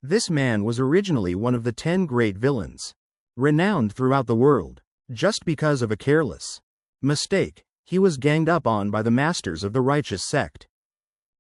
This man was originally one of the 10 great villains, renowned throughout the world. Just because of a careless mistake, he was ganged up on by the masters of the righteous sect.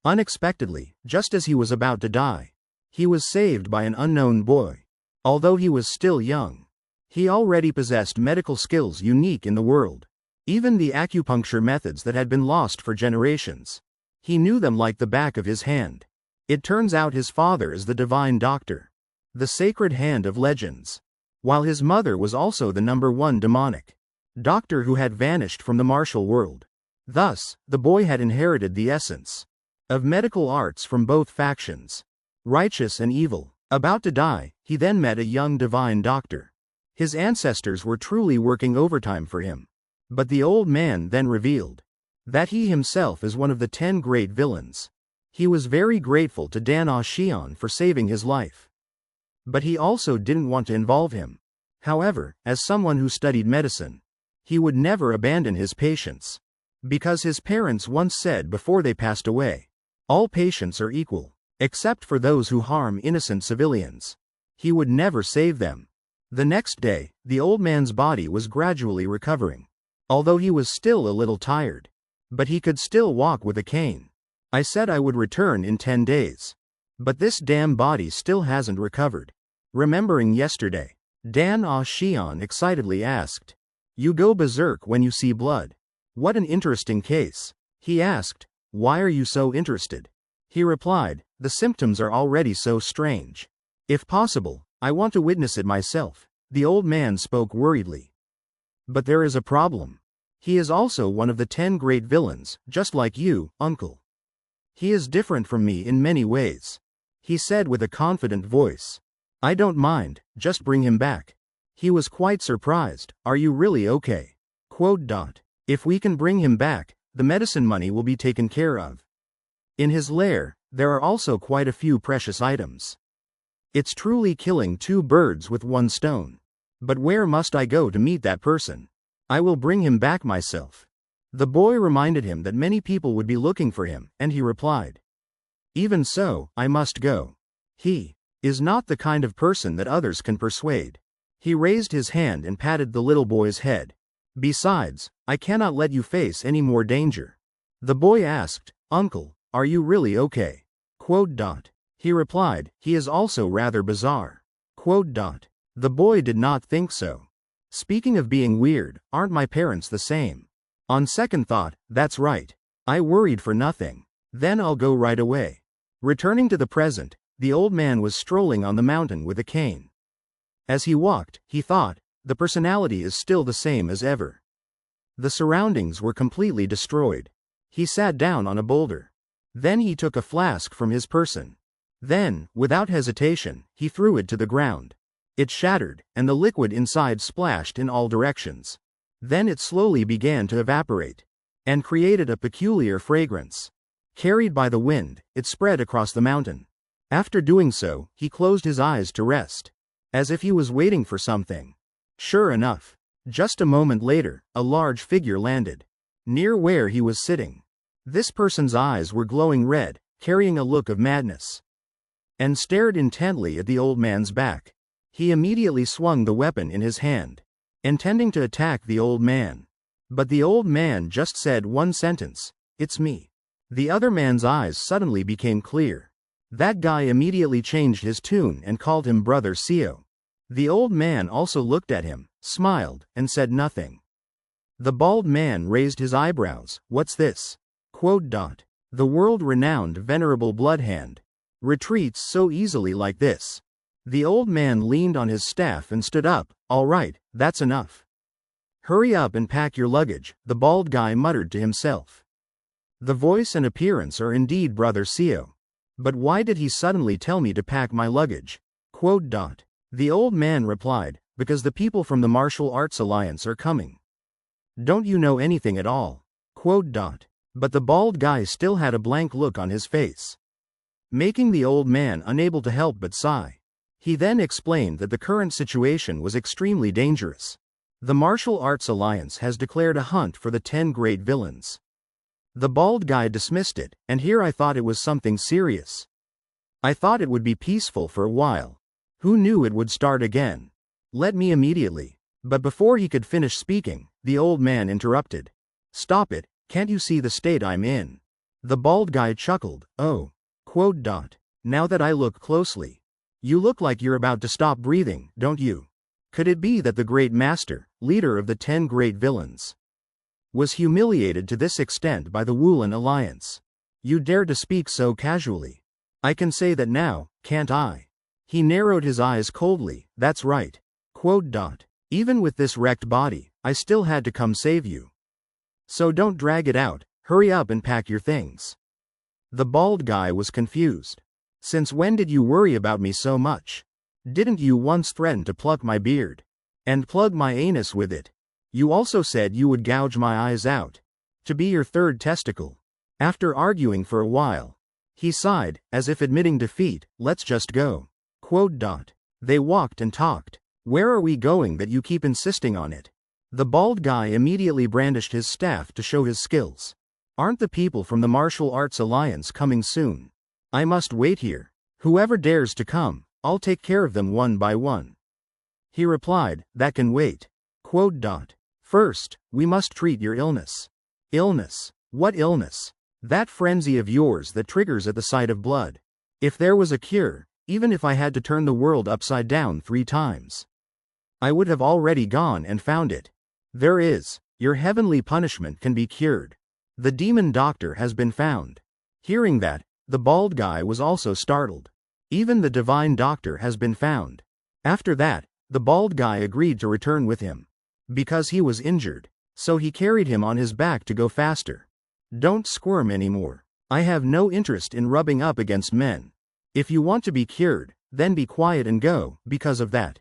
Unexpectedly, just as he was about to die, he was saved by an unknown boy. Although he was still young, he already possessed medical skills unique in the world. Even the acupuncture methods that had been lost for generations, he knew them like the back of his hand. It turns out his father is the divine doctor, the sacred hand of legends, while his mother was also the #1 demonic doctor who had vanished from the martial world. Thus, the boy had inherited the essence of medical arts from both factions, righteous and evil. About to die, he then met a young divine doctor. His ancestors were truly working overtime for him. But the old man then revealed that he himself is one of the 10 great villains. He was very grateful to Dan Xian for saving his life. But he also didn't want to involve him. However, as someone who studied medicine, he would never abandon his patients. Because his parents once said before they passed away, all patients are equal, except for those who harm innocent civilians. He would never save them. The next day, the old man's body was gradually recovering. Although he was still a little tired, but he could still walk with a cane. I said I would return in 10 days. But this damn body still hasn't recovered. Remembering yesterday, Dan Xian excitedly asked, "You go berserk when you see blood. What an interesting case." He asked, "Why are you so interested?" He replied, "The symptoms are already so strange. If possible, I want to witness it myself." The old man spoke worriedly. "But there is a problem. He is also one of the 10 great villains, just like you, uncle. He is different from me in many ways," he said with a confident voice. "I don't mind, just bring him back." He was quite surprised. "Are you really okay?" If we can bring him back, the medicine money will be taken care of. In his lair, there are also quite a few precious items. It's truly killing 2 birds with 1 stone. But where must I go to meet that person? I will bring him back myself." The boy reminded him that many people would be looking for him, and he replied, "Even so, I must go. He is not the kind of person that others can persuade." He raised his hand and patted the little boy's head. "Besides, I cannot let you face any more danger." The boy asked, "Uncle, are you really okay?" He replied, "He is also rather bizarre." The boy did not think so. "Speaking of being weird, aren't my parents the same?" On second thought, that's right. I worried for nothing. Then I'll go right away. Returning to the present, the old man was strolling on the mountain with a cane. As he walked, he thought, the personality is still the same as ever. The surroundings were completely destroyed. He sat down on a boulder. Then he took a flask from his person. Then, without hesitation, he threw it to the ground. It shattered, and the liquid inside splashed in all directions. Then it slowly began to evaporate, and created a peculiar fragrance. Carried by the wind, it spread across the mountain. After doing so, he closed his eyes to rest, as if he was waiting for something. Sure enough, just a moment later, a large figure landed near where he was sitting. This person's eyes were glowing red, carrying a look of madness, and stared intently at the old man's back. He immediately swung the weapon in his hand, intending to attack the old man. But the old man just said one sentence, "It's me." The other man's eyes suddenly became clear. That guy immediately changed his tune and called him Brother Seo. The old man also looked at him, smiled, and said nothing. The bald man raised his eyebrows. "What's this?" The world-renowned venerable bloodhand retreats so easily like this. The old man leaned on his staff and stood up. "All right, that's enough. Hurry up and pack your luggage," the bald guy muttered to himself. The voice and appearance are indeed Brother Seo. But why did he suddenly tell me to pack my luggage? The old man replied, "Because the people from the Martial Arts Alliance are coming. Don't you know anything at all?" But the bald guy still had a blank look on his face, making the old man unable to help but sigh. He then explained that the current situation was extremely dangerous. The Martial Arts Alliance has declared a hunt for the 10 great villains. The bald guy dismissed it, and here I thought it was something serious. I thought it would be peaceful for a while. Who knew it would start again? Let me immediately. But before he could finish speaking, the old man interrupted. Stop it, can't you see the state I'm in? The bald guy chuckled. Oh. Quote dot. Now that I look closely. You look like you're about to stop breathing, don't you? Could it be that the great master, leader of the 10 great villains, was humiliated to this extent by the Woolen alliance? You dare to speak so casually. I can say that now, can't I? He narrowed his eyes coldly. That's right. Quote dot. Even with this wrecked body, I still had to come save you. So don't drag it out, hurry up and pack your things. The bald guy was confused. Since when did you worry about me so much? Didn't you once threaten to pluck my beard? And plug my anus with it? You also said you would gouge my eyes out. To be your third testicle. After arguing for a while, he sighed, as if admitting defeat. Let's just go. Quote dot. They walked and talked. Where are we going that you keep insisting on it? The bald guy immediately brandished his staff to show his skills. Aren't the people from the Martial Arts Alliance coming soon? I must wait here. Whoever dares to come, I'll take care of them one by one. He replied, that can wait. Quote dot. First, we must treat your illness. Illness? What illness? That frenzy of yours that triggers at the sight of blood. If there was a cure, even if I had to turn the world upside down 3 times, I would have already gone and found it. There is. Your heavenly punishment can be cured. The demon doctor has been found. Hearing that, the bald guy was also startled. Even the divine doctor has been found. After that, the bald guy agreed to return with him. Because he was injured, so he carried him on his back to go faster. Don't squirm anymore. I have no interest in rubbing up against men. If you want to be cured, then be quiet and go. Because of that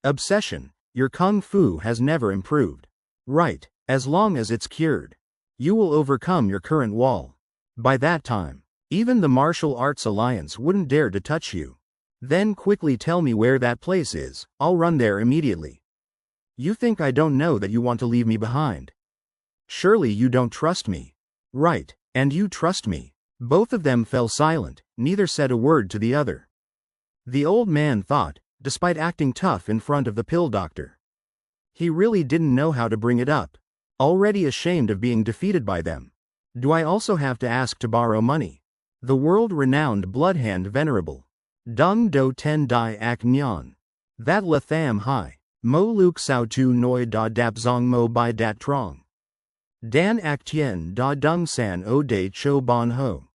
obsession, your kung fu has never improved. Right, as long as it's cured, you will overcome your current wall. By that time, even the Martial Arts Alliance wouldn't dare to touch you. Then quickly tell me where that place is, I'll run there immediately. You think I don't know that you want to leave me behind? Surely you don't trust me. Right, and you trust me. Both of them fell silent, neither said a word to the other. The old man thought, despite acting tough in front of the pill doctor, he really didn't know how to bring it up. Already ashamed of being defeated by them. Do I also have to ask to borrow money? The world-renowned bloodhand venerable Dung Do Ten Dai Ak Nyan. That La Tham Hai. Mo Luk Sao Tu Noi Da Dap Zong Mo Bai Dat Trong. Dan Ak Tien Da Dung San O De Cho Bon Ho.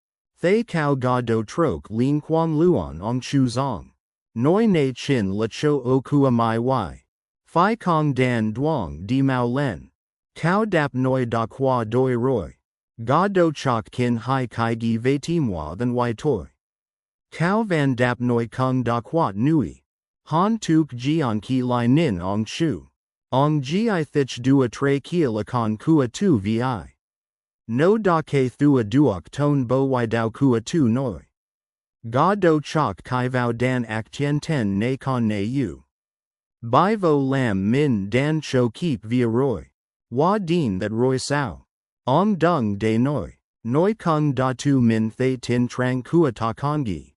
Thay Cao Ga Do Trok Lin Quan Luon Ong Chu Zong. Noi Ne Chin La Cho O Kua Mai Y. Phi Kong Dan Duong Di Mao Len. Cao Dap Noi Da Qua Doi Roy. Ga Do Chok Kin Hai Kai Gi Ve Timwa Than Y Toi. Cao Van Dap Noi Kung Da Quat Nui. Han Tuk Jian Ki Lai Nin Ong Chu. Ong Gi Thich Dua Tre Kia La Con Kua Tu Vi. No Da Ke Thua Duok Ton Bo Y Dao Kua Tu Noi. Ga Do Chok Kai Vao Dan Ak Tien Ten Ne Con Ne Yu. Bai Vo Lam Min Dan Cho Keep Via Roy. Wa Din That Roy Sao. Ong Dung De Noi. Noi Kung Da Tu Min Thay Tin Trang Kua Ta Kongi.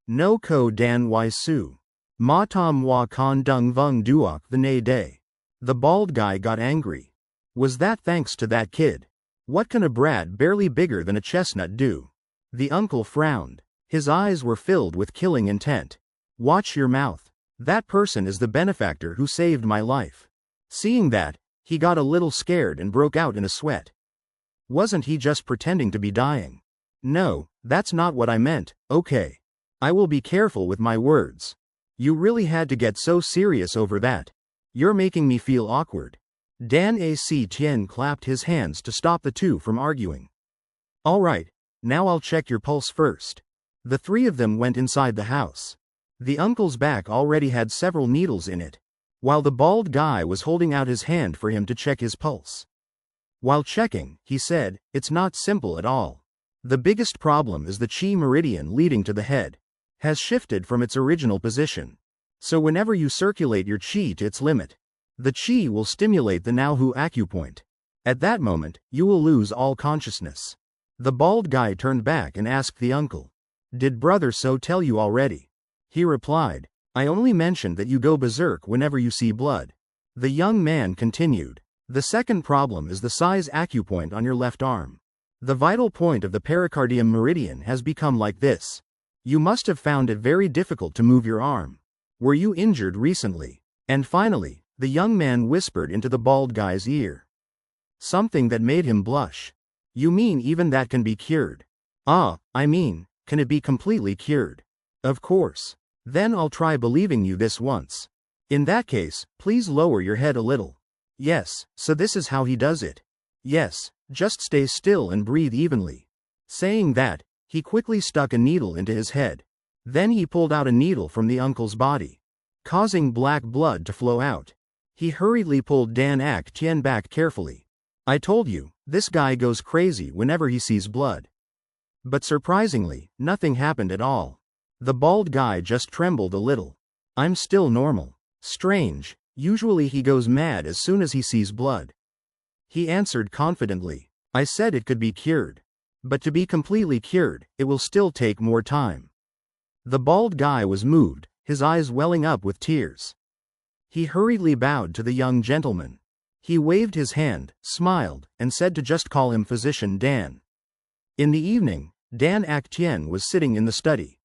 No Ko Dan Y Su. Ma Tom Wa Con Dung Vung Duok The Ne Day. The bald guy got angry. Was that thanks to that kid? What can a brat barely bigger than a chestnut do? The uncle frowned. His eyes were filled with killing intent. Watch your mouth. That person is the benefactor who saved my life. Seeing that, he got a little scared and broke out in a sweat. Wasn't he just pretending to be dying? No, that's not what I meant. Okay. I will be careful with my words. You really had to get so serious over that. You're making me feel awkward. Dan A.C. Tien clapped his hands to stop the two from arguing. All right, now I'll check your pulse first. The 3 of them went inside the house. The uncle's back already had several needles in it, while the bald guy was holding out his hand for him to check his pulse. While checking, he said, it's not simple at all. The biggest problem is the chi meridian leading to the head has shifted from its original position. So whenever you circulate your chi to its limit, the chi will stimulate the Naohu acupoint. At that moment, you will lose all consciousness. The bald guy turned back and asked the uncle, Did brother so tell you already? He replied, I only mentioned that you go berserk whenever you see blood. The young man continued, the second problem is the size acupoint on your left arm. The vital point of the pericardium meridian has become like this. You must have found it very difficult to move your arm. Were you injured recently? And finally, the young man whispered into the bald guy's ear something that made him blush. You mean even that can be cured? Ah, I mean, can it be completely cured? Of course. Then I'll try believing you this once. In that case, please lower your head a little. Yes, so this is how he does it. Yes, just stay still and breathe evenly. Saying that, he quickly stuck a needle into his head. Then he pulled out a needle from the uncle's body, causing black blood to flow out. He hurriedly pulled Dan Ak Tien back carefully. I told you, this guy goes crazy whenever he sees blood. But surprisingly, nothing happened at all. The bald guy just trembled a little. I'm still normal. Strange, usually he goes mad as soon as he sees blood. He answered confidently, I said it could be cured. But to be completely cured, it will still take more time. The bald guy was moved, his eyes welling up with tears. He hurriedly bowed to the young gentleman. He waved his hand, smiled, and said to just call him Physician Dan. In the evening, Dan Ak Tien was sitting in the study,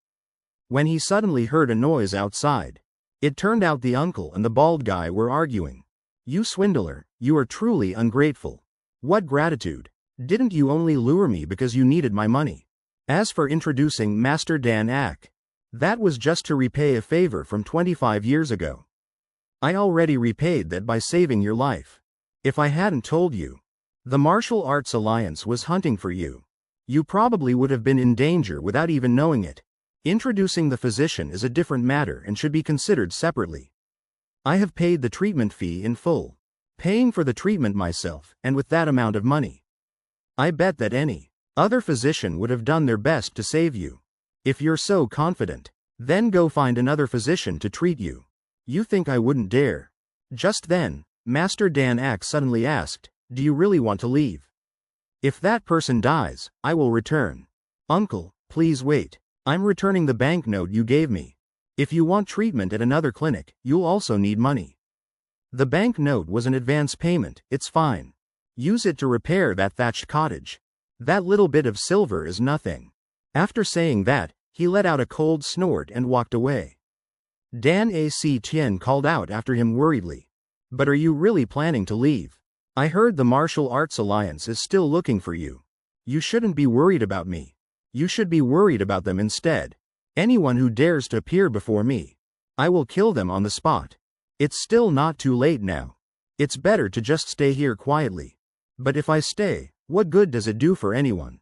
when he suddenly heard a noise outside. It turned out the uncle and the bald guy were arguing. You swindler, you are truly ungrateful. What gratitude? Didn't you only lure me because you needed my money? As for introducing Master Dan Ak, that was just to repay a favor from 25 years ago. I already repaid that by saving your life. If I hadn't told you, the Martial Arts Alliance was hunting for you. You probably would have been in danger without even knowing it. Introducing the physician is a different matter and should be considered separately. I have paid the treatment fee in full, paying for the treatment myself, and with that amount of money, I bet that any other physician would have done their best to save you. If you're so confident, then go find another physician to treat you. You think I wouldn't dare? Just then, Master Dan Ak suddenly asked, do you really want to leave? If that person dies, I will return. Uncle, please wait. I'm returning the banknote you gave me. If you want treatment at another clinic, you'll also need money. The banknote was an advance payment, it's fine. Use it to repair that thatched cottage. That little bit of silver is nothing. After saying that, he let out a cold snort and walked away. Dan Ac Tien called out after him worriedly. But are you really planning to leave? I heard the Martial Arts Alliance is still looking for you. You shouldn't be worried about me. You should be worried about them instead. Anyone who dares to appear before me, I will kill them on the spot. It's still not too late now. It's better to just stay here quietly. But if I stay, what good does it do for anyone?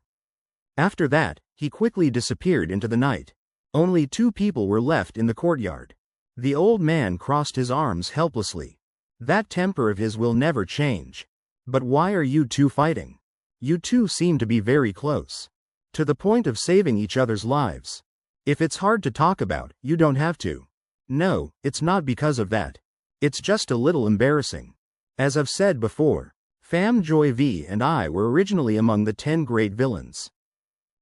After that, he quickly disappeared into the night. Only 2 people were left in the courtyard. The old man crossed his arms helplessly. That temper of his will never change. But why are you two fighting? You two seem to be very close. To the point of saving each other's lives. If it's hard to talk about, you don't have to. No, it's not because of that. It's just a little embarrassing. As I've said before, Pham Joy V and I were originally among the 10 great villains.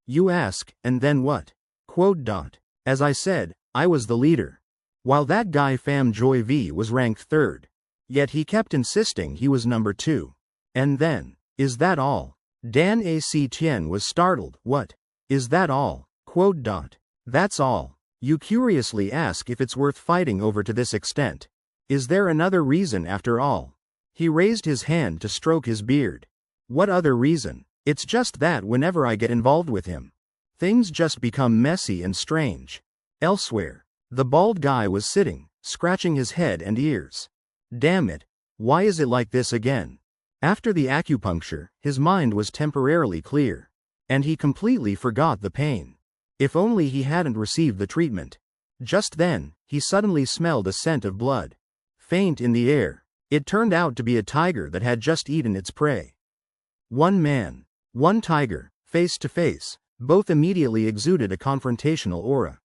You ask, and then what? Quote. As I said, I was the leader. While that guy Pham Joy V was ranked 3rd. Yet he kept insisting he was number 2. And then, is that all? Dan Ac Tien was startled. What? Is that all? Quote. That's all. You curiously ask if it's worth fighting over to this extent. Is there another reason after all? He raised his hand to stroke his beard. What other reason? It's just that whenever I get involved with him, things just become messy and strange. Elsewhere, the bald guy was sitting, scratching his head and ears. Damn it, why is it like this again? After the acupuncture, his mind was temporarily clear. And he completely forgot the pain. If only he hadn't received the treatment. Just then, he suddenly smelled a scent of blood. Faint in the air. It turned out to be a tiger that had just eaten its prey. One man, one tiger, face to face, both immediately exuded a confrontational aura.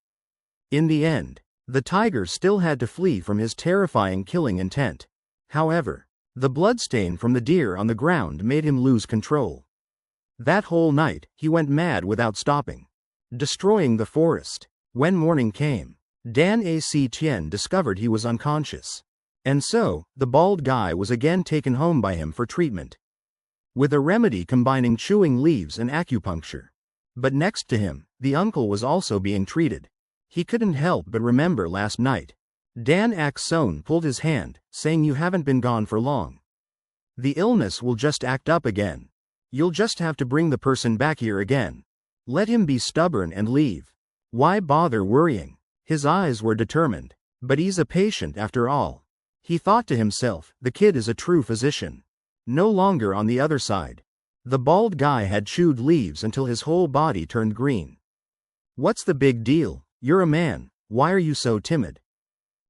In the end, the tiger still had to flee from his terrifying killing intent. However, the bloodstain from the deer on the ground made him lose control. That whole night, he went mad without stopping. destroying the forest. When morning came, Dan A.C. Tien discovered he was unconscious. And so, the bald guy was again taken home by him for treatment, with a remedy combining chewing leaves and acupuncture. But next to him, the uncle was also being treated. He couldn't help but remember last night. Dan Ak-son pulled his hand, saying, "You haven't been gone for long. The illness will just act up again. You'll just have to bring the person back here again. Let him be stubborn and leave. Why bother worrying?" His eyes were determined. But he's a patient after all. He thought to himself, the kid is a true physician. No longer on the other side. The bald guy had chewed leaves until his whole body turned green. "What's the big deal? You're a man. Why are you so timid?"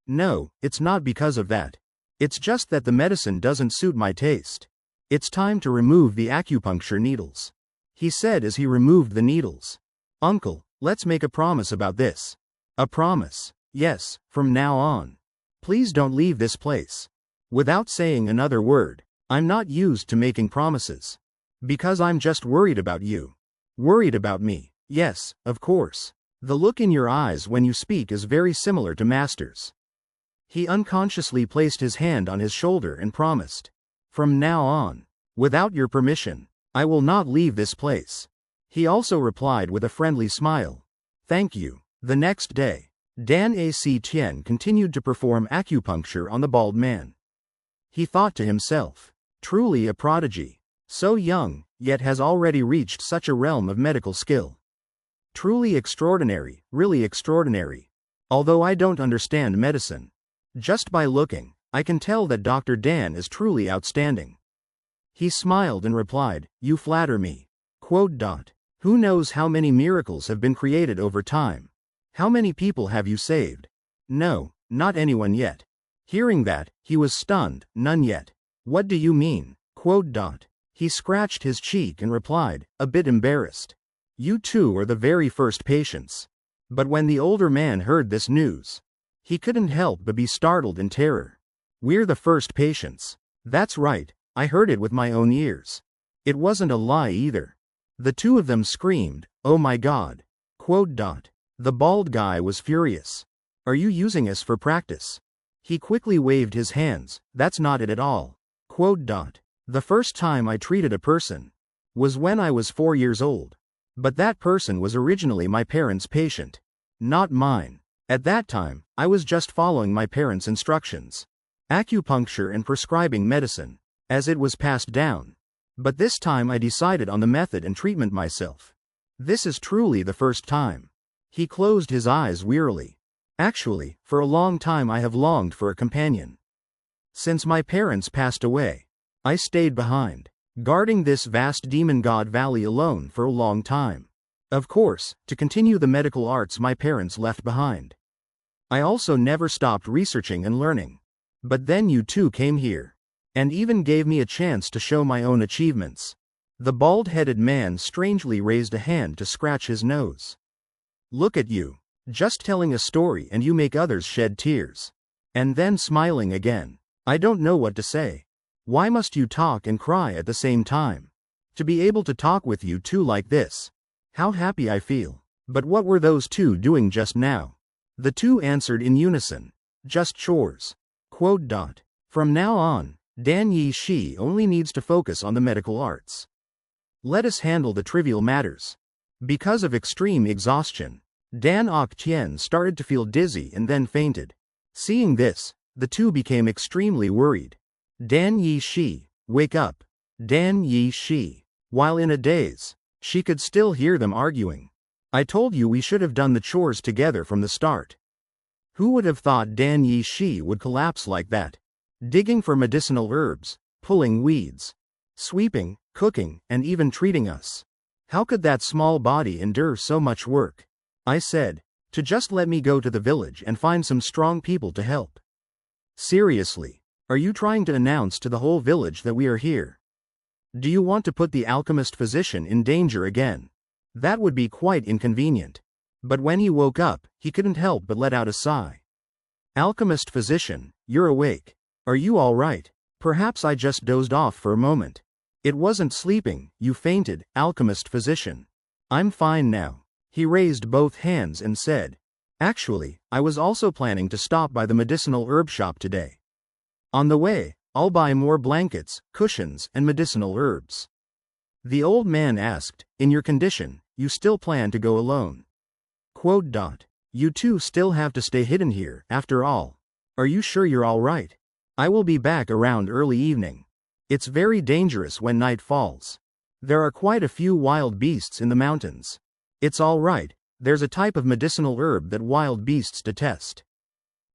"No, it's not because of that. It's just that the medicine doesn't suit my taste. It's time to remove the acupuncture needles," he said as he removed the needles. "Uncle, let's make a promise about this." "A promise?" "Yes, from now on. Please don't leave this place." Without saying another word, "I'm not used to making promises. Because I'm just worried about you." "Worried about me?" "Yes, of course. The look in your eyes when you speak is very similar to Master's." He unconsciously placed his hand on his shoulder and promised, "From now on, without your permission, I will not leave this place." He also replied with a friendly smile, "Thank you." The next day, Dan A.C. Tien continued to perform acupuncture on the bald man. He thought to himself, truly a prodigy. So young, yet has already reached such a realm of medical skill. Truly extraordinary, really extraordinary. Although I don't understand medicine, just by looking, I can tell that Dr. Dan is truly outstanding. He smiled and replied, "You flatter me." Who knows how many miracles have been created over time? How many people have you saved? No, not anyone yet. Hearing that, he was stunned, "None yet." "What do you mean?" He scratched his cheek and replied, a bit embarrassed, "You two are the very first patients." But when the older man heard this news, he couldn't help but be startled in terror. "We're the first patients." "That's right, I heard it with my own ears." It wasn't a lie either. The two of them screamed, "Oh my God." The bald guy was furious. "Are you using us for practice?" He quickly waved his hands, "That's not it at all." The first time I treated a person was when I was 4 years old. But that person was originally my parents' patient, not mine. At that time, I was just following my parents' instructions. Acupuncture and prescribing medicine, as it was passed down. But this time I decided on the method and treatment myself. This is truly the first time. He closed his eyes wearily. Actually, for a long time I have longed for a companion. Since my parents passed away, I stayed behind, guarding this vast demon god valley alone for a long time. Of course, to continue the medical arts my parents left behind. I also never stopped researching and learning. But then you two came here, and even gave me a chance to show my own achievements. The bald-headed man strangely raised a hand to scratch his nose. "Look at you, just telling a story and you make others shed tears." And then smiling again. "I don't know what to say. Why must you talk and cry at the same time? To be able to talk with you two like this. How happy I feel." "But what were those two doing just now?" The two answered in unison. "Just chores." From now on, Dan Yi Shi only needs to focus on the medical arts. Let us handle the trivial matters. Because of extreme exhaustion, Dan Ok Tien started to feel dizzy and then fainted. Seeing this, the two became extremely worried. "Dan Yi Shi, wake up. Dan Yi Shi." While in a daze, she could still hear them arguing. "I told you we should have done the chores together from the start." Who would have thought Dan Yi Shi would collapse like that? Digging for medicinal herbs, pulling weeds, sweeping, cooking, and even treating us. How could that small body endure so much work? I said, to just let me go to the village and find some strong people to help. Seriously, are you trying to announce to the whole village that we are here? Do you want to put the alchemist physician in danger again? That would be quite inconvenient. But when he woke up, he couldn't help but let out a sigh. "Alchemist physician, you're awake. Are you all right?" "Perhaps I just dozed off for a moment." "It wasn't sleeping, you fainted, alchemist physician." "I'm fine now." He raised both hands and said, "Actually, I was also planning to stop by the medicinal herb shop today. On the way, I'll buy more blankets, cushions, and medicinal herbs." The old man asked, "In your condition, you still plan to go alone?" Quote. "You two still have to stay hidden here, after all. Are you sure you're all right? I will be back around early evening. It's very dangerous when night falls. There are quite a few wild beasts in the mountains." "It's all right, there's a type of medicinal herb that wild beasts detest.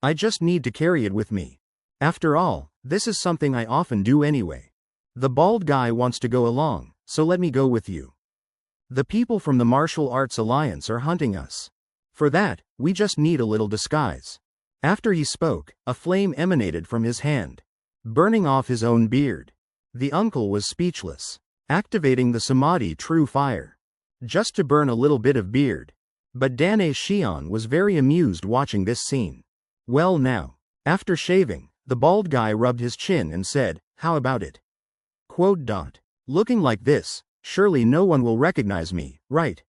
I just need to carry it with me. After all, this is something I often do anyway. The bald guy wants to go along, so let me go with you. The people from the Martial Arts Alliance are hunting us. For that, we just need a little disguise." After he spoke, a flame emanated from his hand, burning off his own beard. The uncle was speechless, activating the Samadhi true fire, just to burn a little bit of beard. But Danae Shion was very amused watching this scene. Well now, after shaving, the bald guy rubbed his chin and said, "How about it? Quote. Looking like this, surely no one will recognize me, right?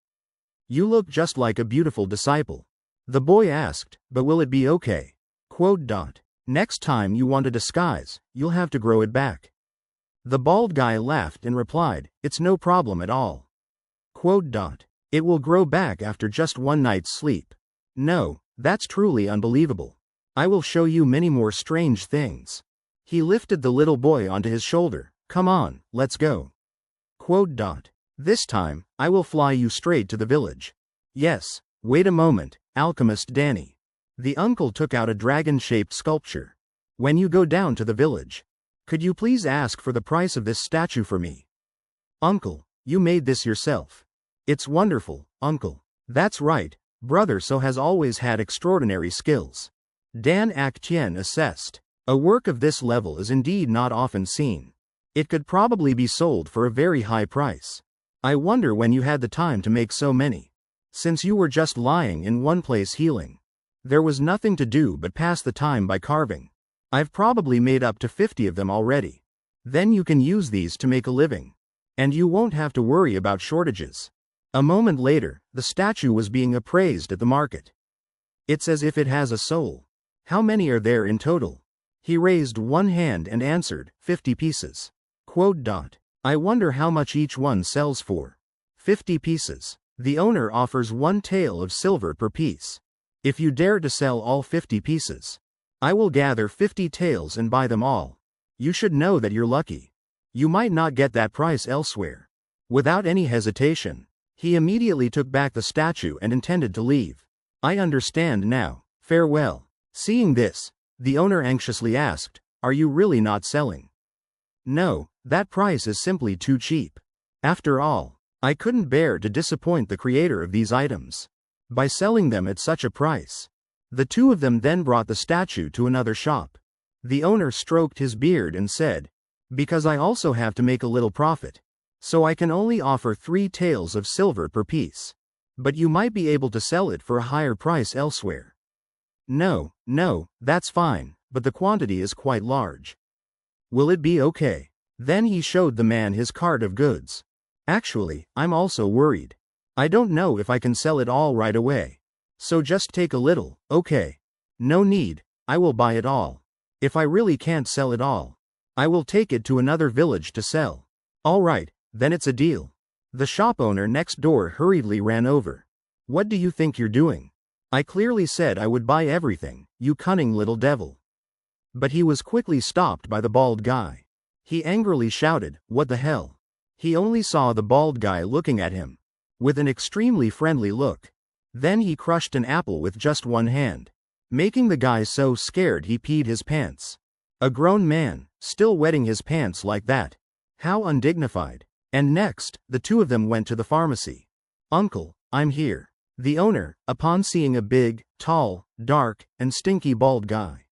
You look just like a beautiful disciple." The boy asked, "But will it be okay? Quote. Next time you want a disguise, you'll have to grow it back." The bald guy laughed and replied, "It's no problem at all. Quote. It will grow back after just one night's sleep." "No, that's truly unbelievable. I will show you many more strange things." He lifted the little boy onto his shoulder. "Come on, let's go. Quote. This time, I will fly you straight to the village." "Yes, wait a moment, Alchemist Danny." The uncle took out a dragon-shaped sculpture. "When you go down to the village, could you please ask for the price of this statue for me?" "Uncle, you made this yourself." "It's wonderful, uncle." "That's right, brother So has always had extraordinary skills." Dan Ak-tien assessed. "A work of this level is indeed not often seen. It could probably be sold for a very high price. I wonder when you had the time to make so many. Since you were just lying in one place healing. There was nothing to do but pass the time by carving. I've probably made up to 50 of them already. Then you can use these to make a living. And you won't have to worry about shortages." A moment later, the statue was being appraised at the market. "It's as if it has a soul. How many are there in total?" He raised one hand and answered, 50 pieces. Quote. "I wonder how much each one sells for." 50 pieces. The owner offers 1 tael of silver per piece. If you dare to sell all 50 pieces, I will gather 50 taels and buy them all. You should know that you're lucky. You might not get that price elsewhere." Without any hesitation, he immediately took back the statue and intended to leave. "I understand now. Farewell." Seeing this, the owner anxiously asked, "Are you really not selling?" "No, that price is simply too cheap. After all, I couldn't bear to disappoint the creator of these items by selling them at such a price." The two of them then brought the statue to another shop. The owner stroked his beard and said, "Because I also have to make a little profit. So I can only offer 3 taels of silver per piece. But you might be able to sell it for a higher price elsewhere." No, that's fine, but the quantity is quite large. Will it be okay?" Then he showed the man his cart of goods. "Actually, I'm also worried. I don't know if I can sell it all right away. So just take a little, okay? No need, I will buy it all. If I really can't sell it all, I will take it to another village to sell." "All right, then it's a deal." The shop owner next door hurriedly ran over. "What do you think you're doing? I clearly said I would buy everything, you cunning little devil." But he was quickly stopped by the bald guy. He angrily shouted, "What the hell?" He only saw the bald guy looking at him with an extremely friendly look. Then he crushed an apple with just one hand, making the guy so scared he peed his pants. A grown man, still wetting his pants like that. How undignified. And next, the two of them went to the pharmacy. "Uncle, I'm here." The owner, upon seeing a big, tall, dark, and stinky bald guy,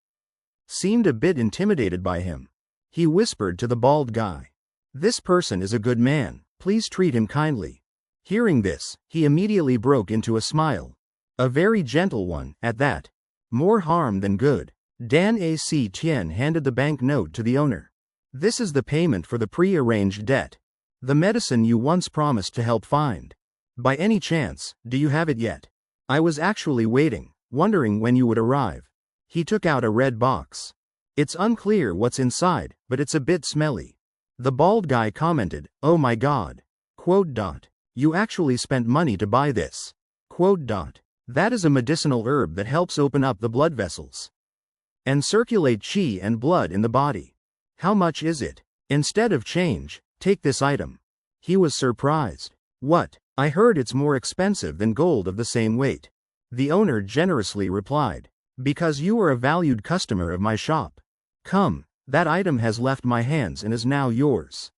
seemed a bit intimidated by him. He whispered to the bald guy, "This person is a good man, please treat him kindly." Hearing this, he immediately broke into a smile. A very gentle one, at that. More harm than good. Dan Ac-tien handed the bank note to the owner. "This is the payment for the pre-arranged debt. The medicine you once promised to help find. By any chance, do you have it yet? I was actually waiting, wondering when you would arrive. He took out a red box. It's unclear what's inside, but it's a bit smelly. The bald guy commented, "Oh my god. Quote dot. You actually spent money to buy this. Quote dot. That is a medicinal herb that helps open up the blood vessels and circulate qi and blood in the body. How much is it? Instead of change, take this item." He was surprised. What? I heard it's more expensive than gold of the same weight. The owner generously replied, "Because you are a valued customer of my shop. Come, that item has left my hands and is now yours."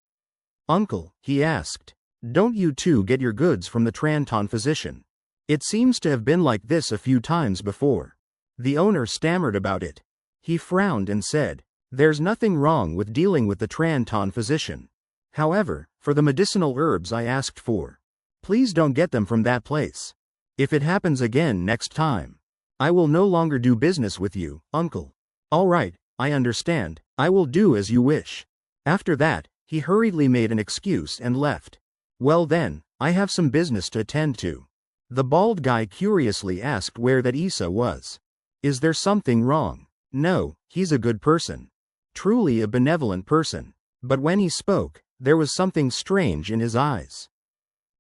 "Uncle," he asked, "don't you too get your goods from the Tranton physician? It seems to have been like this a few times before." The owner stammered about it. He frowned and said, "There's nothing wrong with dealing with the Tranton physician. However, for the medicinal herbs I asked for, please don't get them from that place. If it happens again next time, I will no longer do business with you, uncle." "All right, I understand, I will do as you wish." After that, he hurriedly made an excuse and left. "Well then, I have some business to attend to." The bald guy curiously asked where that Issa was. "Is there something wrong?" "No, he's a good person. Truly a benevolent person." But when he spoke, there was something strange in his eyes.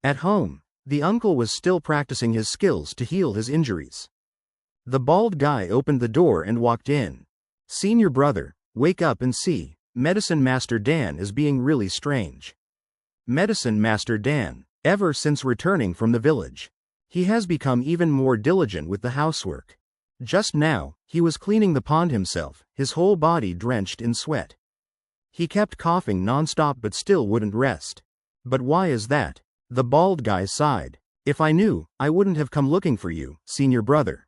At home, the uncle was still practicing his skills to heal his injuries. The bald guy opened the door and walked in. "Senior brother, wake up and see, Medicine Master Dan is being really strange." Medicine Master Dan, ever since returning from the village, he has become even more diligent with the housework. Just now, he was cleaning the pond himself, his whole body drenched in sweat. He kept coughing non-stop but still wouldn't rest. "But why is that?" The bald guy sighed. "If I knew, I wouldn't have come looking for you, senior brother.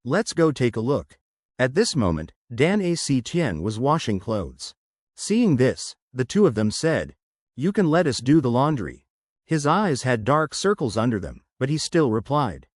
Let's go take a look." At this moment, Dan A.C. Tien was washing clothes. Seeing this, the two of them said, "You can let us do the laundry." His eyes had dark circles under them, but he still replied,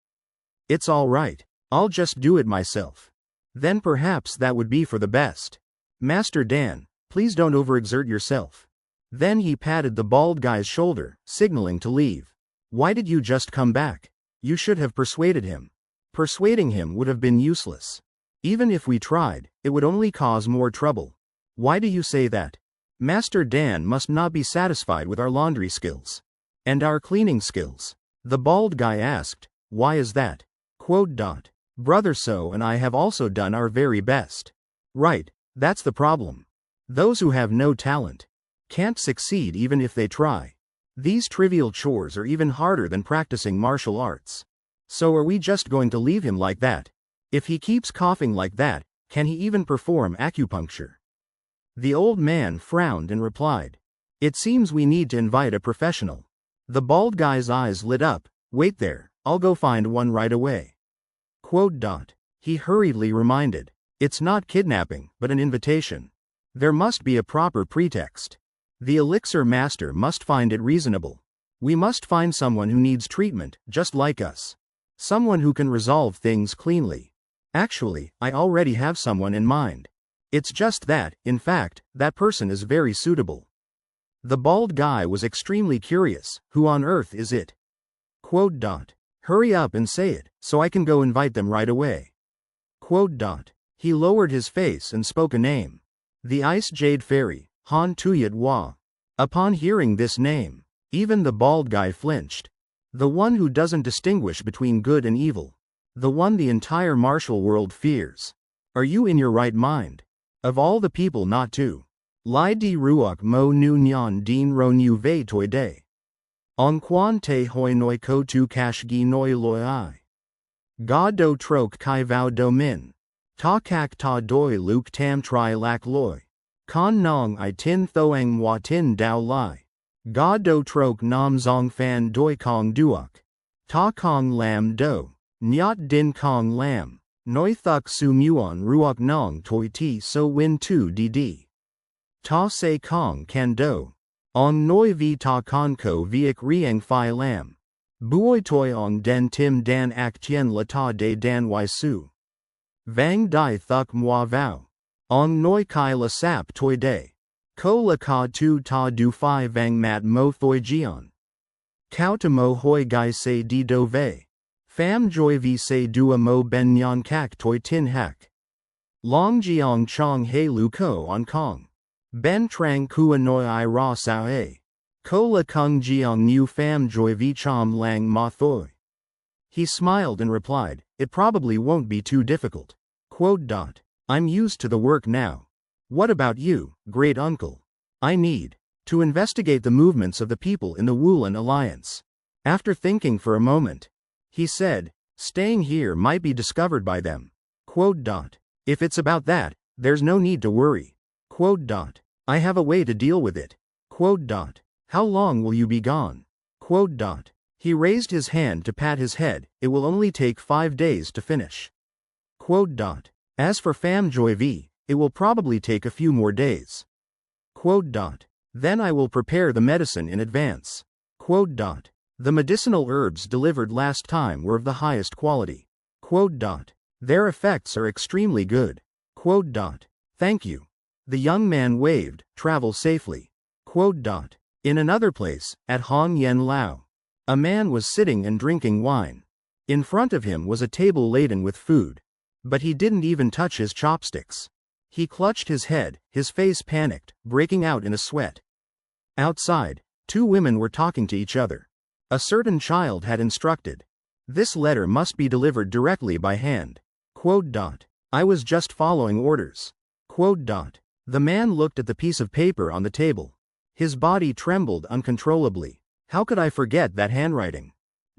"It's all right. I'll just do it myself." Then perhaps that would be for the best. "Master Dan, please don't overexert yourself." Then he patted the bald guy's shoulder, signaling to leave. "Why did you just come back? You should have persuaded him." "Persuading him would have been useless. Even if we tried, it would only cause more trouble." "Why do you say that?" "Master Dan must not be satisfied with our laundry skills. And our cleaning skills." The bald guy asked, "Why is that?" Quote dot. "Brother So and I have also done our very best." "Right, that's the problem. Those who have no talent can't succeed even if they try. These trivial chores are even harder than practicing martial arts. So are we just going to leave him like that? If he keeps coughing like that, can he even perform acupuncture?" The old man frowned and replied, "It seems we need to invite a professional." The bald guy's eyes lit up. "Wait there, I'll go find one right away." Quote dot. He hurriedly reminded, "It's not kidnapping, but an invitation. There must be a proper pretext. The elixir master must find it reasonable. We must find someone who needs treatment, just like us. Someone who can resolve things cleanly. Actually, I already have someone in mind. It's just that, in fact, that person is very suitable." The bald guy was extremely curious. "Who on earth is it?" Quote dot. "Hurry up and say it, so I can go invite them right away." Quote dot. He lowered his face and spoke a name. "The Ice Jade Fairy, Han Tuyat Wa." Upon hearing this name, even the bald guy flinched. The one who doesn't distinguish between good and evil. The one the entire martial world fears. Are you in your right mind? Of all the people not to. Lai di ruok mo nu nyan din ro nu vei toi de. On quan te hoi noi ko tu kash gi noi loi ai. Ga do trok kai vao do min. Ta kak ta doi luk tam tri lak loi. Con nong I tin thoang wa tin dao lai. Ga do trok nam zong fan doi kong duok. Ta kong lam do. Nyat din kong lam. Noi thuk su muon ruok nong toi ti so win tu dd. Ta se kong kan do. Ong noi vi ta con ko viek rieng phi lam. Buoi toi ong den tim dan ak tien la ta de dan y su. Vang dai thuk moi vao. Ong noi kai la sap toi de. Ko la ka tu ta du phi vang mat mo thoi jion. Cao to mo hoi gai se di do vei. Pham joy vi se dua mo ben nyan kak toi tin hak. Long jiang chong he lu ko on kong. Ben trang kua noi I ra sao a. Ko la kung jiang nu pham joy vi chom lang ma thoi. He smiled and replied, "It probably won't be too difficult. Quote. I'm used to the work now. What about you, great uncle? I need to investigate the movements of the people in the Wulan Alliance." After thinking for a moment, he said, "Staying here might be discovered by them." Quote. If it's about that, there's no need to worry. Quote. I have a way to deal with it. Quote. How long will you be gone? Quote. He raised his hand to pat his head. "It will only take 5 days to finish." Quote. As for Pham Joy V, it will probably take a few more days. Quote. Then I will prepare the medicine in advance. Quote. The medicinal herbs delivered last time were of the highest quality. Quote. Their effects are extremely good. Quote. Thank you. The young man waved. Travel safely. Quote. In another place, at Hong Yen Lao, a man was sitting and drinking wine. In front of him was a table laden with food. But he didn't even touch his chopsticks. He clutched his head, his face panicked, breaking out in a sweat. Outside, 2 women were talking to each other. A certain child had instructed, "This letter must be delivered directly by hand." Quote. I was just following orders. Quote. The man looked at the piece of paper on the table. His body trembled uncontrollably. How could I forget that handwriting?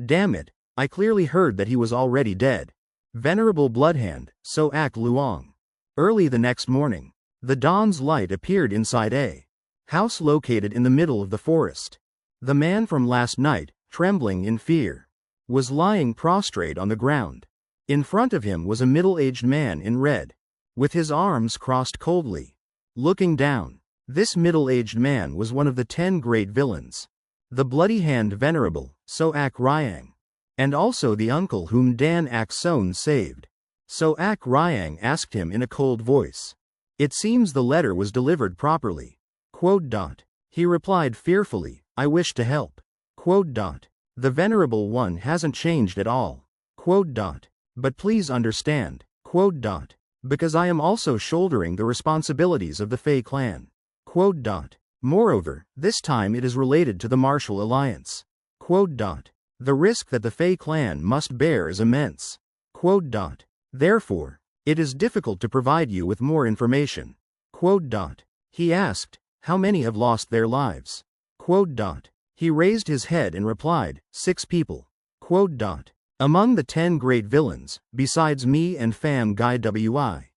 Damn it, I clearly heard that he was already dead. Venerable Bloodhand, So Ak Luong. Early the next morning, the dawn's light appeared inside a house located in the middle of the forest. The man from last night, trembling in fear, was lying prostrate on the ground. In front of him was a middle-aged man in red, with his arms crossed coldly, looking down. This middle-aged man was one of the 10 great villains. The Bloody Hand Venerable, So Ak Ryang, and also the uncle whom Dan Ak Son saved. So Ak Ryang asked him in a cold voice. It seems the letter was delivered properly. Quote. He replied fearfully, "I wish to help." Quote. The Venerable One hasn't changed at all. Quote. But please understand. Quote. Because I am also shouldering the responsibilities of the Fei clan. Quote. Moreover, this time it is related to the Martial Alliance. Quote. The risk that the Fei clan must bear is immense. Quote. Therefore, it is difficult to provide you with more information. Quote. He asked, "How many have lost their lives?" Quote. He raised his head and replied, 6 people. Quote. Among the 10 great villains, besides me and Pham Gai Wi,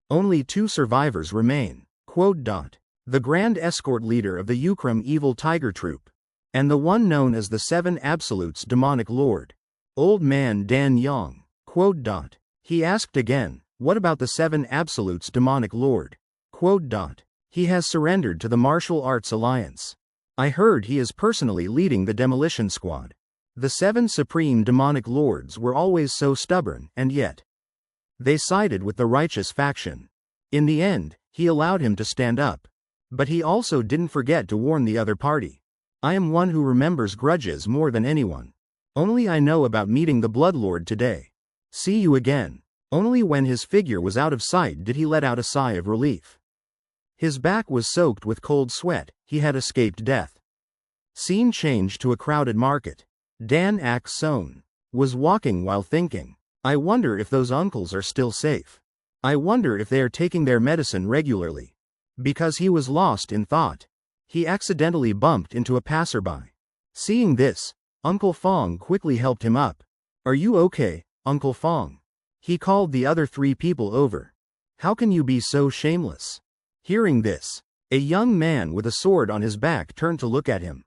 only 2 survivors remain. Quote. The Grand Escort Leader of the Ukram Evil Tiger Troop, and the one known as the 7 Absolutes Demonic Lord, Old Man Dan Yong. Quote. He asked again, "What about the 7 Absolutes Demonic Lord?" Quote. He has surrendered to the Martial Arts Alliance. I heard he is personally leading the demolition squad. The 7 Supreme Demonic Lords were always so stubborn, and yet they sided with the righteous faction. In the end, he allowed him to stand up. But he also didn't forget to warn the other party. I am one who remembers grudges more than anyone. Only I know about meeting the Bloodlord today. See you again. Only when his figure was out of sight did he let out a sigh of relief. His back was soaked with cold sweat. He had escaped death. Scene changed to a crowded market. Dan Ak Son was walking while thinking. I wonder if those uncles are still safe. I wonder if they are taking their medicine regularly. Because he was lost in thought, he accidentally bumped into a passerby. Seeing this, Uncle Fong quickly helped him up. "Are you okay, Uncle Fong?" He called the other 3 people over. "How can you be so shameless?" Hearing this, a young man with a sword on his back turned to look at him.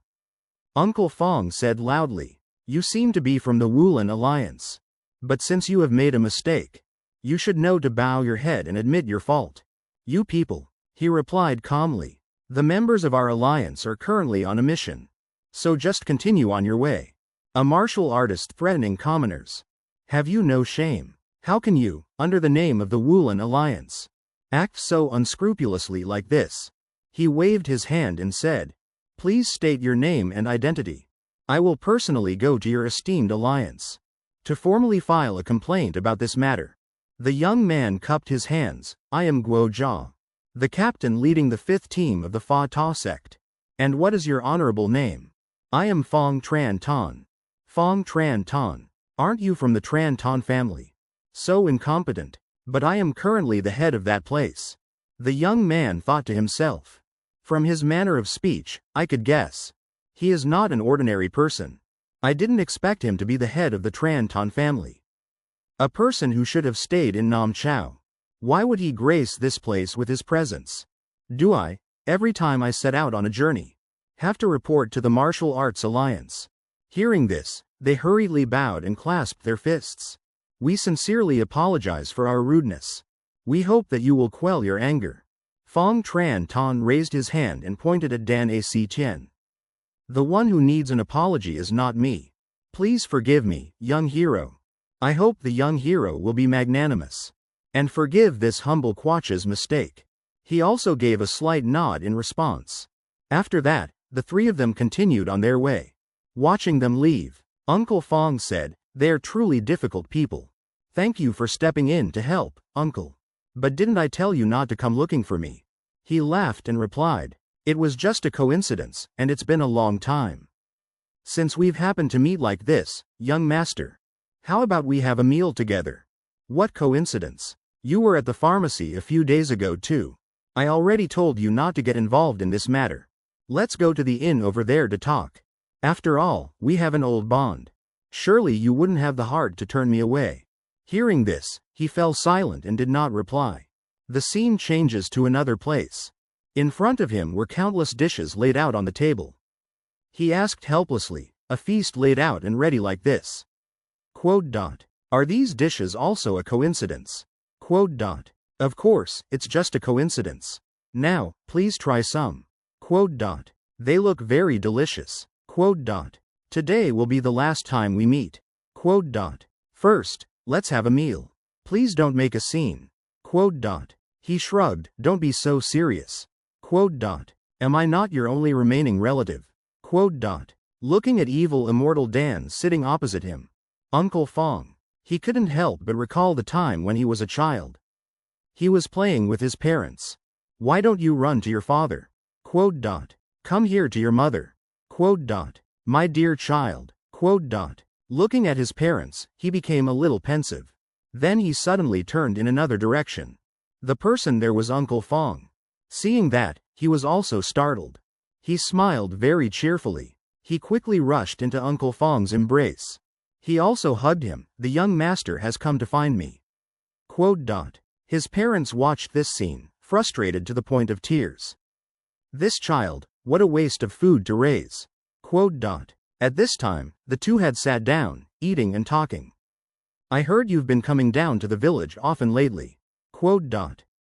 Uncle Fong said loudly, "You seem to be from the Wulan Alliance. But since you have made a mistake, you should know to bow your head and admit your fault." "You people," he replied calmly, "the members of our alliance are currently on a mission. So just continue on your way. A martial artist threatening commoners. Have you no shame? How can you, under the name of the Wulan Alliance, act so unscrupulously like this?" He waved his hand and said, "Please state your name and identity." I will personally go to your esteemed alliance to formally file a complaint about this matter. The young man cupped his hands. I am Guo Jia, the captain leading the 5th team of the Fa Ta sect. And what is your honorable name? I am Fong Tran Tan. Fong Tran Tan. Aren't you from the Tran Tan family? So incompetent. But I am currently the head of that place. The young man thought to himself. From his manner of speech, I could guess. He is not an ordinary person. I didn't expect him to be the head of the Tran Tan family. A person who should have stayed in Nam Chao. Why would he grace this place with his presence? Do I, every time I set out on a journey, have to report to the Martial Arts Alliance? Hearing this, they hurriedly bowed and clasped their fists. We sincerely apologize for our rudeness. We hope that you will quell your anger. Fong Tran Tan raised his hand and pointed at Dan A.C. Tien. The one who needs an apology is not me. Please forgive me, young hero. I hope the young hero will be magnanimous and forgive this humble Quacha's mistake. He also gave a slight nod in response. After that, the three of them continued on their way. Watching them leave, Uncle Fong said, "They are truly difficult people. Thank you for stepping in to help, Uncle. But didn't I tell you not to come looking for me?" He laughed and replied, "It was just a coincidence, and it's been a long time since we've happened to meet like this, young master. How about we have a meal together?" "What coincidence? You were at the pharmacy a few days ago too. I already told you not to get involved in this matter. Let's go to the inn over there to talk. After all, we have an old bond. Surely you wouldn't have the heart to turn me away." Hearing this, he fell silent and did not reply. The scene changes to another place. In front of him were countless dishes laid out on the table. He asked helplessly, "A feast laid out and ready like this? Are these dishes also a coincidence?" "Of course, it's just a coincidence. Now, please try some." "They look very delicious." "Today will be the last time we meet." "First, let's have a meal. Please don't make a scene." He shrugged, "Don't be so serious." "Am I not your only remaining relative?" Looking at evil Immortal Dan sitting opposite him. Uncle Fong. He couldn't help but recall the time when he was a child. He was playing with his parents. "Why don't you run to your father?" "Come here to your mother." "My dear child." Looking at his parents, he became a little pensive. Then he suddenly turned in another direction. The person there was Uncle Fong. Seeing that, he was also startled. He smiled very cheerfully. He quickly rushed into Uncle Fong's embrace. He also hugged him. "The young master has come to find me." His parents watched this scene, frustrated to the point of tears. This child, what a waste of food to raise. At this time, the two had sat down, eating and talking. "I heard you've been coming down to the village often lately."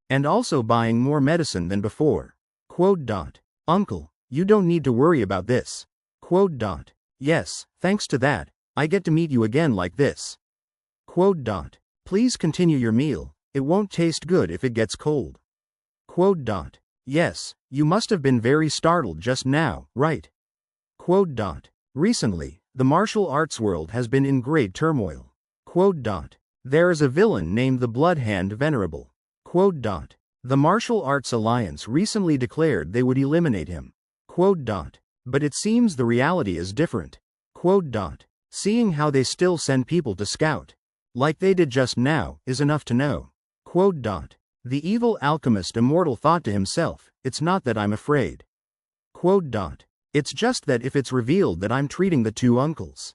And also buying more medicine than before. "Uncle, you don't need to worry about this." "Yes, thanks to that, I get to meet you again like this." "Please continue your meal, it won't taste good if it gets cold." "Yes, you must have been very startled just now, right?" "Recently, the martial arts world has been in great turmoil." "There is a villain named the Blood Hand Venerable." "The Martial Arts Alliance recently declared they would eliminate him." "But it seems the reality is different." "Seeing how they still send people to scout, like they did just now, is enough to know." The evil alchemist Immortal thought to himself, "It's not that I'm afraid. It's just that if it's revealed that I'm treating the two uncles,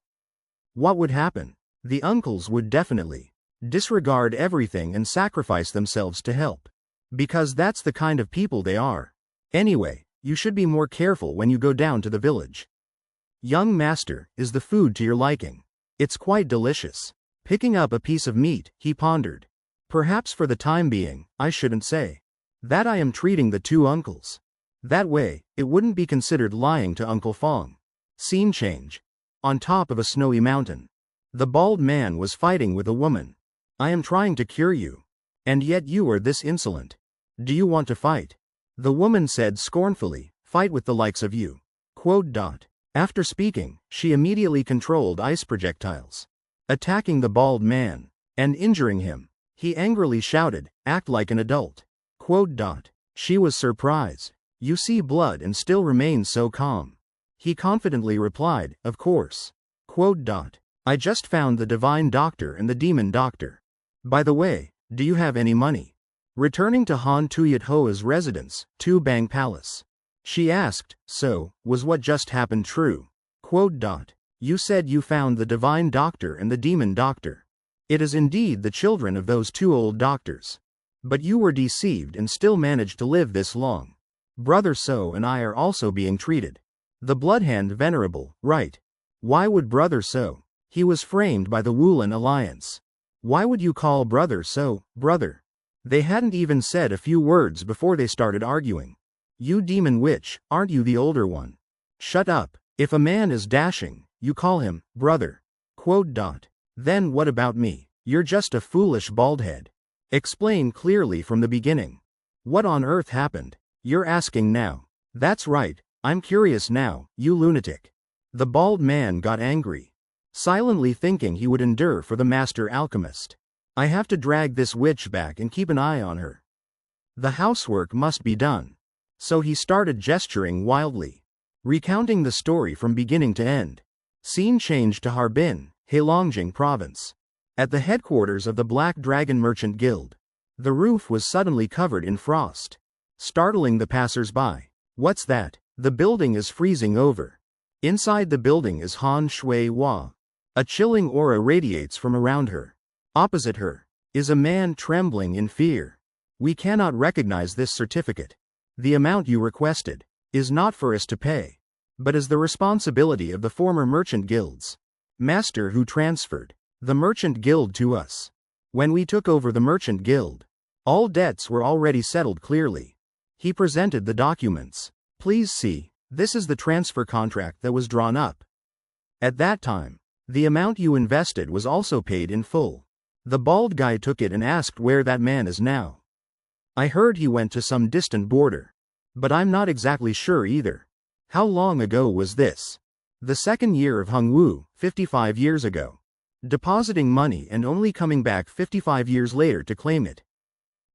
what would happen? The uncles would definitely disregard everything and sacrifice themselves to help. Because that's the kind of people they are. Anyway, you should be more careful when you go down to the village." "Young master, is the food to your liking?" "It's quite delicious." Picking up a piece of meat, he pondered. "Perhaps for the time being, I shouldn't say that I am treating the two uncles. That way, it wouldn't be considered lying to Uncle Fong." Scene change. On top of a snowy mountain. The bald man was fighting with a woman. "I am trying to cure you. And yet you are this insolent. Do you want to fight?" The woman said scornfully, "Fight with the likes of you." After speaking, she immediately controlled ice projectiles, attacking the bald man and injuring him. He angrily shouted, "Act like an adult." Quote. She was surprised. "You see blood and still remain so calm." He confidently replied, "Of course." Quote. "I just found the divine doctor and the demon doctor. By the way, do you have any money?" Returning to Han Tuyat Hoa's residence, Tu Bang Palace, she asked, "So, was what just happened true?" Quote. "You said you found the divine doctor and the demon doctor. It is indeed the children of those two old doctors. But you were deceived and still managed to live this long. Brother So and I are also being treated. The Bloodhand Venerable, right? Why would Brother So? He was framed by the Woolan Alliance. Why would you call Brother So, brother?" They hadn't even said a few words before they started arguing. "You demon witch, aren't you the older one? Shut up. If a man is dashing, you call him brother." Quote. "Then what about me? You're just a foolish baldhead. Explain clearly from the beginning. What on earth happened? You're asking now." "That's right, I'm curious now, you lunatic." The bald man got angry, silently thinking he would endure for the master alchemist. "I have to drag this witch back and keep an eye on her. The housework must be done." So he started gesturing wildly, recounting the story from beginning to end. Scene changed to Harbin, Heilongjiang Province. At the headquarters of the Black Dragon Merchant Guild, the roof was suddenly covered in frost, startling the passers-by. "What's that?" The building is freezing over. Inside the building is Han Shui Hua. A chilling aura radiates from around her. Opposite her is a man trembling in fear. "We cannot recognize this certificate. The amount you requested is not for us to pay, but is the responsibility of the former merchant guilds master who transferred the merchant guild to us. When we took over the merchant guild, all debts were already settled clearly." He presented the documents. "Please see, this is the transfer contract that was drawn up. At that time, the amount you invested was also paid in full." The bald guy took it and asked where that man is now. "I heard he went to some distant border. But I'm not exactly sure either." "How long ago was this?" "The second year of Hung Wu, 55 years ago. Depositing money and only coming back 55 years later to claim it."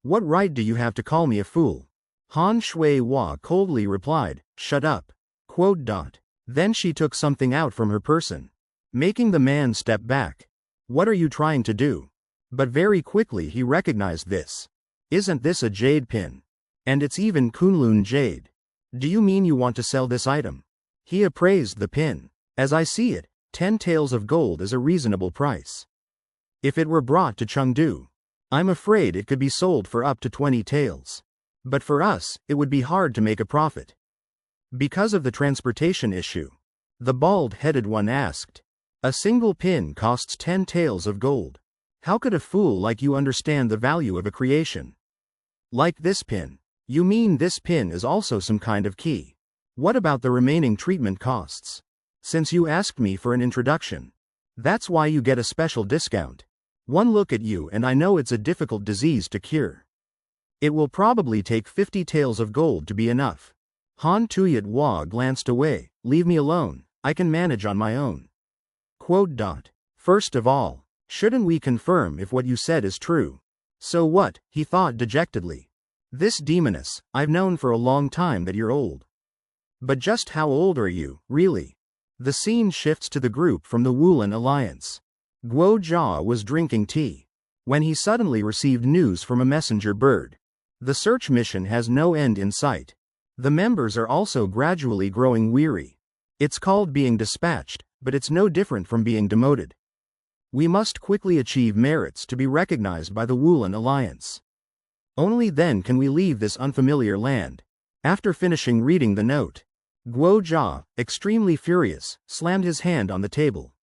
"What right do you have to call me a fool?" Han Shui Hua coldly replied, "Shut up." Quote. Then she took something out from her person, making the man step back. "What are you trying to do?" But very quickly he recognized this. "Isn't this a jade pin? And it's even Kunlun jade. Do you mean you want to sell this item?" He appraised the pin. "As I see it, 10 taels of gold is a reasonable price. If it were brought to Chengdu, I'm afraid it could be sold for up to 20 taels. But for us, it would be hard to make a profit." "Because of the transportation issue?" the bald-headed one asked. "A single pin costs 10 taels of gold. How could a fool like you understand the value of a creation like this pin?" "You mean this pin is also some kind of key? What about the remaining treatment costs? Since you asked me for an introduction, that's why you get a special discount. One look at you and I know it's a difficult disease to cure. It will probably take 50 taels of gold to be enough." Han Tuyat Hua glanced away. "Leave me alone, I can manage on my own." Quote. "First of all, shouldn't we confirm if what you said is true?" "So what?" he thought dejectedly. "This demoness, I've known for a long time that you're old. But just how old are you, really?" The scene shifts to the group from the Woolan Alliance. Guo Jia was drinking tea when he suddenly received news from a messenger bird. The search mission has no end in sight. The members are also gradually growing weary. It's called being dispatched, but it's no different from being demoted. We must quickly achieve merits to be recognized by the Woolan Alliance. Only then can we leave this unfamiliar land. After finishing reading the note, Guo Jia, extremely furious, slammed his hand on the table.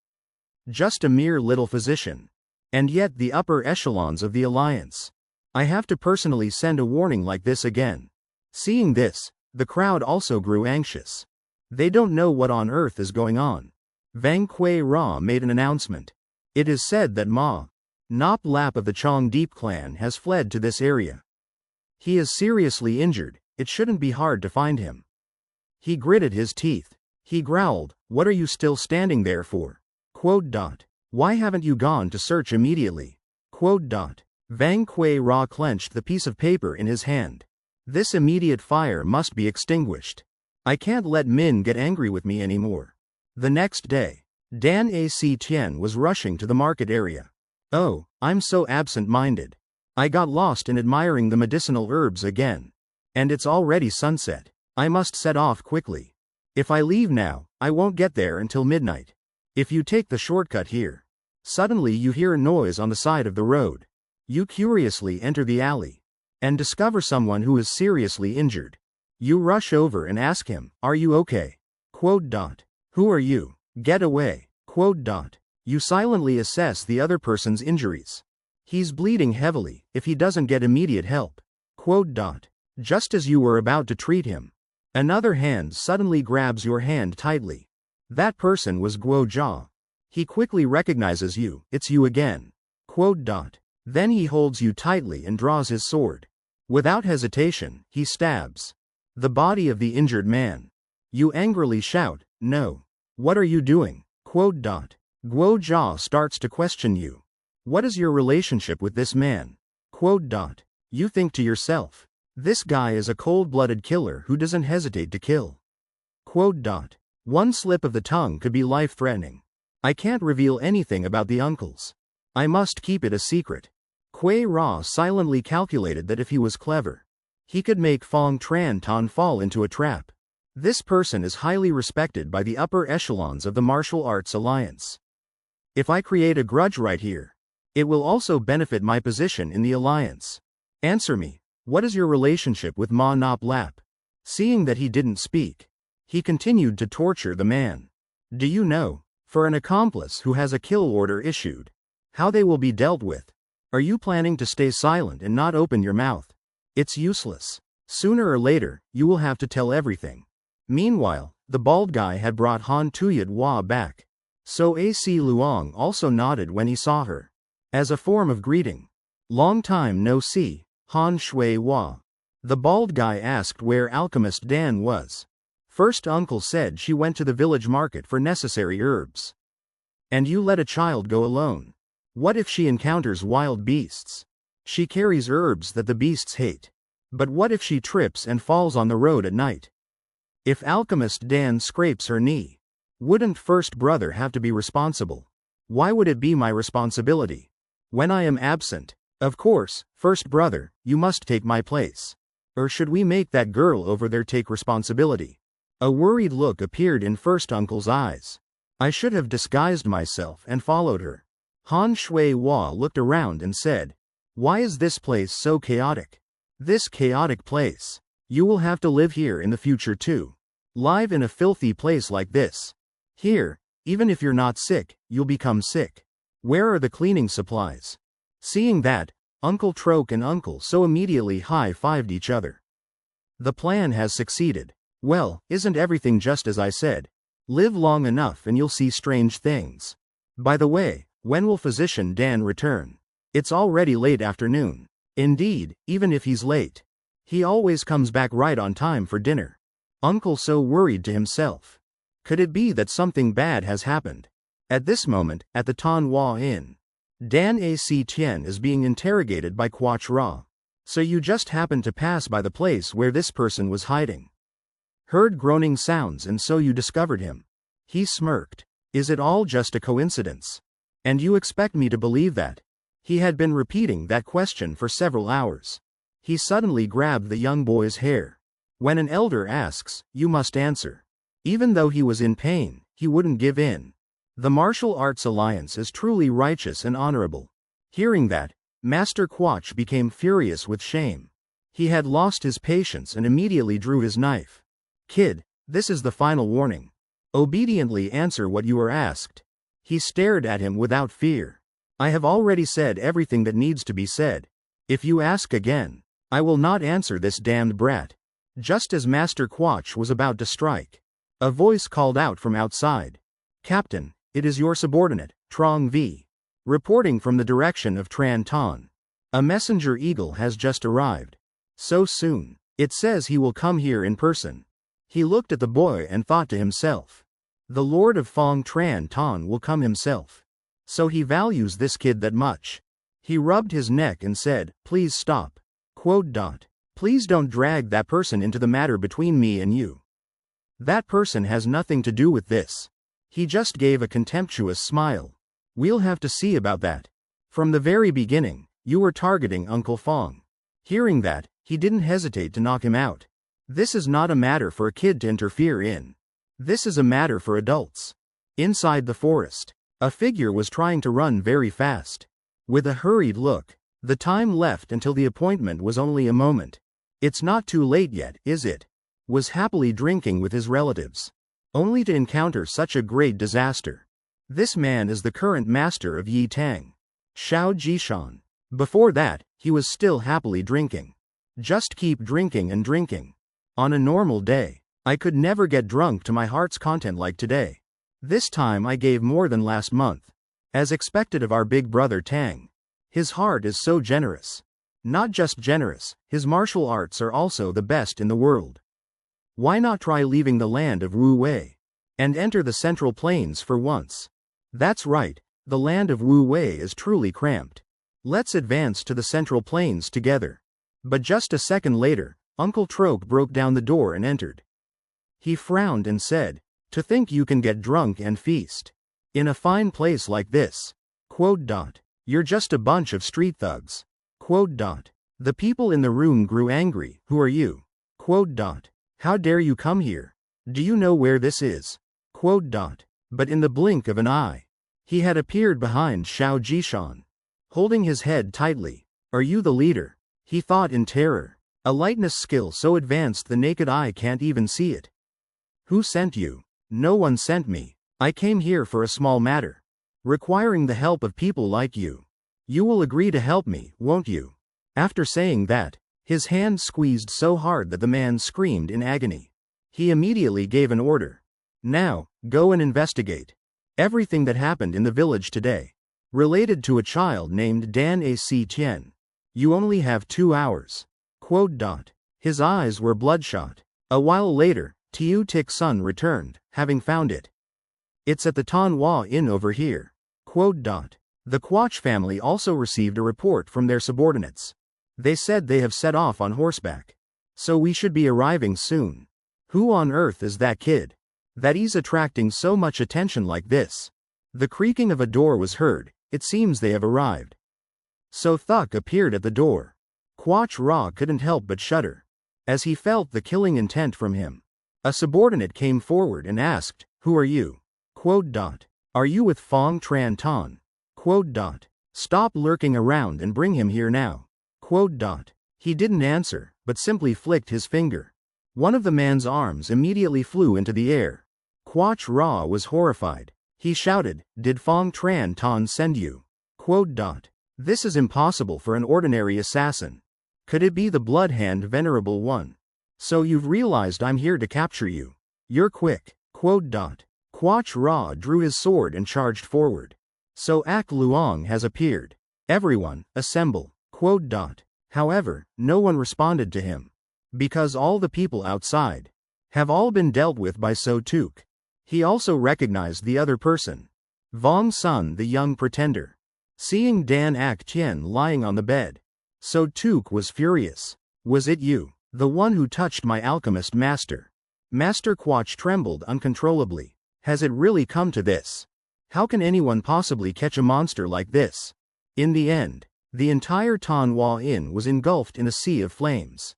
Just a mere little physician. And yet the upper echelons of the Alliance. I have to personally send a warning like this again. Seeing this, the crowd also grew anxious. They don't know what on earth is going on. Vang Kui Ra made an announcement. It is said that Ma Nop Lap of the Chong Deep clan has fled to this area. He is seriously injured, it shouldn't be hard to find him. He gritted his teeth. He growled, "What are you still standing there for? Quote dot. Why haven't you gone to search immediately? Quote dot." Vang Kui Ra clenched the piece of paper in his hand. This immediate fire must be extinguished. I can't let Min get angry with me anymore. The next day, Dan A.C. Tien was rushing to the market area. Oh, I'm so absent-minded. I got lost in admiring the medicinal herbs again. And it's already sunset. I must set off quickly. If I leave now, I won't get there until midnight. If you take the shortcut here. Suddenly you hear a noise on the side of the road. You curiously enter the alley and discover someone who is seriously injured. You rush over and ask him, "Are you okay?" Quote dot. "Who are you? Get away." Quote dot. You silently assess the other person's injuries. He's bleeding heavily if he doesn't get immediate help. Quote dot. Just as you were about to treat him, another hand suddenly grabs your hand tightly. That person was Guo Jia. He quickly recognizes you. It's you again. Quote dot. Then he holds you tightly and draws his sword. Without hesitation, he stabs the body of the injured man. You angrily shout, "No. What are you doing?" Quote dot. Guo Jia starts to question you. What is your relationship with this man? Quote dot. You think to yourself, this guy is a cold-blooded killer who doesn't hesitate to kill. Quote dot. One slip of the tongue could be life-threatening. I can't reveal anything about the uncles. I must keep it a secret. Kui Ra silently calculated that if he was clever, he could make Fong Tran Tan fall into a trap. This person is highly respected by the upper echelons of the martial arts alliance. If I create a grudge right here, it will also benefit my position in the alliance. Answer me, what is your relationship with Ma Nop Lap? Seeing that he didn't speak, he continued to torture the man. Do you know, for an accomplice who has a kill order issued, how they will be dealt with? Are you planning to stay silent and not open your mouth? It's useless. Sooner or later, you will have to tell everything. Meanwhile, the bald guy had brought Han Tuyat Hua back. So A.C. Luong also nodded when he saw her. As a form of greeting. Long time no see, Han Shui Hua. The bald guy asked where Alchemist Dan was. First uncle said she went to the village market for necessary herbs. And you let a child go alone. What if she encounters wild beasts? She carries herbs that the beasts hate. But what if she trips and falls on the road at night? If Alchemist Dan scrapes her knee, wouldn't first brother have to be responsible? Why would it be my responsibility? When I am absent, of course, first brother, you must take my place. Or should we make that girl over there take responsibility? A worried look appeared in first uncle's eyes. I should have disguised myself and followed her. Han Shui Hua looked around and said, why is this place so chaotic? This chaotic place. You will have to live here in the future too. Live in a filthy place like this. Here, even if you're not sick, you'll become sick. Where are the cleaning supplies? Seeing that, Uncle Troke and Uncle So immediately high-fived each other. The plan has succeeded. Well, isn't everything just as I said? Live long enough and you'll see strange things. By the way, when will Physician Dan return? It's already late afternoon. Indeed, even if he's late, he always comes back right on time for dinner. Uncle So worried to himself. Could it be that something bad has happened? At this moment, at the Tan Hua Inn, Dan A.C. Tien is being interrogated by Quach Ra. So you just happened to pass by the place where this person was hiding. Heard groaning sounds and so you discovered him. He smirked. Is it all just a coincidence? And you expect me to believe that? He had been repeating that question for several hours. He suddenly grabbed the young boy's hair. When an elder asks, you must answer. Even though he was in pain, he wouldn't give in. The martial arts alliance is truly righteous and honorable. Hearing that, Master Quach became furious with shame. He had lost his patience and immediately drew his knife. Kid, this is the final warning. Obediently answer what you are asked. He stared at him without fear. I have already said everything that needs to be said. If you ask again, I will not answer this damned brat. Just as Master Quach was about to strike, a voice called out from outside. Captain, it is your subordinate, Trong V. Reporting from the direction of Tran Tan. A messenger eagle has just arrived. So soon. It says he will come here in person. He looked at the boy and thought to himself. The Lord of Fong Tran Ton will come himself. So he values this kid that much. He rubbed his neck and said, please stop. Quote. Please don't drag that person into the matter between me and you. That person has nothing to do with this. He just gave a contemptuous smile. We'll have to see about that. From the very beginning, you were targeting Uncle Fong. Hearing that, he didn't hesitate to knock him out. This is not a matter for a kid to interfere in. This is a matter for adults. Inside the forest, a figure was trying to run very fast. With a hurried look, the time left until the appointment was only a moment. It's not too late yet, is it? Was happily drinking with his relatives. Only to encounter such a great disaster. This man is the current master of Yi Tang. Xiao Jishan. Before that, he was still happily drinking. Just keep drinking and drinking. On a normal day, I could never get drunk to my heart's content like today. This time I gave more than last month. As expected of our big brother Tang. His heart is so generous. Not just generous, his martial arts are also the best in the world. Why not try leaving the land of Wu Wei and enter the Central Plains for once? That's right, the land of Wu Wei is truly cramped. Let's advance to the Central Plains together. But just a second later, Uncle Troke broke down the door and entered. He frowned and said, to think you can get drunk and feast in a fine place like this. Quote. You're just a bunch of street thugs. Quote. The people in the room grew angry. Who are you? Quote. How dare you come here? Do you know where this is? Quote. But in the blink of an eye, he had appeared behind Xiao Jishan, holding his head tightly. Are you the leader? He thought in terror. A lightness skill so advanced the naked eye can't even see it. Who sent you? No one sent me. I came here for a small matter, requiring the help of people like you. You will agree to help me, won't you? After saying that, his hand squeezed so hard that the man screamed in agony. He immediately gave an order. Now, go and investigate everything that happened in the village today, related to a child named Dan A.C. Tien. You only have 2 hours. Quote. His eyes were bloodshot. A while later, Tiu Tik Sun returned, having found it. It's at the Tanhua Inn over here. Quote. The Quach family also received a report from their subordinates. They said they have set off on horseback. So we should be arriving soon. Who on earth is that kid? That he's attracting so much attention like this. The creaking of a door was heard. It seems they have arrived. So Thuk appeared at the door. Quach Ra couldn't help but shudder, as he felt the killing intent from him. A subordinate came forward and asked, who are you? Quote. Are you with Fong Tran Ton? Quote. Stop lurking around and bring him here now. Quote. He didn't answer, but simply flicked his finger. One of the man's arms immediately flew into the air. Quach Ra was horrified. He shouted, did Fong Tran Ton send you? Quote. This is impossible for an ordinary assassin. Could it be the Blood Hand Venerable One? So you've realized I'm here to capture you. You're quick. Quote. Quach Ra drew his sword and charged forward. So Ak Luong has appeared. Everyone, assemble. Quote. However, no one responded to him. Because all the people outside have all been dealt with by So Tuk. He also recognized the other person. Vong Sun, the young pretender. Seeing Dan Ak Tien lying on the bed, So Tuk was furious. Was it you, the one who touched my alchemist master? Master Quach trembled uncontrollably. Has it really come to this? How can anyone possibly catch a monster like this? In the end, the entire Tanhua Inn was engulfed in a sea of flames.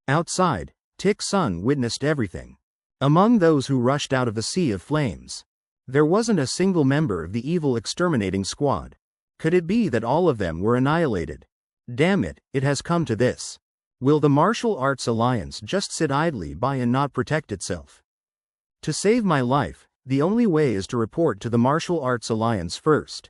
Outside, Tik Sun witnessed everything. Among those who rushed out of the sea of flames, there wasn't a single member of the evil exterminating squad. Could it be that all of them were annihilated? Damn it, it has come to this. Will the Martial Arts Alliance just sit idly by and not protect itself? To save my life, the only way is to report to the Martial Arts Alliance first.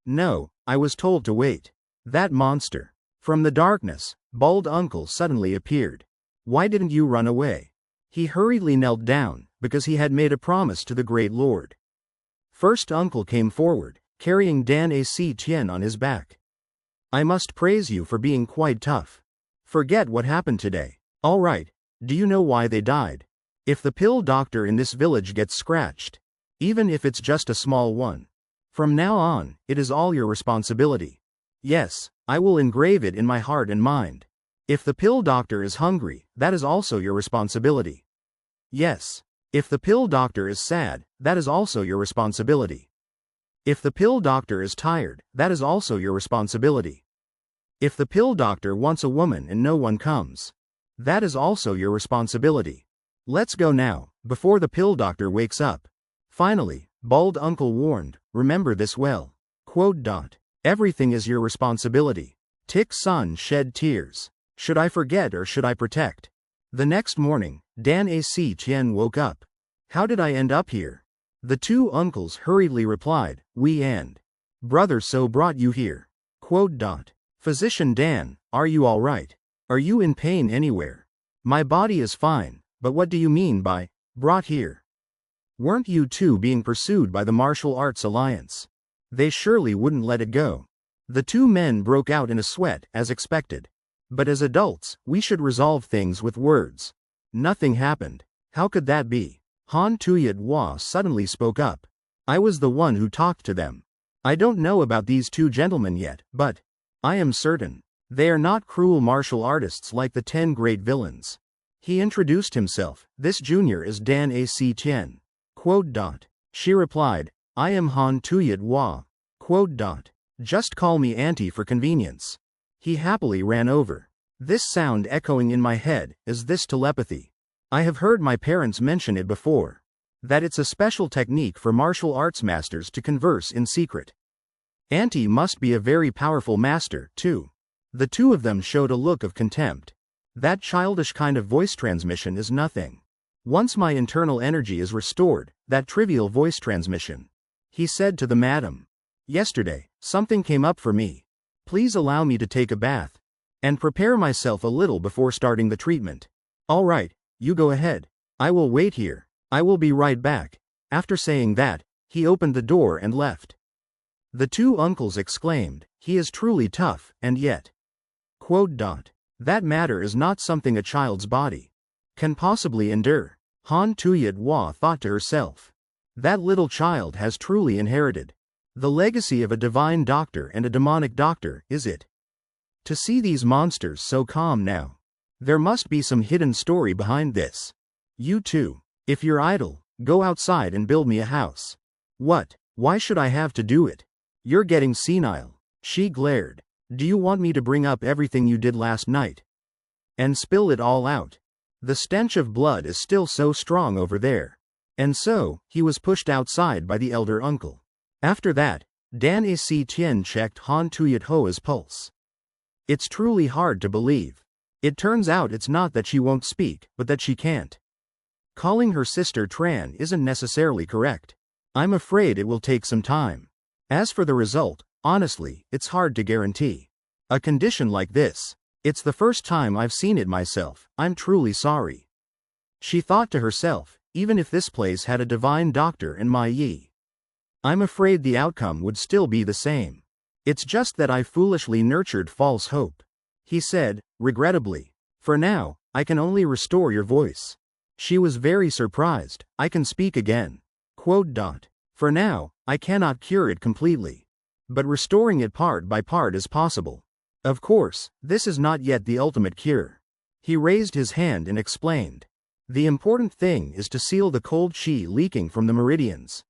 No, I was told to wait. That monster. From the darkness, Bald Uncle suddenly appeared. Why didn't you run away? He hurriedly knelt down, because he had made a promise to the Great Lord. First Uncle came forward, carrying Dan A.C. Tien on his back. I must praise you for being quite tough. Forget what happened today. All right, do you know why they died? If the pill doctor in this village gets scratched, even if it's just a small one, from now on, it is all your responsibility. Yes, I will engrave it in my heart and mind. If the pill doctor is hungry, that is also your responsibility. Yes. If the pill doctor is sad, that is also your responsibility. If the pill doctor is tired, that is also your responsibility. If the pill doctor wants a woman and no one comes, that is also your responsibility. Let's go now, before the pill doctor wakes up. Finally, bald uncle warned, remember this well. Quote. Everything is your responsibility. Tik-san shed tears. Should I forget or should I protect? The next morning, Dan A.C. Tien woke up. How did I end up here? The two uncles hurriedly replied, we and brother so brought you here. Quote. Physician Dan, are you all right? Are you in pain anywhere? My body is fine, but what do you mean by brought here? Weren't you two being pursued by the Martial Arts Alliance? They surely wouldn't let it go. The two men broke out in a sweat as expected. But as adults, we should resolve things with words. Nothing happened. How could that be? Han Tuyat Hua suddenly spoke up. I was the one who talked to them. I don't know about these two gentlemen yet, but I am certain they are not cruel martial artists like the 10 great villains. He introduced himself. This junior is Dan A.C. Tien. Quote. She replied, I am Han Tuyat Hua. Quote. Just call me auntie for convenience. He happily ran over. This sound echoing in my head, is this telepathy? I have heard my parents mention it before. That it's a special technique for martial arts masters to converse in secret. Auntie must be a very powerful master, too. The two of them showed a look of contempt. That childish kind of voice transmission is nothing. Once my internal energy is restored, that trivial voice transmission. He said to the madam. Yesterday, something came up for me. Please allow me to take a bath and prepare myself a little before starting the treatment. All right, you go ahead. I will wait here. I will be right back. After saying that, he opened the door and left. The two uncles exclaimed, he is truly tough, and yet. Quote. That matter is not something a child's body can possibly endure. Han Tuyat Hua thought to herself. That little child has truly inherited the legacy of a divine doctor and a demonic doctor, is it? To see these monsters so calm now. There must be some hidden story behind this. You too. If you're idle, go outside and build me a house. What? Why should I have to do it? You're getting senile. She glared. Do you want me to bring up everything you did last night? And spill it all out? The stench of blood is still so strong over there. And so, he was pushed outside by the elder uncle. After that, Dan A.C. Tien checked Han Tuyat Hua's pulse. It's truly hard to believe. It turns out it's not that she won't speak, but that she can't. Calling her sister Tran isn't necessarily correct. I'm afraid it will take some time. As for the result, honestly, it's hard to guarantee. A condition like this. It's the first time I've seen it myself. I'm truly sorry. She thought to herself, even if this place had a divine doctor and Mai Yi, I'm afraid the outcome would still be the same. It's just that I foolishly nurtured false hope. He said, regrettably. For now, I can only restore your voice. She was very surprised. I can speak again. Quote. For now, I cannot cure it completely. But restoring it part by part is possible. Of course, this is not yet the ultimate cure. He raised his hand and explained. The important thing is to seal the cold qi leaking from the meridians.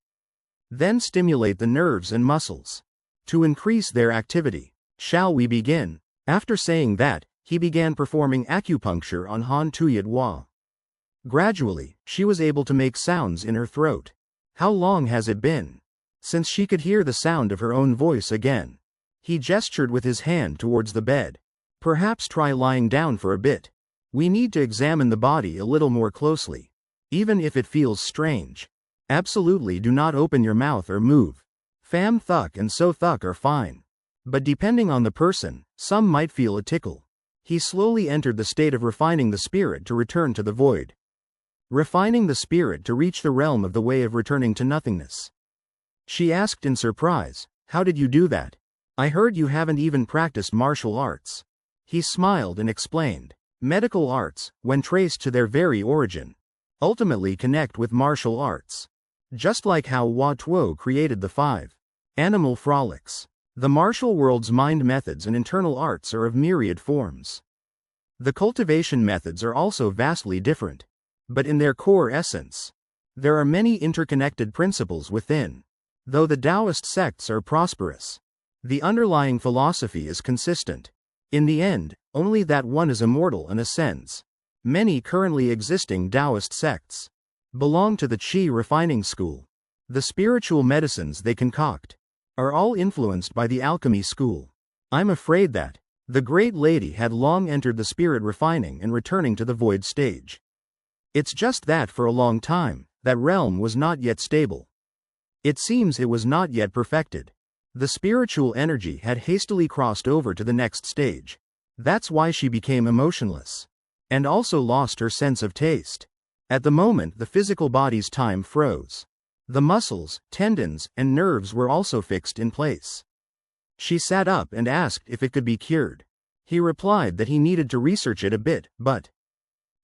Then stimulate the nerves and muscles to increase their activity. Shall we begin? After saying that, he began performing acupuncture on Han Tuyat Hua. Gradually, she was able to make sounds in her throat. How long has it been since she could hear the sound of her own voice again? He gestured with his hand towards the bed. Perhaps try lying down for a bit. We need to examine the body a little more closely. Even if it feels strange. Absolutely do not open your mouth or move. Pham Thuk and So Thuk are fine. But depending on the person, some might feel a tickle. He slowly entered the state of refining the spirit to return to the void. Refining the spirit to reach the realm of the way of returning to nothingness. She asked in surprise, how did you do that? I heard you haven't even practiced martial arts. He smiled and explained. Medical arts, when traced to their very origin, ultimately connect with martial arts. Just like how Hua Tuo created the 5 animal frolics. The martial world's mind methods and internal arts are of myriad forms. The cultivation methods are also vastly different. But in their core essence, there are many interconnected principles within. Though the Taoist sects are prosperous, the underlying philosophy is consistent. In the end, only that one is immortal and ascends. Many currently existing Taoist sects belong to the Qi refining school. The spiritual medicines they concoct are all influenced by the alchemy school. I'm afraid that the great lady had long entered the spirit refining and returning to the void stage. It's just that for a long time, that realm was not yet stable. It seems it was not yet perfected. The spiritual energy had hastily crossed over to the next stage. That's why she became emotionless. And also lost her sense of taste. At the moment, the physical body's time froze. The muscles, tendons, and nerves were also fixed in place. She sat up and asked if it could be cured. He replied that he needed to research it a bit, but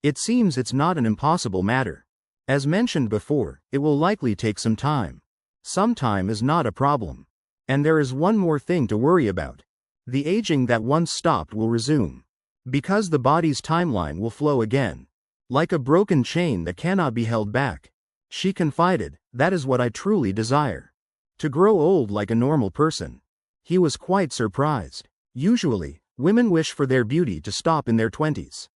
it seems it's not an impossible matter. As mentioned before, it will likely take some time. Some time is not a problem. And there is one more thing to worry about. The aging that once stopped will resume. Because the body's timeline will flow again. Like a broken chain that cannot be held back. She confided, that is what I truly desire. To grow old like a normal person. He was quite surprised. Usually, women wish for their beauty to stop in their 20s.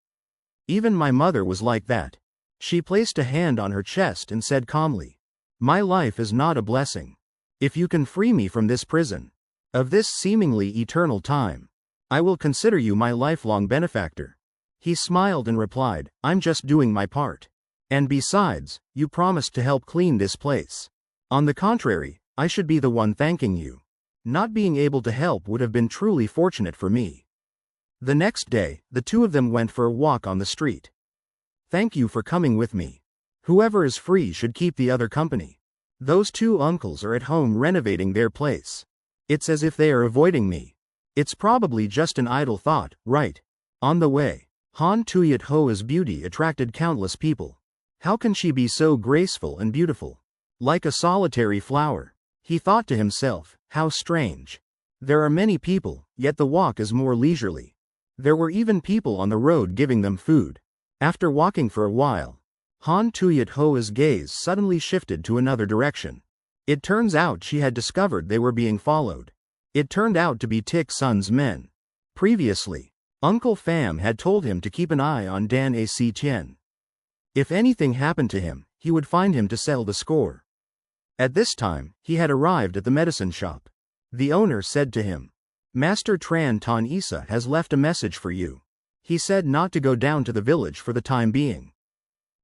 Even my mother was like that. She placed a hand on her chest and said calmly, my life is not a blessing. If you can free me from this prison, of this seemingly eternal time, I will consider you my lifelong benefactor. He smiled and replied, I'm just doing my part. And besides, you promised to help clean this place. On the contrary, I should be the one thanking you. Not being able to help would have been truly fortunate for me. The next day, the two of them went for a walk on the street. Thank you for coming with me. Whoever is free should keep the other company. Those two uncles are at home renovating their place. It's as if they are avoiding me. It's probably just an idle thought, right? On the way, Han Tuyat Hoa's beauty attracted countless people. How can she be so graceful and beautiful? Like a solitary flower. He thought to himself, how strange. There are many people, yet the walk is more leisurely. There were even people on the road giving them food. After walking for a while, Han Tuyat Hoa's gaze suddenly shifted to another direction. It turns out she had discovered they were being followed. It turned out to be Tik Sun's men. Previously, Uncle Pham had told him to keep an eye on Dan A.C. Tien. If anything happened to him, he would find him to settle the score. At this time, he had arrived at the medicine shop. The owner said to him, Master Tran Ton Isa has left a message for you. He said not to go down to the village for the time being.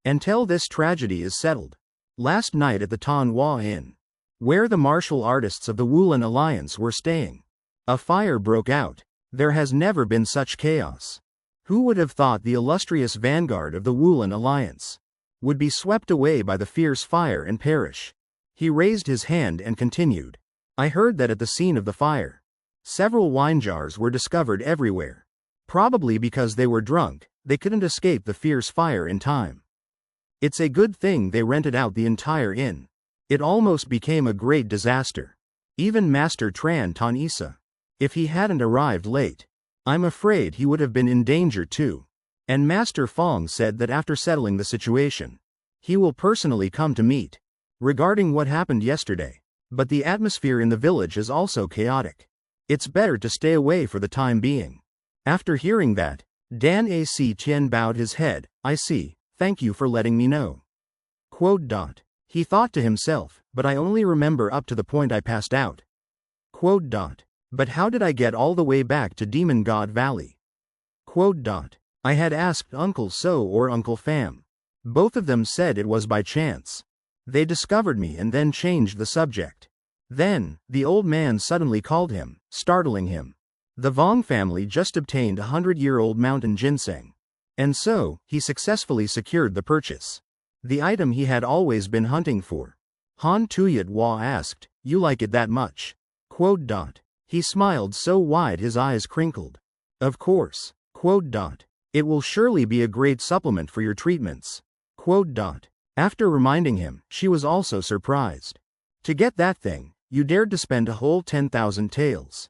Until this tragedy is settled. Last night at the Tan Hua Inn, where the martial artists of the Wulan Alliance were staying, a fire broke out. There has never been such chaos. Who would have thought the illustrious vanguard of the Wulan Alliance would be swept away by the fierce fire and perish? He raised his hand and continued. I heard that at the scene of the fire, several wine jars were discovered everywhere. Probably because they were drunk, they couldn't escape the fierce fire in time. It's a good thing they rented out the entire inn. It almost became a great disaster. Even Master Tran Ton Isa, if he hadn't arrived late, I'm afraid he would have been in danger too. And Master Fong said that after settling the situation, he will personally come to meet regarding what happened yesterday. But the atmosphere in the village is also chaotic. It's better to stay away for the time being. After hearing that, Dan A.C. Tien bowed his head. I see, thank you for letting me know. Quote. He thought to himself, but I only remember up to the point I passed out. Quote. But how did I get all the way back to Demon God Valley? Quote. I had asked Uncle So or Uncle Pham. Both of them said it was by chance. They discovered me and then changed the subject. Then, the old man suddenly called him, startling him. The Vong family just obtained 100-year-old mountain ginseng. And so, he successfully secured the purchase. The item he had always been hunting for. Han Tuyat Hua asked, you like it that much? Quote. He smiled so wide his eyes crinkled. Of course. Quote. It will surely be a great supplement for your treatments. Quote dot. After reminding him, she was also surprised. To get that thing, you dared to spend a whole 10,000 taels.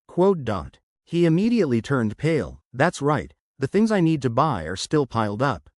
Quote dot. He immediately turned pale. That's right, the things I need to buy are still piled up.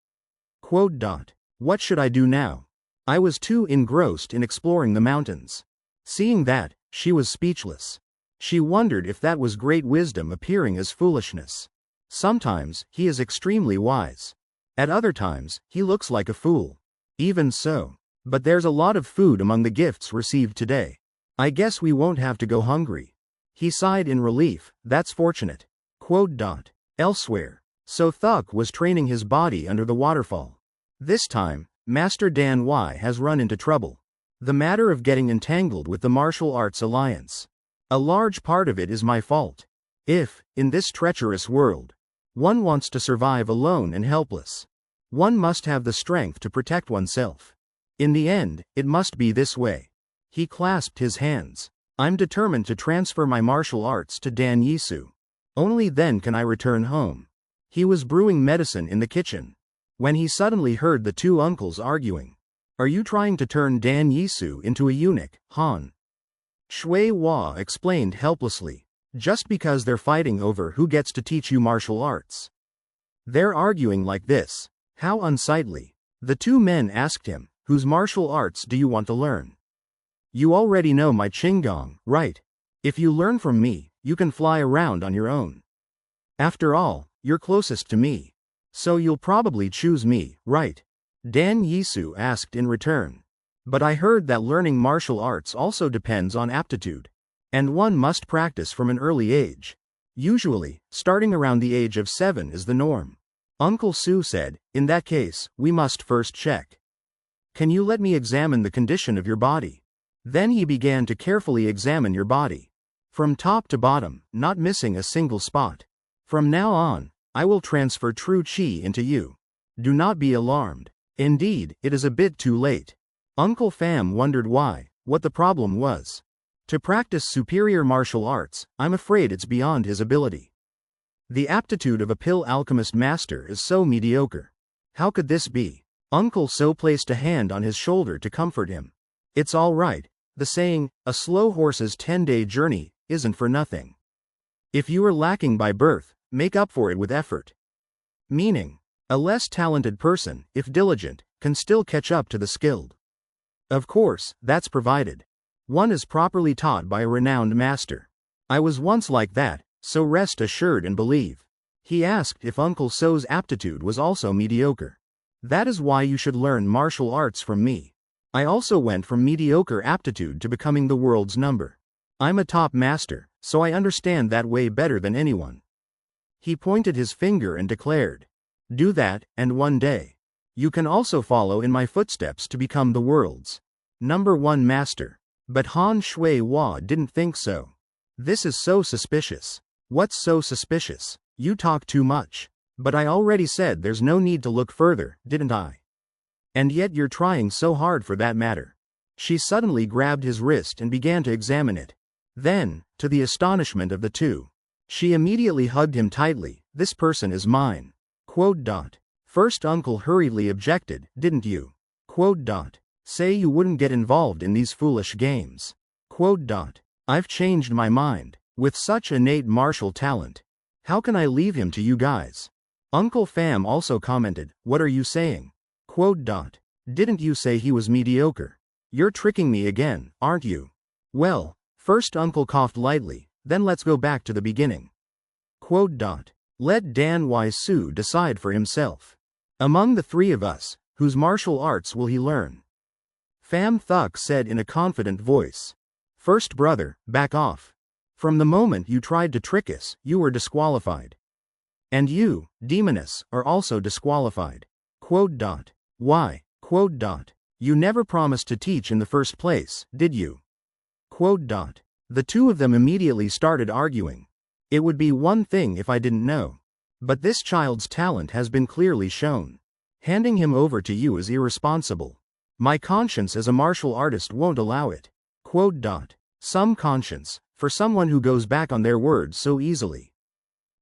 Quote dot. What should I do now? I was too engrossed in exploring the mountains. Seeing that, she was speechless. She wondered if that was great wisdom appearing as foolishness. Sometimes, he is extremely wise. At other times, he looks like a fool. Even so. But there's a lot of food among the gifts received today. I guess we won't have to go hungry. He sighed in relief. That's fortunate. Quote dot. Elsewhere. So Thuk was training his body under the waterfall. This time, Master Dan Y has run into trouble. The matter of getting entangled with the martial arts alliance. A large part of it is my fault. If, in this treacherous world, one wants to survive alone and helpless, one must have the strength to protect oneself. In the end, it must be this way. He clasped his hands. I'm determined to transfer my martial arts to Dan Yisu. Only then can I return home. He was brewing medicine in the kitchen, when he suddenly heard the two uncles arguing. Are you trying to turn Dan Yisu into a eunuch, Han? Shui Hua explained helplessly. Just because they're fighting over who gets to teach you martial arts. They're arguing like this. How unsightly. The two men asked him, whose martial arts do you want to learn? You already know my Qinggong, right? If you learn from me, you can fly around on your own. After all, you're closest to me. So you'll probably choose me, right? Dan Yisu asked in return. But I heard that learning martial arts also depends on aptitude. And one must practice from an early age. Usually, starting around the age of 7 is the norm. Uncle Su said, in that case, we must first check. Can you let me examine the condition of your body? Then he began to carefully examine your body. From top to bottom, not missing a single spot. From now on, I will transfer true qi into you. Do not be alarmed. Indeed, it is a bit too late. Uncle Pham wondered why, what the problem was. To practice superior martial arts, I'm afraid it's beyond his ability. The aptitude of a pill alchemist master is so mediocre. How could this be? Uncle So placed a hand on his shoulder to comfort him. It's all right. The saying, a slow horse's 10-day journey, isn't for nothing. If you are lacking by birth, make up for it with effort. Meaning, a less talented person, if diligent, can still catch up to the skilled. Of course, that's provided one is properly taught by a renowned master. I was once like that, so rest assured and believe. He asked if Uncle So's aptitude was also mediocre. That is why you should learn martial arts from me. I also went from mediocre aptitude to becoming the world's number. I'm a top master, so I understand that way better than anyone. He pointed his finger and declared, do that, and one day, you can also follow in my footsteps to become the world's number 1 master. But Han Shui Hua didn't think so. This is so suspicious. What's so suspicious? You talk too much. But I already said there's no need to look further, didn't I? And yet you're trying so hard for that matter. She suddenly grabbed his wrist and began to examine it. Then, to the astonishment of the two, she immediately hugged him tightly. This person is mine. Quote dot. First uncle hurriedly objected, didn't you? Quote dot. Say you wouldn't get involved in these foolish games. Quote dot. I've changed my mind. With such innate martial talent, how can I leave him to you guys? Uncle Pham also commented, what are you saying? Quote dot. Didn't you say he was mediocre? You're tricking me again, aren't you? Well, first uncle coughed lightly, then let's go back to the beginning. Quote dot. Let Dan Y Su decide for himself. Among the three of us, whose martial arts will he learn? Pham Thuk said in a confident voice. First brother, back off. From the moment you tried to trick us, you were disqualified. And you, Demoness, are also disqualified. Quote dot. Why? Quote dot. You never promised to teach in the first place, did you? Quote dot. The two of them immediately started arguing. It would be one thing if I didn't know. But this child's talent has been clearly shown. Handing him over to you is irresponsible. My conscience as a martial artist won't allow it. Quote dot. Some conscience, for someone who goes back on their words so easily.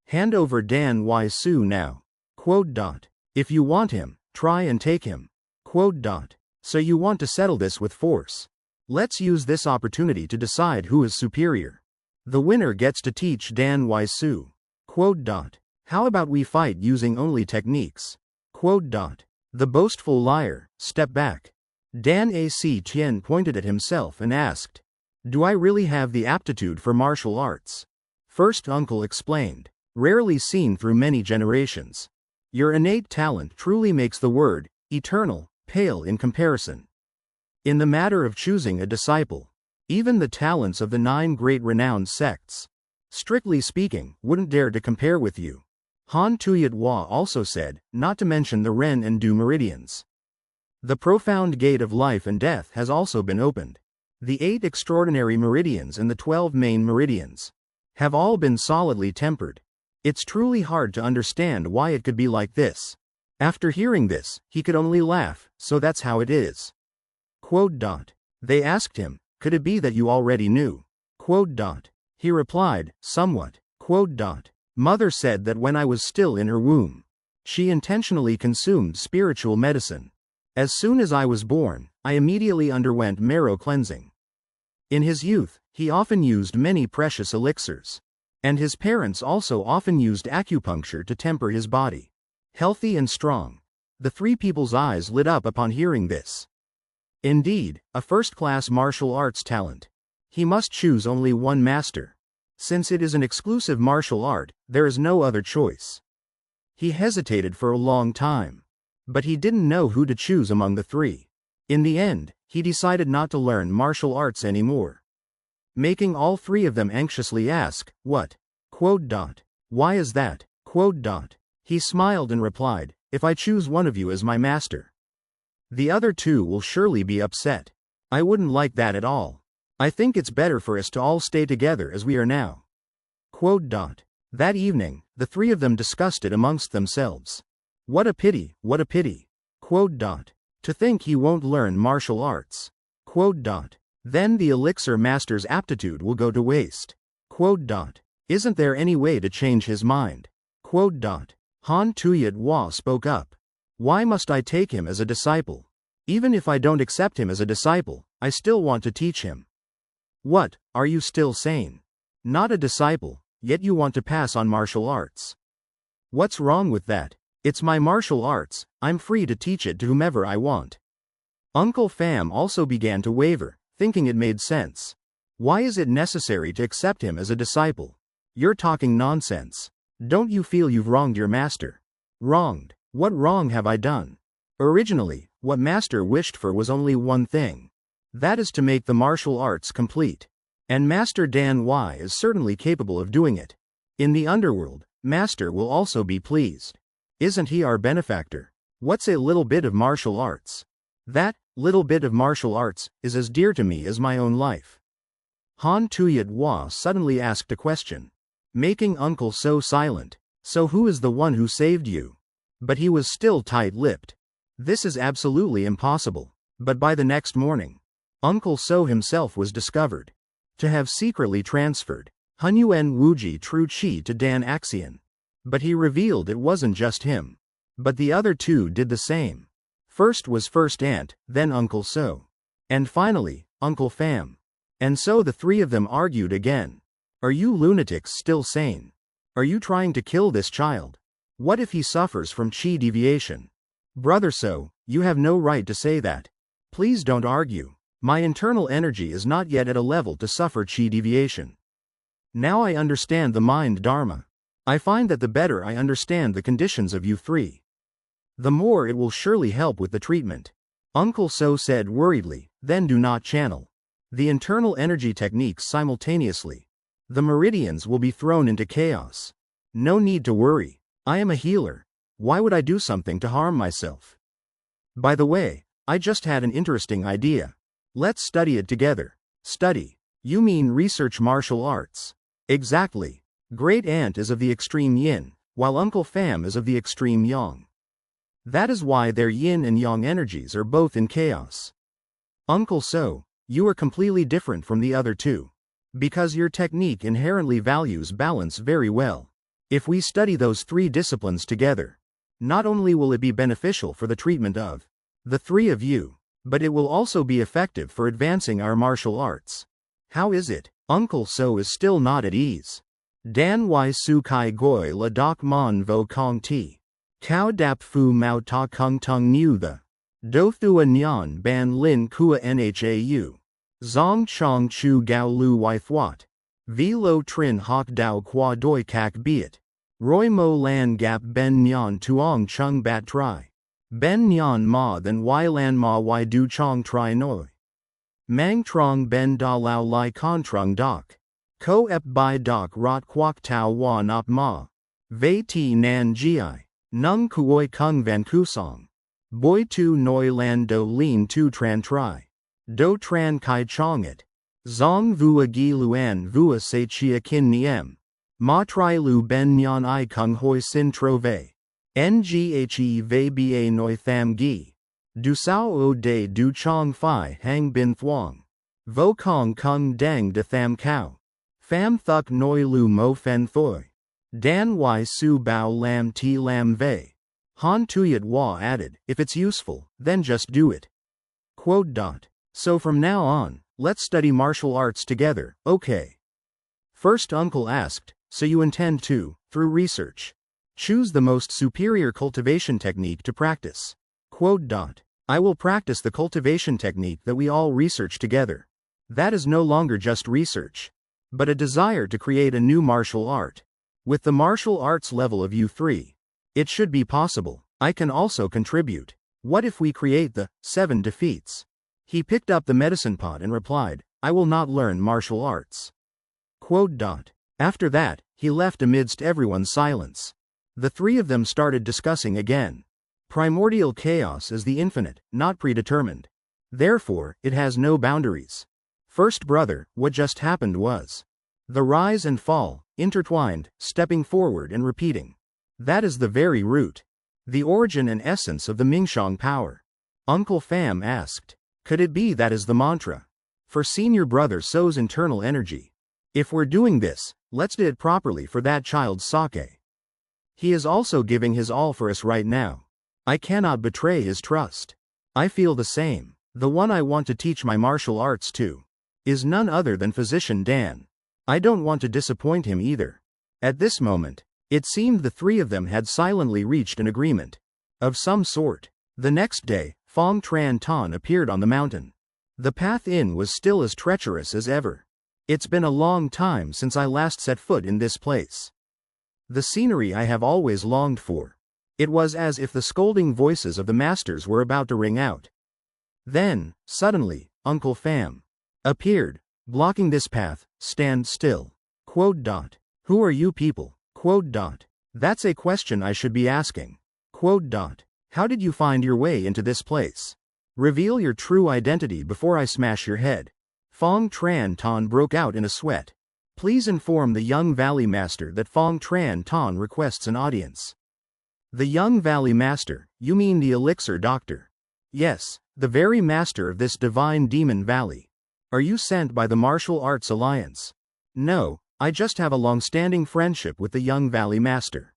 Hand over Dan Y Su now. Quote dot. If you want him, Try and take him. Quote. So you want to settle this with force. Let's use this opportunity to decide who is superior. The winner gets to teach Dan Waisu. Quote. How about we fight using only techniques? Quote. The boastful liar, step back. Dan A.C. Tien pointed at himself and asked, do I really have the aptitude for martial arts? First uncle explained, rarely seen through many generations. Your innate talent truly makes the word, eternal, pale in comparison. In the matter of choosing a disciple, even the talents of the 9 great renowned sects, strictly speaking, wouldn't dare to compare with you. Han Tuyat Hua also said, not to mention the Ren and Du meridians. The profound gate of life and death has also been opened. The 8 extraordinary meridians and the 12 main meridians have all been solidly tempered. It's truly hard to understand why it could be like this. After hearing this, he could only laugh, so that's how it is. Quote. They asked him, could it be that you already knew? Quote. He replied, somewhat. Quote. Mother said that when I was still in her womb, she intentionally consumed spiritual medicine. As soon as I was born, I immediately underwent marrow cleansing. In his youth, he often used many precious elixirs. And his parents also often used acupuncture to temper his body. Healthy and strong. The 3 people's eyes lit up upon hearing this. Indeed, a first-class martial arts talent. He must choose only one master. Since it is an exclusive martial art, there is no other choice. He hesitated for a long time. But he didn't know who to choose among the 3. In the end, he decided not to learn martial arts anymore. Making all 3 of them anxiously ask, what? Quote. Why is that? Quote. He smiled and replied, if I choose one of you as my master, the other 2 will surely be upset. I wouldn't like that at all. I think it's better for us to all stay together as we are now. Quote. That evening, the 3 of them discussed it amongst themselves. What a pity, what a pity. Quote. To think he won't learn martial arts. Quote. Then the elixir master's aptitude will go to waste. Quote. Isn't there any way to change his mind? Quote. Han Tuyat Hua spoke up. Why must I take him as a disciple? Even if I don't accept him as a disciple, I still want to teach him. What, are you still sane? Not a disciple, yet you want to pass on martial arts. What's wrong with that? It's my martial arts, I'm free to teach it to whomever I want. Uncle Pham also began to waver, thinking it made sense. Why is it necessary to accept him as a disciple? You're talking nonsense. Don't you feel you've wronged your master? Wronged? What wrong have I done? Originally, what master wished for was only one thing. That is to make the martial arts complete. And Master Dan Y is certainly capable of doing it. In the underworld, Master will also be pleased. Isn't he our benefactor? What's a little bit of martial arts? That little bit of martial arts is as dear to me as my own life. Han Tuyat Hua suddenly asked a question, making Uncle So silent. So who is the one who saved you? But he was still tight-lipped. This is absolutely impossible. But by the next morning, Uncle So himself was discovered to have secretly transferred Hunyuan Wuji True Chi to Dan Axian. But he revealed it wasn't just him. But the other 2 did the same. First was First Aunt, then Uncle So. And finally, Uncle Pham. And so the 3 of them argued again. Are you lunatics still sane? Are you trying to kill this child? What if he suffers from chi deviation? Brother So, you have no right to say that. Please don't argue. My internal energy is not yet at a level to suffer chi deviation. Now I understand the mind dharma. I find that the better I understand the conditions of you 3, the more it will surely help with the treatment. Uncle So said worriedly, then do not channel the internal energy techniques simultaneously. The meridians will be thrown into chaos. No need to worry. I am a healer. Why would I do something to harm myself? By the way, I just had an interesting idea. Let's study it together. Study? You mean research martial arts? Exactly. Great Aunt is of the extreme yin, while Uncle Pham is of the extreme yang. That is why their yin and yang energies are both in chaos. Uncle So, you are completely different from the other 2. Because your technique inherently values balance very well. If we study those 3 disciplines together, Not only will it be beneficial for the treatment of the three of you, but it will also be effective for advancing our martial arts. How is it? Uncle So is still not at ease. Dan y su kai goi la doc mon vo kong ti. Kao dap fu mao ta kung tung nu the. Do thua nyan ban lin kua nhau. Zong chong chu gao lu y thuat. Vi lo trin hok dao qua doi kak biet. Roy mo lan gap ben nyan tuong chung bat tri. Ben nyan ma than y lan ma y du chong tri noi. Mang trong ben da lao lai con trung doc. Ko ep bai doc rot quoc tau wan op ma. Vei ti nan gi. Nung kuoi kung van kusong. Boi tu noi lan do lin tu tran tri. Do tran kai chong it. Zong vua gi luan vua se chia kin niem. Ma tri lu ben nyan I kung hoi sin trove. Nghe vei ba noi tham gi. Du sao o de du chong fi hang bin thuong. Vo kong kung dang de tham cao. Pham thuk noi lu mo fen thoi. Dan y su bao lam ti lam vei. Han Tuyat Wa added, if it's useful, then just do it. Quote. So from now on, let's study martial arts together, okay? First Uncle asked, so you intend to, through research, choose the most superior cultivation technique to practice. Quote. I will practice the cultivation technique that we all research together. That is no longer just research, but a desire to create a new martial art. With the martial arts level of U3, it should be possible. I can also contribute. What if we create the 7 defeats? He picked up the medicine pot and replied, I will not learn martial arts. Quote. After that, he left amidst everyone's silence. The three of them started discussing again. Primordial chaos is the infinite, not predetermined. Therefore, it has no boundaries. First brother, what just happened was the rise and fall, intertwined, stepping forward and repeating. That is the very root, the origin and essence of the Mingshang power. Uncle Pham asked, could it be that is the mantra? For senior brother So's internal energy. If we're doing this, let's do it properly for that child's sake. He is also giving his all for us right now. I cannot betray his trust. I feel the same. The one I want to teach my martial arts to is none other than Physician Dan. I don't want to disappoint him either. At this moment, it seemed the three of them had silently reached an agreement of some sort. The next day, Phong Tran Ton appeared on the mountain. The path in was still as treacherous as ever. It's been a long time since I last set foot in this place. The scenery I have always longed for. It was as if the scolding voices of the masters were about to ring out. Then, suddenly, Uncle Pham appeared, blocking this path. Stand still. Quote. Who are you people? Quote. That's a question I should be asking. Quote. How did you find your way into this place? Reveal your true identity before I smash your head. Phong Tran Ton broke out in a sweat. Please inform the young Valley Master that Phong Tran Ton requests an audience. The young Valley Master, you mean the elixir doctor? Yes, the very master of this divine demon valley. Are you sent by the Martial Arts Alliance? No, I just have a long-standing friendship with the young Valley Master.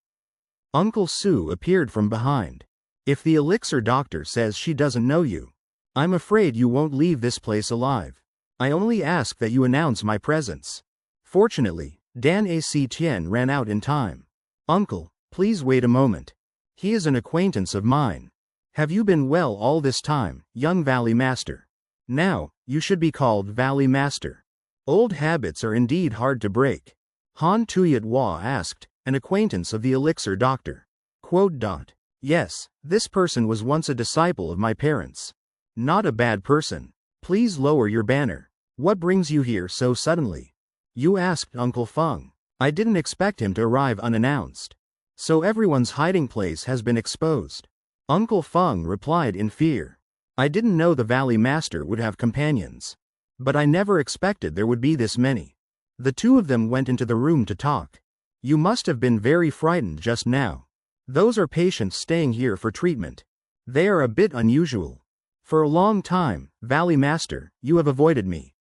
Uncle Su appeared from behind. If the elixir doctor says she doesn't know you, I'm afraid you won't leave this place alive. I only ask that you announce my presence. Fortunately, Dan A.C. Tien ran out in time. Uncle, please wait a moment. He is an acquaintance of mine. Have you been well all this time, young Valley Master? Now, you should be called Valley Master. Old habits are indeed hard to break. Han Tuyat Wa asked, an acquaintance of the elixir doctor. Quote. Yes, this person was once a disciple of my parents. Not a bad person. Please lower your banner. What brings you here so suddenly? You asked Uncle Feng. I didn't expect him to arrive unannounced. So everyone's hiding place has been exposed. Uncle Feng replied in fear. I didn't know the Valley Master would have companions. But I never expected there would be this many. The two of them went into the room to talk. You must have been very frightened just now. Those are patients staying here for treatment. They are a bit unusual. For a long time, Valley Master, you have avoided me.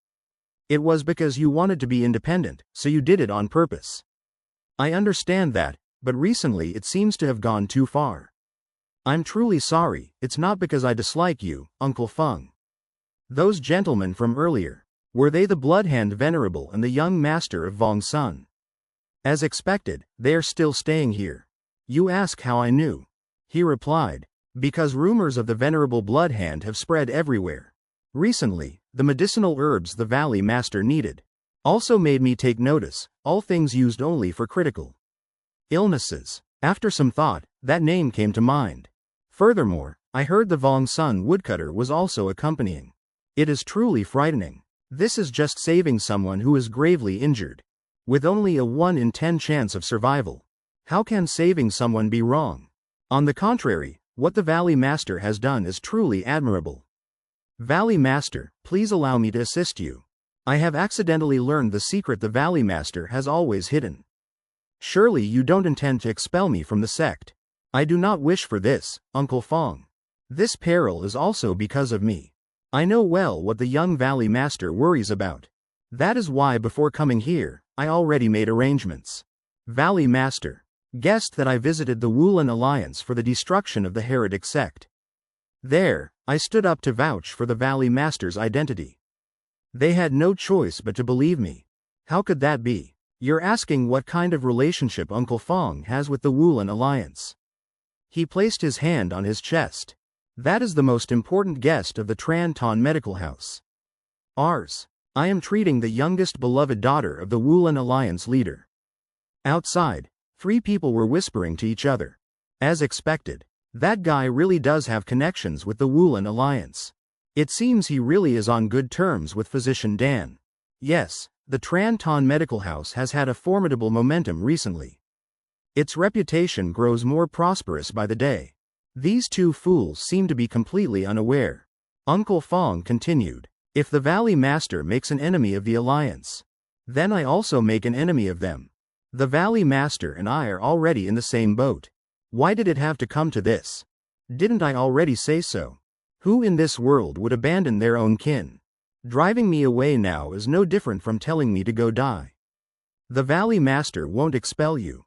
It was because you wanted to be independent, so you did it on purpose. I understand that, but recently it seems to have gone too far. I'm truly sorry, it's not because I dislike you, Uncle Feng. Those gentlemen from earlier, were they the Bloodhand Venerable and the young master of Vong Sun? As expected, they are still staying here. You ask how I knew. He replied, because rumors of the Venerable Bloodhand have spread everywhere. Recently, the medicinal herbs the Valley Master needed also made me take notice, all things used only for critical illnesses. After some thought, that name came to mind. Furthermore, I heard the Vong Sun woodcutter was also accompanying. It is truly frightening. This is just saving someone who is gravely injured, with only a 1 in 10 chance of survival. How can saving someone be wrong? On the contrary, what the Valley Master has done is truly admirable. Valley Master, please allow me to assist you. I have accidentally learned the secret the Valley Master has always hidden. Surely you don't intend to expel me from the sect. I do not wish for this, Uncle Feng. This peril is also because of me. I know well what the young Valley Master worries about. That is why before coming here, I already made arrangements. Valley Master guessed that I visited the Wulan Alliance for the destruction of the heretic sect. There, I stood up to vouch for the Valley Master's identity. They had no choice but to believe me. How could that be? You're asking what kind of relationship Uncle Feng has with the Wulan Alliance. He placed his hand on his chest. That is the most important guest of the Tran Ton Medical House. Ours. I am treating the youngest beloved daughter of the Wulan Alliance leader. Outside, 3 people were whispering to each other. As expected, that guy really does have connections with the Wulan Alliance. It seems he really is on good terms with Physician Dan. Yes, the Tran Ton Medical House has had a formidable momentum recently. Its reputation grows more prosperous by the day. These 2 fools seem to be completely unaware. Uncle Feng continued, if the Valley Master makes an enemy of the Alliance, then I also make an enemy of them. The Valley Master and I are already in the same boat. Why did it have to come to this? Didn't I already say so? Who in this world would abandon their own kin? Driving me away now is no different from telling me to go die. The Valley Master won't expel you.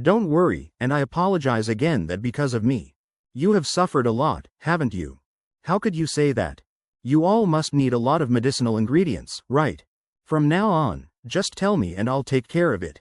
Don't worry, and I apologize again that because of me, you have suffered a lot, haven't you? How could you say that? You all must need a lot of medicinal ingredients, right? From now on, just tell me and I'll take care of it.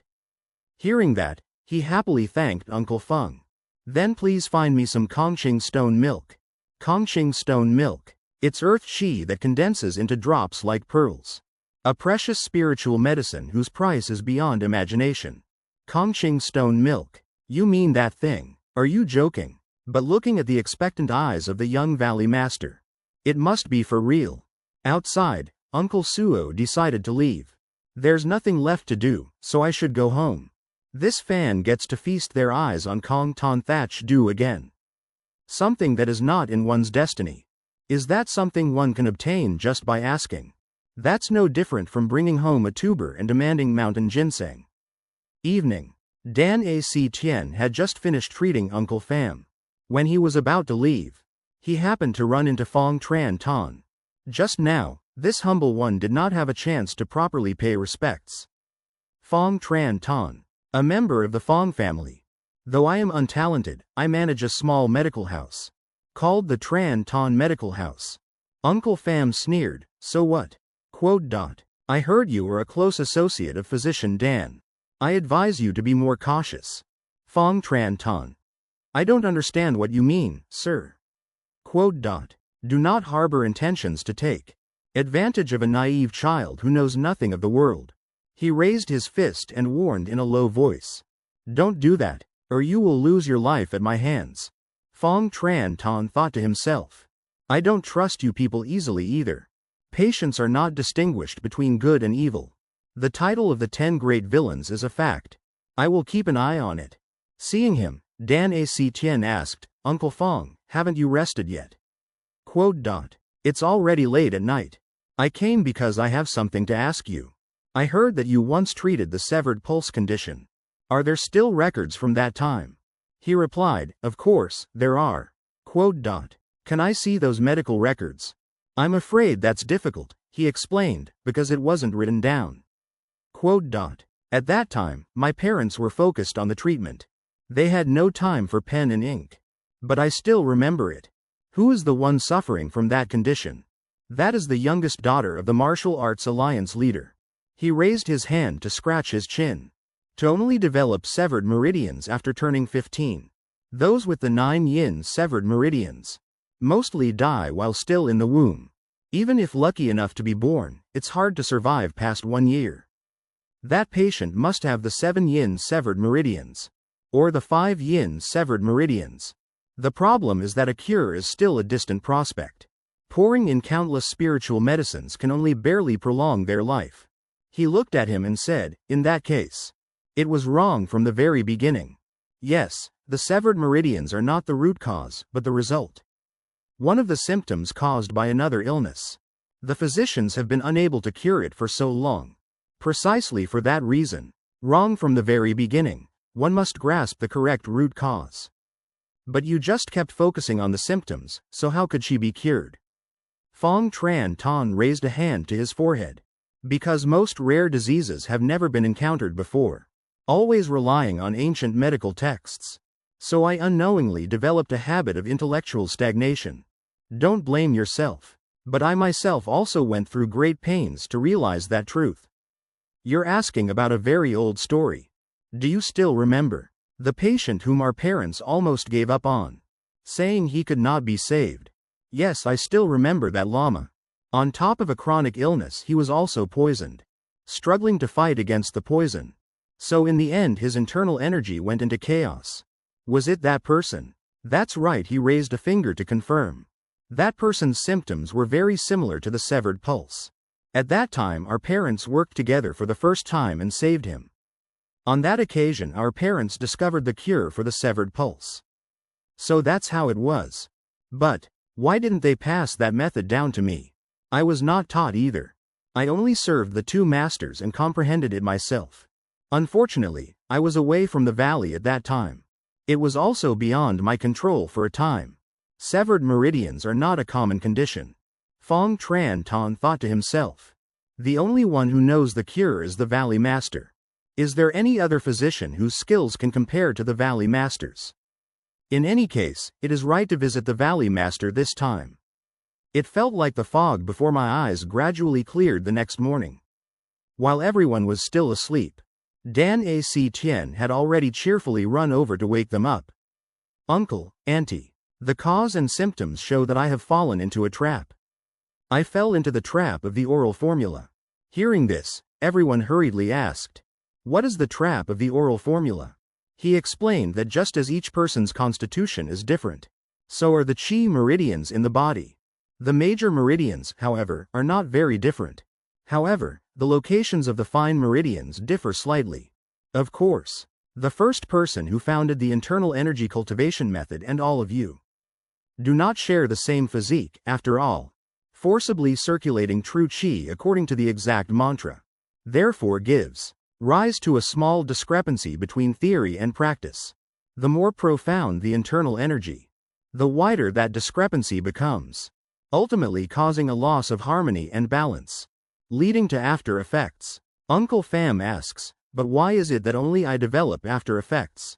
Hearing that, he happily thanked Uncle Feng. Then please find me some Kongqing stone milk. Kongqing stone milk. It's earth qi that condenses into drops like pearls. A precious spiritual medicine whose price is beyond imagination. Kongqing stone milk. You mean that thing? Are you joking? But looking at the expectant eyes of the young Valley Master, it must be for real. Outside, Uncle Suo decided to leave. There's nothing left to do, so I should go home. This fan gets to feast their eyes on Kong Ton Thatch Do again. Something that is not in one's destiny. Is that something one can obtain just by asking? That's no different from bringing home a tuber and demanding mountain ginseng. Evening. Dan A.C. Tien had just finished treating Uncle Pham. When he was about to leave, he happened to run into Fong Tran Ton. Just now, this humble one did not have a chance to properly pay respects. Fong Tran Ton, a member of the Fong family. Though I am untalented, I manage a small medical house, called the Tran Ton Medical House. Uncle Pham sneered, so what? I heard you were a close associate of Physician Dan. I advise you to be more cautious. Fong Tran Ton. I don't understand what you mean, sir. Do not harbor intentions to take advantage of a naive child who knows nothing of the world. He raised his fist and warned in a low voice. Don't do that, or you will lose your life at my hands. Fong Tran Ton thought to himself. I don't trust you people easily either. Patients are not distinguished between good and evil. The title of the 10 great villains is a fact. I will keep an eye on it. Seeing him, Dan A.C. Tien asked, Uncle Fong, haven't you rested yet? It's already late at night. I came because I have something to ask you. I heard that you once treated the severed pulse condition. Are there still records from that time? He replied, of course, there are. Can I see those medical records? I'm afraid that's difficult, he explained, because it wasn't written down. At that time, my parents were focused on the treatment. They had no time for pen and ink. But I still remember it. Who is the one suffering from that condition? That is the youngest daughter of the Martial Arts Alliance leader. He raised his hand to scratch his chin. To only develop severed meridians after turning 15. Those with the 9 yin severed meridians mostly die while still in the womb. Even if lucky enough to be born, it's hard to survive past 1 year. That patient must have the 7 yin severed meridians. Or the 5 yin severed meridians. The problem is that a cure is still a distant prospect. Pouring in countless spiritual medicines can only barely prolong their life. He looked at him and said, in that case, it was wrong from the very beginning. Yes, the severed meridians are not the root cause, but the result. One of the symptoms caused by another illness. The physicians have been unable to cure it for so long. Precisely for that reason, wrong from the very beginning, one must grasp the correct root cause. But you just kept focusing on the symptoms, so how could she be cured? Fong Tran Tan raised a hand to his forehead. Because most rare diseases have never been encountered before. Always relying on ancient medical texts. So I unknowingly developed a habit of intellectual stagnation. Don't blame yourself. But I myself also went through great pains to realize that truth. You're asking about a very old story. Do you still remember? The patient whom our parents almost gave up on, saying he could not be saved. Yes, I still remember that llama. On top of a chronic illness, he was also poisoned, struggling to fight against the poison. So in the end his internal energy went into chaos. Was it that person? That's right, he raised a finger to confirm. That person's symptoms were very similar to the severed pulse. At that time our parents worked together for the first time and saved him. On that occasion our parents discovered the cure for the severed pulse. So that's how it was. But why didn't they pass that method down to me? I was not taught either. I only served the 2 masters and comprehended it myself. Unfortunately, I was away from the valley at that time. It was also beyond my control for a time. Severed meridians are not a common condition. Fong Tran Tan thought to himself. The only one who knows the cure is the valley master. Is there any other physician whose skills can compare to the valley master's? In any case, it is right to visit the valley master this time. It felt like the fog before my eyes gradually cleared the next morning. While everyone was still asleep, Dan A.C. Tien had already cheerfully run over to wake them up. Uncle, Auntie, the cause and symptoms show that I have fallen into a trap. I fell into the trap of the oral formula. Hearing this, everyone hurriedly asked, what is the trap of the oral formula? He explained that just as each person's constitution is different, so are the chi meridians in the body. The major meridians, however, are not very different. However, the locations of the fine meridians differ slightly. Of course, the first person who founded the internal energy cultivation method and all of you do not share the same physique, after all, forcibly circulating true chi according to the exact mantra. Therefore gives rise to a small discrepancy between theory and practice. The more profound the internal energy, the wider that discrepancy becomes, ultimately causing a loss of harmony and balance, leading to after effects. Uncle Pham asks, but why is it that only I develop after effects?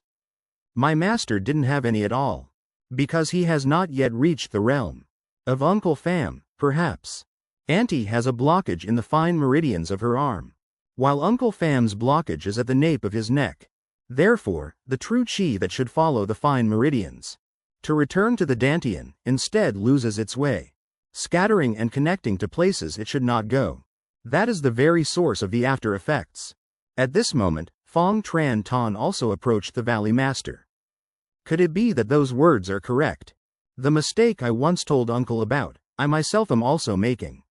My master didn't have any at all. Because he has not yet reached the realm of Uncle Pham, perhaps. Auntie has a blockage in the fine meridians of her arm, while Uncle Pham's blockage is at the nape of his neck. Therefore, the true chi that should follow the fine meridians to return to the dantian, instead loses its way, scattering and connecting to places it should not go. That is the very source of the after effects. At this moment, Fong Tran Tan also approached the valley master. Could it be that those words are correct? The mistake I once told Uncle about, I myself am also making.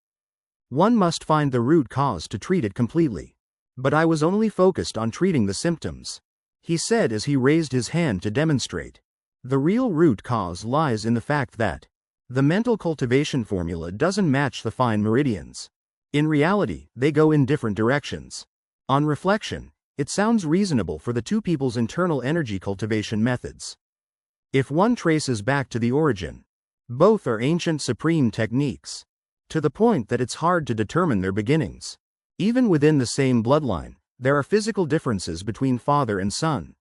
One must find the root cause to treat it completely. But I was only focused on treating the symptoms, he said as he raised his hand to demonstrate. The real root cause lies in the fact that the mental cultivation formula doesn't match the fine meridians. In reality, they go in different directions. On reflection, it sounds reasonable for the 2 people's internal energy cultivation methods. If one traces back to the origin, both are ancient supreme techniques, to the point that it's hard to determine their beginnings. Even within the same bloodline, there are physical differences between father and son,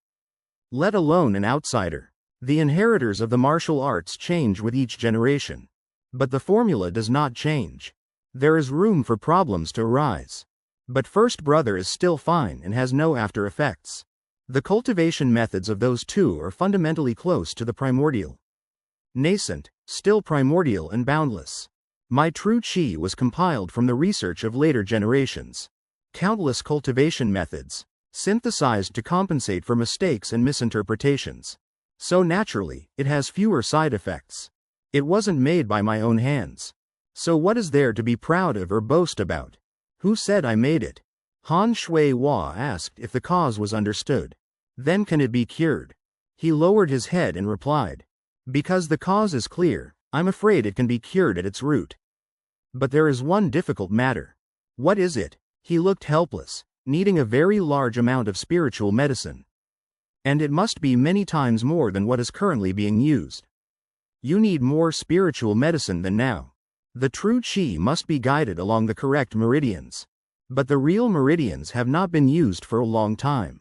let alone an outsider. The inheritors of the martial arts change with each generation. But the formula does not change. There is room for problems to arise. But first brother is still fine and has no after effects. The cultivation methods of those two are fundamentally close to the primordial. Nascent, still primordial and boundless. My true chi was compiled from the research of later generations. Countless cultivation methods, synthesized to compensate for mistakes and misinterpretations. So naturally, it has fewer side effects. It wasn't made by my own hands. So what is there to be proud of or boast about? Who said I made it? Han Shui Hua asked if the cause was understood. Then can it be cured? He lowered his head and replied. Because the cause is clear, I'm afraid it can be cured at its root. But there is one difficult matter. What is it? He looked helpless, needing a very large amount of spiritual medicine. And it must be many times more than what is currently being used. You need more spiritual medicine than now. The true chi must be guided along the correct meridians. But the real meridians have not been used for a long time.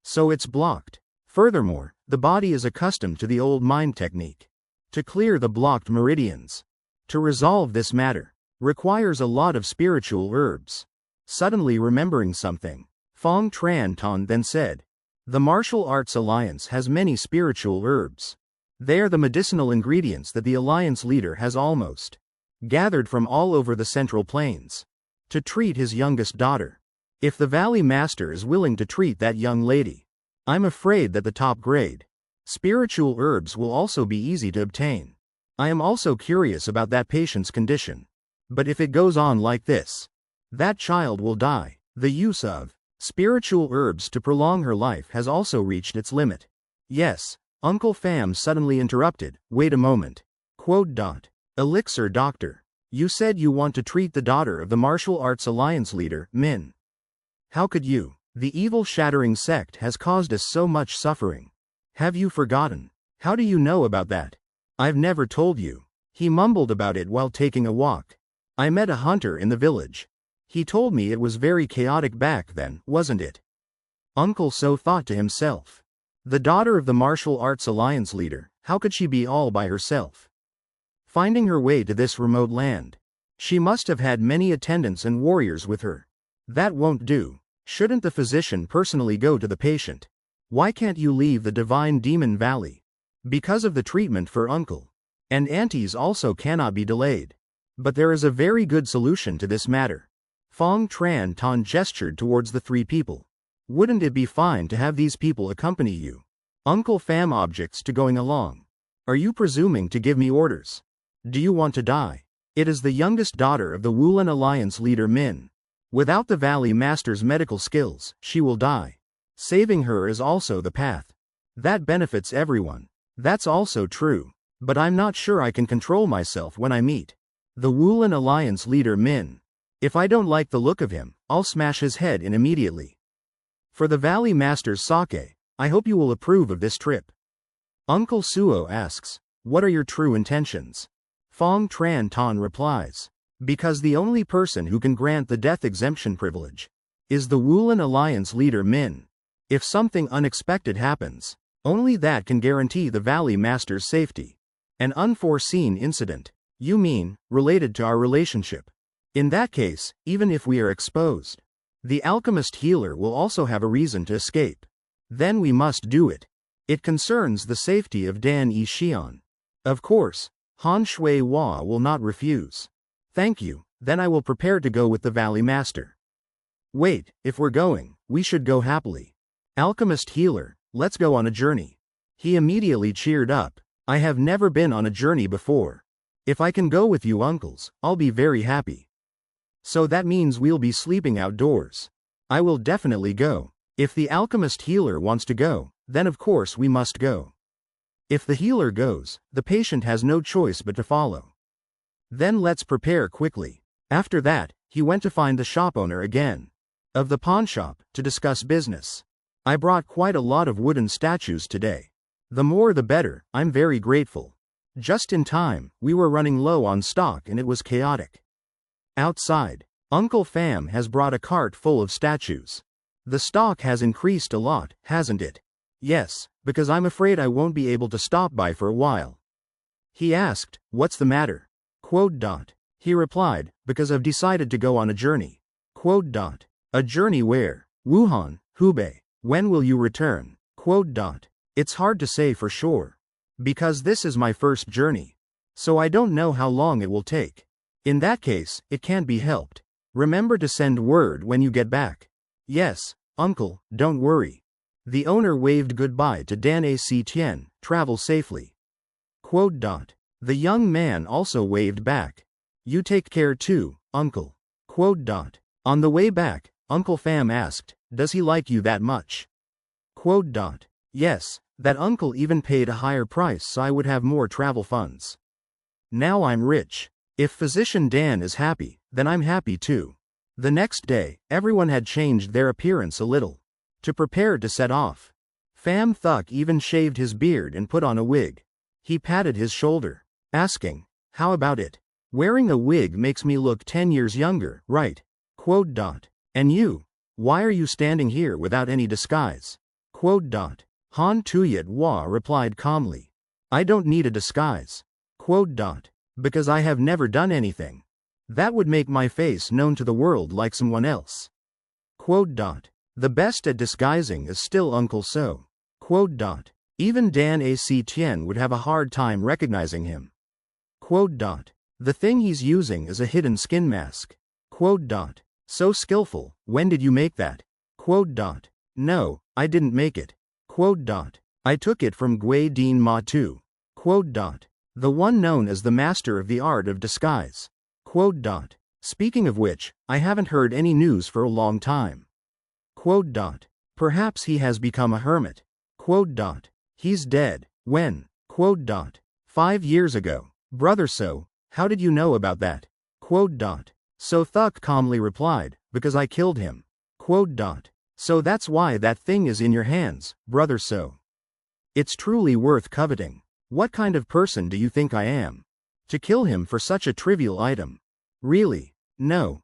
So it's blocked. Furthermore, the body is accustomed to the old mind technique. To clear the blocked meridians, to resolve this matter, requires a lot of spiritual herbs. Suddenly remembering something, Fong Tran Ton then said, the Martial Arts Alliance has many spiritual herbs. They are the medicinal ingredients that the Alliance leader has almost gathered from all over the Central Plains to treat his youngest daughter. If the Valley Master is willing to treat that young lady, I'm afraid that the top grade spiritual herbs will also be easy to obtain. I am also curious about that patient's condition. But if it goes on like this, that child will die. The use of spiritual herbs to prolong her life has also reached its limit. Yes, Uncle Pham suddenly interrupted, wait a moment. Quote. Elixir doctor. You said you want to treat the daughter of the Martial Arts Alliance leader, Min. How could you? The evil shattering sect has caused us so much suffering. Have you forgotten? How do you know about that? I've never told you. He mumbled about it while taking a walk. I met a hunter in the village. He told me it was very chaotic back then, wasn't it? Uncle So thought to himself. The daughter of the Martial Arts Alliance leader, how could she be all by herself? Finding her way to this remote land. She must have had many attendants and warriors with her. That won't do. Shouldn't the physician personally go to the patient? Why can't you leave the Divine Demon Valley? Because of the treatment for uncle. And aunties also cannot be delayed. But there is a very good solution to this matter. Fong Tran Ton gestured towards the three people. Wouldn't it be fine to have these people accompany you? Uncle Pham objects to going along. Are you presuming to give me orders? Do you want to die? It is the youngest daughter of the Wulan Alliance leader Min. Without the Valley Master's medical skills, she will die. Saving her is also the path. That benefits everyone. That's also true. But I'm not sure I can control myself when I meet the Wulan Alliance leader Min. If I don't like the look of him, I'll smash his head in immediately. For the Valley Master's sake, I hope you will approve of this trip. Uncle Suo asks, what are your true intentions? Fong Tran Ton replies, because the only person who can grant the death exemption privilege is the Wulan Alliance leader Min. If something unexpected happens, only that can guarantee the Valley Master's safety. An unforeseen incident, you mean, related to our relationship. In that case, even if we are exposed, the alchemist healer will also have a reason to escape. Then we must do it. It concerns the safety of Dan Yixian. Of course, Han Shui Hua will not refuse. Thank you, then I will prepare to go with the Valley Master. Wait, if we're going, we should go happily. Alchemist healer, let's go on a journey. He immediately cheered up. I have never been on a journey before. If I can go with you uncles, I'll be very happy. So that means we'll be sleeping outdoors. I will definitely go. If the alchemist healer wants to go, then of course we must go. If the healer goes, the patient has no choice but to follow. Then let's prepare quickly. After that, he went to find the shop owner again. Of the pawn shop, to discuss business. I brought quite a lot of wooden statues today. The more the better, I'm very grateful. Just in time, we were running low on stock and it was chaotic. Outside, Uncle Pham has brought a cart full of statues. The stock has increased a lot, hasn't it? Yes, because I'm afraid I won't be able to stop by for a while. He asked, what's the matter? He replied, because I've decided to go on a journey. A journey where? Wuhan, Hubei. When will you return? It's hard to say for sure. Because this is my first journey. So I don't know how long it will take. In that case, it can't be helped. Remember to send word when you get back. Yes, uncle, don't worry. The owner waved goodbye to Dan Actien, travel safely. The young man also waved back. You take care too, uncle. On the way back, Uncle Pham asked, does he like you that much? Yes, that uncle even paid a higher price so I would have more travel funds. Now I'm rich. If Physician Dan is happy, then I'm happy too. The next day, everyone had changed their appearance a little. To prepare to set off. Pham Thuc even shaved his beard and put on a wig. He patted his shoulder, asking, how about it? Wearing a wig makes me look 10 years younger, right? And you? Why are you standing here without any disguise? Han Tuyet Hua replied calmly. I don't need a disguise. Because I have never done anything. That would make my face known to the world like someone else. The best at disguising is still Uncle So. Even Dan Actien would have a hard time recognizing him. The thing he's using is a hidden skin mask. So skillful, when did you make that? No, I didn't make it. I took it from Gui Din Ma Tu. The one known as the master of the art of disguise. Speaking of which, I haven't heard any news for a long time. Perhaps he has become a hermit. He's dead. When? 5 years ago. Brother So, how did you know about that? So Thuc calmly replied, because I killed him. So that's why that thing is in your hands, Brother So. It's truly worth coveting. What kind of person do you think I am? To kill him for such a trivial item? Really? No,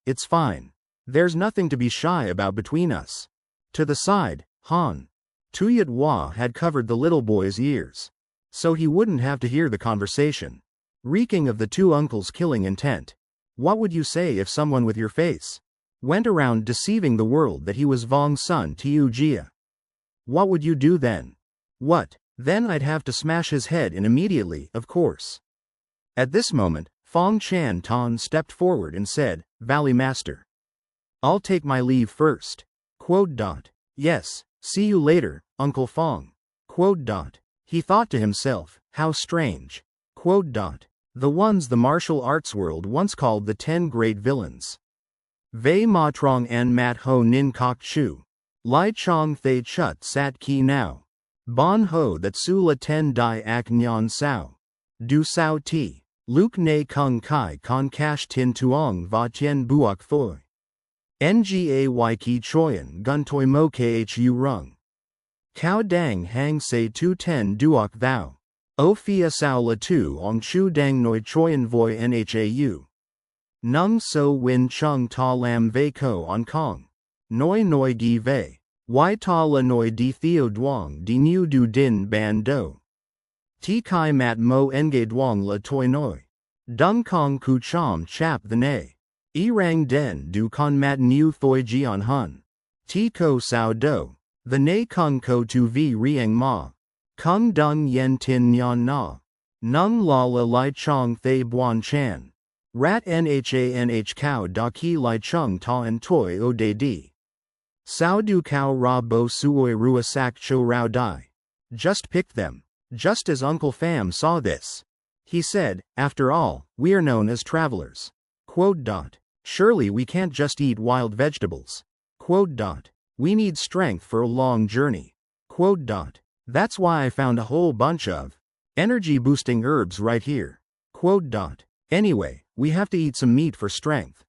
it's fine. There's nothing to be shy about between us. To the side, Han Tuyet Hua had covered the little boy's ears. So he wouldn't have to hear the conversation. Reeking of the two uncles' killing intent. What would you say if someone with your face went around deceiving the world that he was Vong's son Tiu Jia? What would you do then? What? Then I'd have to smash his head in immediately, of course. At this moment, Fong Chan Ton stepped forward and said, Valley Master. I'll take my leave first. Yes, see you later, Uncle Fong. He thought to himself, how strange. The ones the martial arts world once called the 10 great villains. Vei Ma Trong An Mat Ho Nin Kok Chu. Lai Chong Thay Chut Sat Ki Now. Bon Ho That Sula Ten Dai Ak Nyan Sao. Du Sao Ti. Luke Ne Kung Kai Con Cash Tin Tuong Va Tien Buok Thoi. Ngay Ki Choyan Gun Toi Mo Khu Rung. Cao Dang Hang Se Tu Ten Duok Thou. O Phia Sao La Tu Ong Chu Dang Noi Choyan Voi Nhau. Nung So Win Chung Ta Lam Vei Ko On Kong. Noi Gi Vei. Y Ta La Noi Di Theo Duong Di Nu Du Din Ban Do. Ti Kai Mat Mo Nge Duong La Toi Noi. Dung Kong Ku Cham Chap The Nay. E Rang Den Du Con Mat Nu Thoi Jian Hun. Ti Ko Sao Do. The Nay Kung Ko Tu Vi Riang Ma. Kung Dung Yen Tin Nyan Na. Nung La La Lai Chong Thay Buan Chan. Rat Nha Kao Da Ki Lai Chung Ta En Toi O De Di. Sao Du Kao Ra Bo Suoi Rua Sak Cho Rao Dai. Just picked them. Just as Uncle Pham saw this. He said, after all, we are known as travelers. Surely we can't just eat wild vegetables. We need strength for a long journey. That's why I found a whole bunch of energy-boosting herbs right here. Anyway, we have to eat some meat for strength.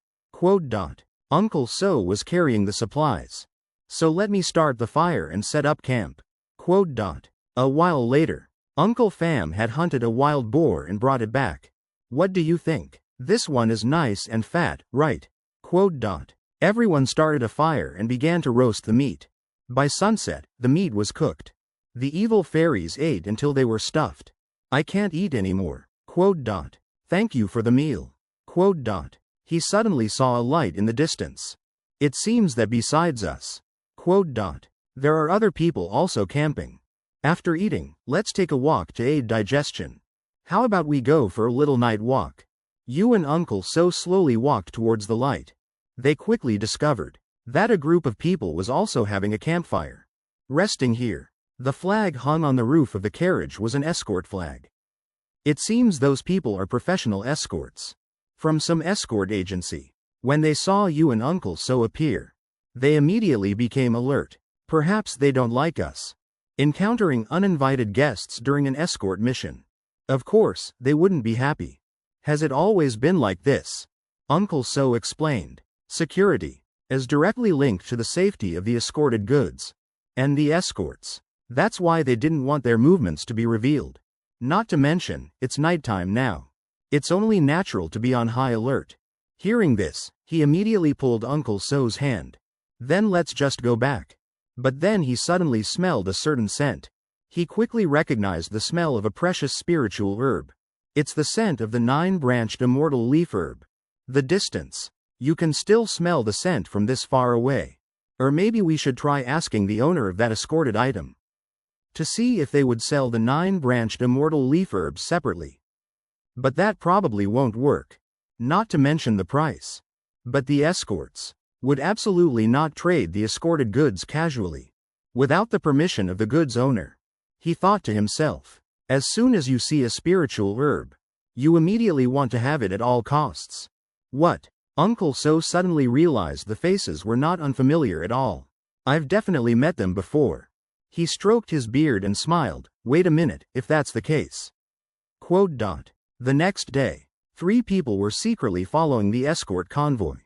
Uncle So was carrying the supplies. So let me start the fire and set up camp. A while later, Uncle Pham had hunted a wild boar and brought it back. What do you think? This one is nice and fat, right? Everyone started a fire and began to roast the meat. By sunset, the meat was cooked. The evil fairies ate until they were stuffed. I can't eat anymore. Thank you for the meal. He suddenly saw a light in the distance. It seems that besides us, there are other people also camping. After eating, let's take a walk to aid digestion. How about we go for a little night walk? You and Uncle So slowly walked towards the light. They quickly discovered that a group of people was also having a campfire. Resting here. The flag hung on the roof of the carriage was an escort flag. It seems those people are professional escorts. From some escort agency. When they saw you and Uncle So appear, they immediately became alert. Perhaps they don't like us. Encountering uninvited guests during an escort mission. Of course, they wouldn't be happy. Has it always been like this? Uncle So explained. Security is directly linked to the safety of the escorted goods and the escorts. That's why they didn't want their movements to be revealed. Not to mention, it's nighttime now. It's only natural to be on high alert. Hearing this, he immediately pulled Uncle So's hand. Then let's just go back. But then he suddenly smelled a certain scent. He quickly recognized the smell of a precious spiritual herb. It's the scent of the 9-branched immortal leaf herb. The distance. You can still smell the scent from this far away. Or maybe we should try asking the owner of that escorted item to see if they would sell the 9-branched immortal leaf herbs separately. But that probably won't work. Not to mention the price. But the escorts would absolutely not trade the escorted goods casually, without the permission of the goods owner. He thought to himself, as soon as you see a spiritual herb, you immediately want to have it at all costs. What? Uncle So suddenly realized the faces were not unfamiliar at all. I've definitely met them before. He stroked his beard and smiled. Wait a minute, if that's the case. The next day, 3 people were secretly following the escort convoy.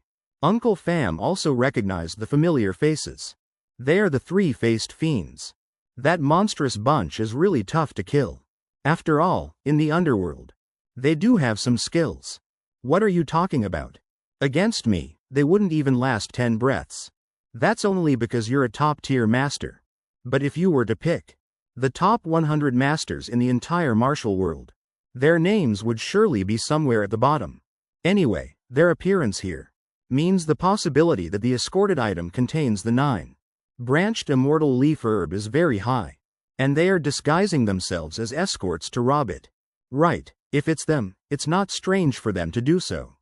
Uncle Pham also recognized the familiar faces. They are the 3-faced fiends. That monstrous bunch is really tough to kill. After all, in the underworld, they do have some skills. What are you talking about? Against me, they wouldn't even last 10 breaths. That's only because you're a top-tier master. But if you were to pick the top 100 masters in the entire martial world, their names would surely be somewhere at the bottom. Anyway, their appearance here means the possibility that the escorted item contains the 9-branched immortal leaf herb is very high. And they are disguising themselves as escorts to rob it. Right, if it's them, it's not strange for them to do so.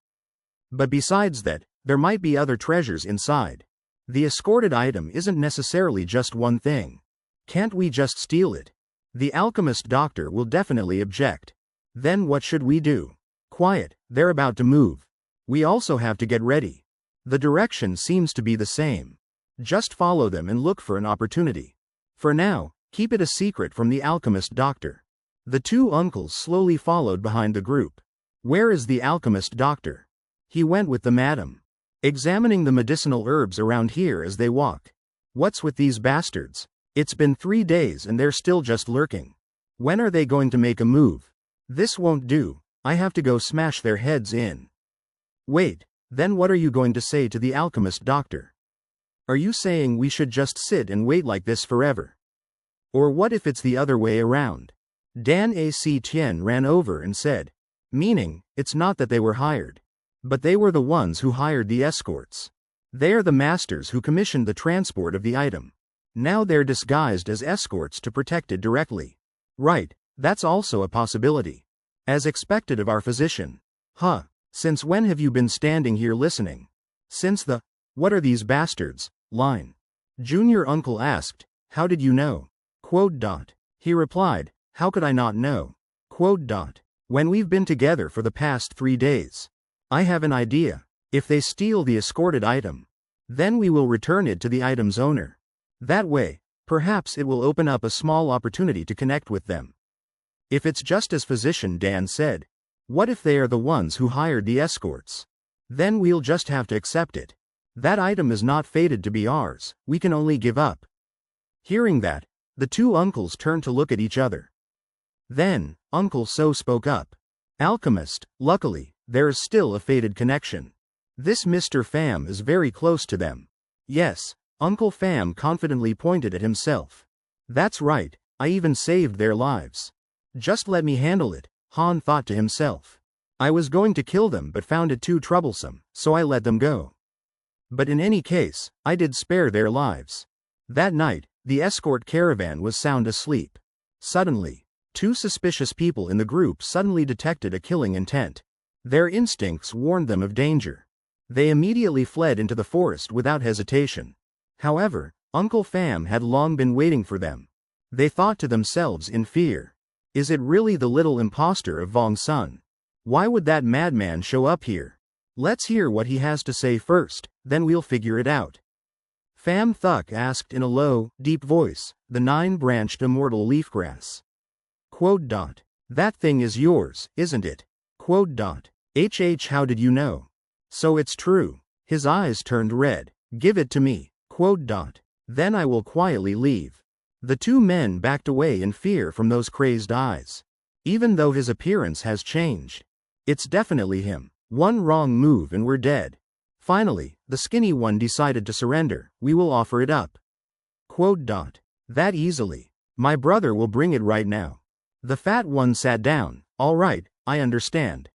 But besides that, there might be other treasures inside. The escorted item isn't necessarily just one thing. Can't we just steal it? The alchemist doctor will definitely object. Then what should we do? Quiet, they're about to move. We also have to get ready. The direction seems to be the same. Just follow them and look for an opportunity. For now, keep it a secret from the alchemist doctor. The 2 uncles slowly followed behind the group. Where is the alchemist doctor? He went with the madam, examining the medicinal herbs around here as they walk. What's with these bastards? It's been 3 days and they're still just lurking. When are they going to make a move? This won't do. I have to go smash their heads in. Wait, then what are you going to say to the alchemist doctor? Are you saying we should just sit and wait like this forever? Or what if it's the other way around? Dan A.C. Tien ran over and said, meaning, it's not that they were hired. But they were the ones who hired the escorts. They are the masters who commissioned the transport of the item. Now they're disguised as escorts to protect it directly. Right, that's also a possibility. As expected of our physician. Since when have you been standing here listening? Since the, what are these bastards, line. Junior uncle asked, how did you know? He replied, how could I not know? When we've been together for the past 3 days. I have an idea. If they steal the escorted item, then we will return it to the item's owner. That way, perhaps it will open up a small opportunity to connect with them. If it's just as physician Dan said, what if they are the ones who hired the escorts? Then we'll just have to accept it. That item is not fated to be ours, we can only give up. Hearing that, the 2 uncles turned to look at each other. Then, Uncle So spoke up. Alchemist, luckily, there is still a fated connection. This Mr. Pham is very close to them. Yes, Uncle Pham confidently pointed at himself. That's right, I even saved their lives. Just let me handle it, Han thought to himself. I was going to kill them but found it too troublesome, so I let them go. But in any case, I did spare their lives. That night, the escort caravan was sound asleep. Suddenly, two suspicious people in the group suddenly detected a killing intent. Their instincts warned them of danger. They immediately fled into the forest without hesitation. However, Uncle Pham had long been waiting for them. They thought to themselves in fear. Is it really the little impostor of Vong Sun? Why would that madman show up here? Let's hear what he has to say first, then we'll figure it out. Pham Thuk asked in a low, deep voice, the 9-branched immortal leafgrass. That thing is yours, isn't it? How did you know? So it's true. His eyes turned red. Give it to me. Then I will quietly leave. The two men backed away in fear from those crazed eyes. Even though his appearance has changed. It's definitely him. One wrong move and we're dead. Finally, the skinny one decided to surrender. We will offer it up. That easily. My brother will bring it right now. The fat one sat down. All right, I understand.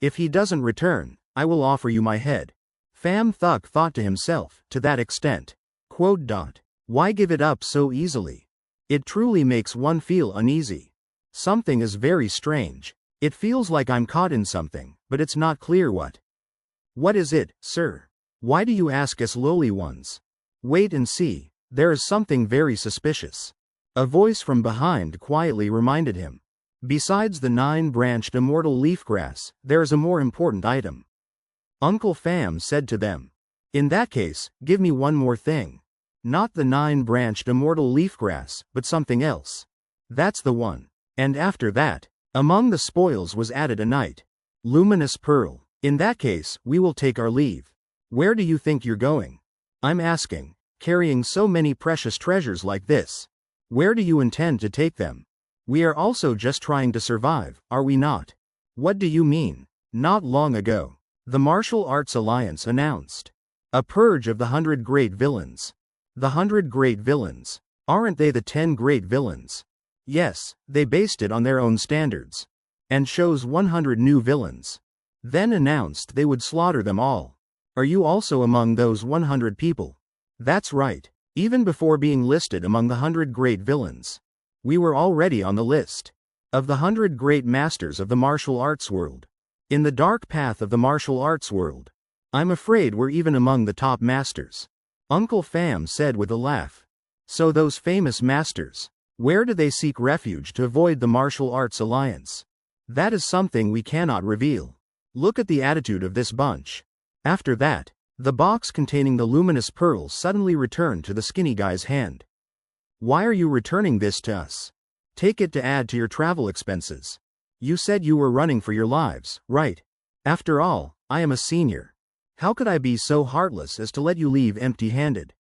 If he doesn't return, I will offer you my head. Pham Thuk thought to himself, to that extent. Why give it up so easily? It truly makes one feel uneasy. Something is very strange. It feels like I'm caught in something, but it's not clear what. What is it, sir? Why do you ask us lowly ones? Wait and see, there is something very suspicious. A voice from behind quietly reminded him. Besides the 9-branched immortal leafgrass, there is a more important item. Uncle Pham said to them. In that case, give me one more thing. Not the 9-branched immortal leafgrass, but something else. That's the one. And after that, among the spoils was added a night. Luminous pearl. In that case, we will take our leave. Where do you think you're going? I'm asking, carrying so many precious treasures like this. Where do you intend to take them? We are also just trying to survive, are we not? What do you mean? Not long ago, the Martial Arts Alliance announced a purge of the 100 great villains. The 100 great villains. Aren't they the 10 great villains? Yes, they based it on their own standards. And chose 100 new villains. Then announced they would slaughter them all. Are you also among those 100 people? That's right. Even before being listed among the 100 great villains. We were already on the list. Of the 100 great masters of the martial arts world. In the dark path of the martial arts world. I'm afraid we're even among the top masters. Uncle Pham said with a laugh. So those famous masters. Where do they seek refuge to avoid the martial arts alliance? That is something we cannot reveal. Look at the attitude of this bunch. After that, the box containing the luminous pearls suddenly returned to the skinny guy's hand. Why are you returning this to us? Take it to add to your travel expenses. You said you were running for your lives, right? After all, I am a senior. How could I be so heartless as to let you leave empty-handed?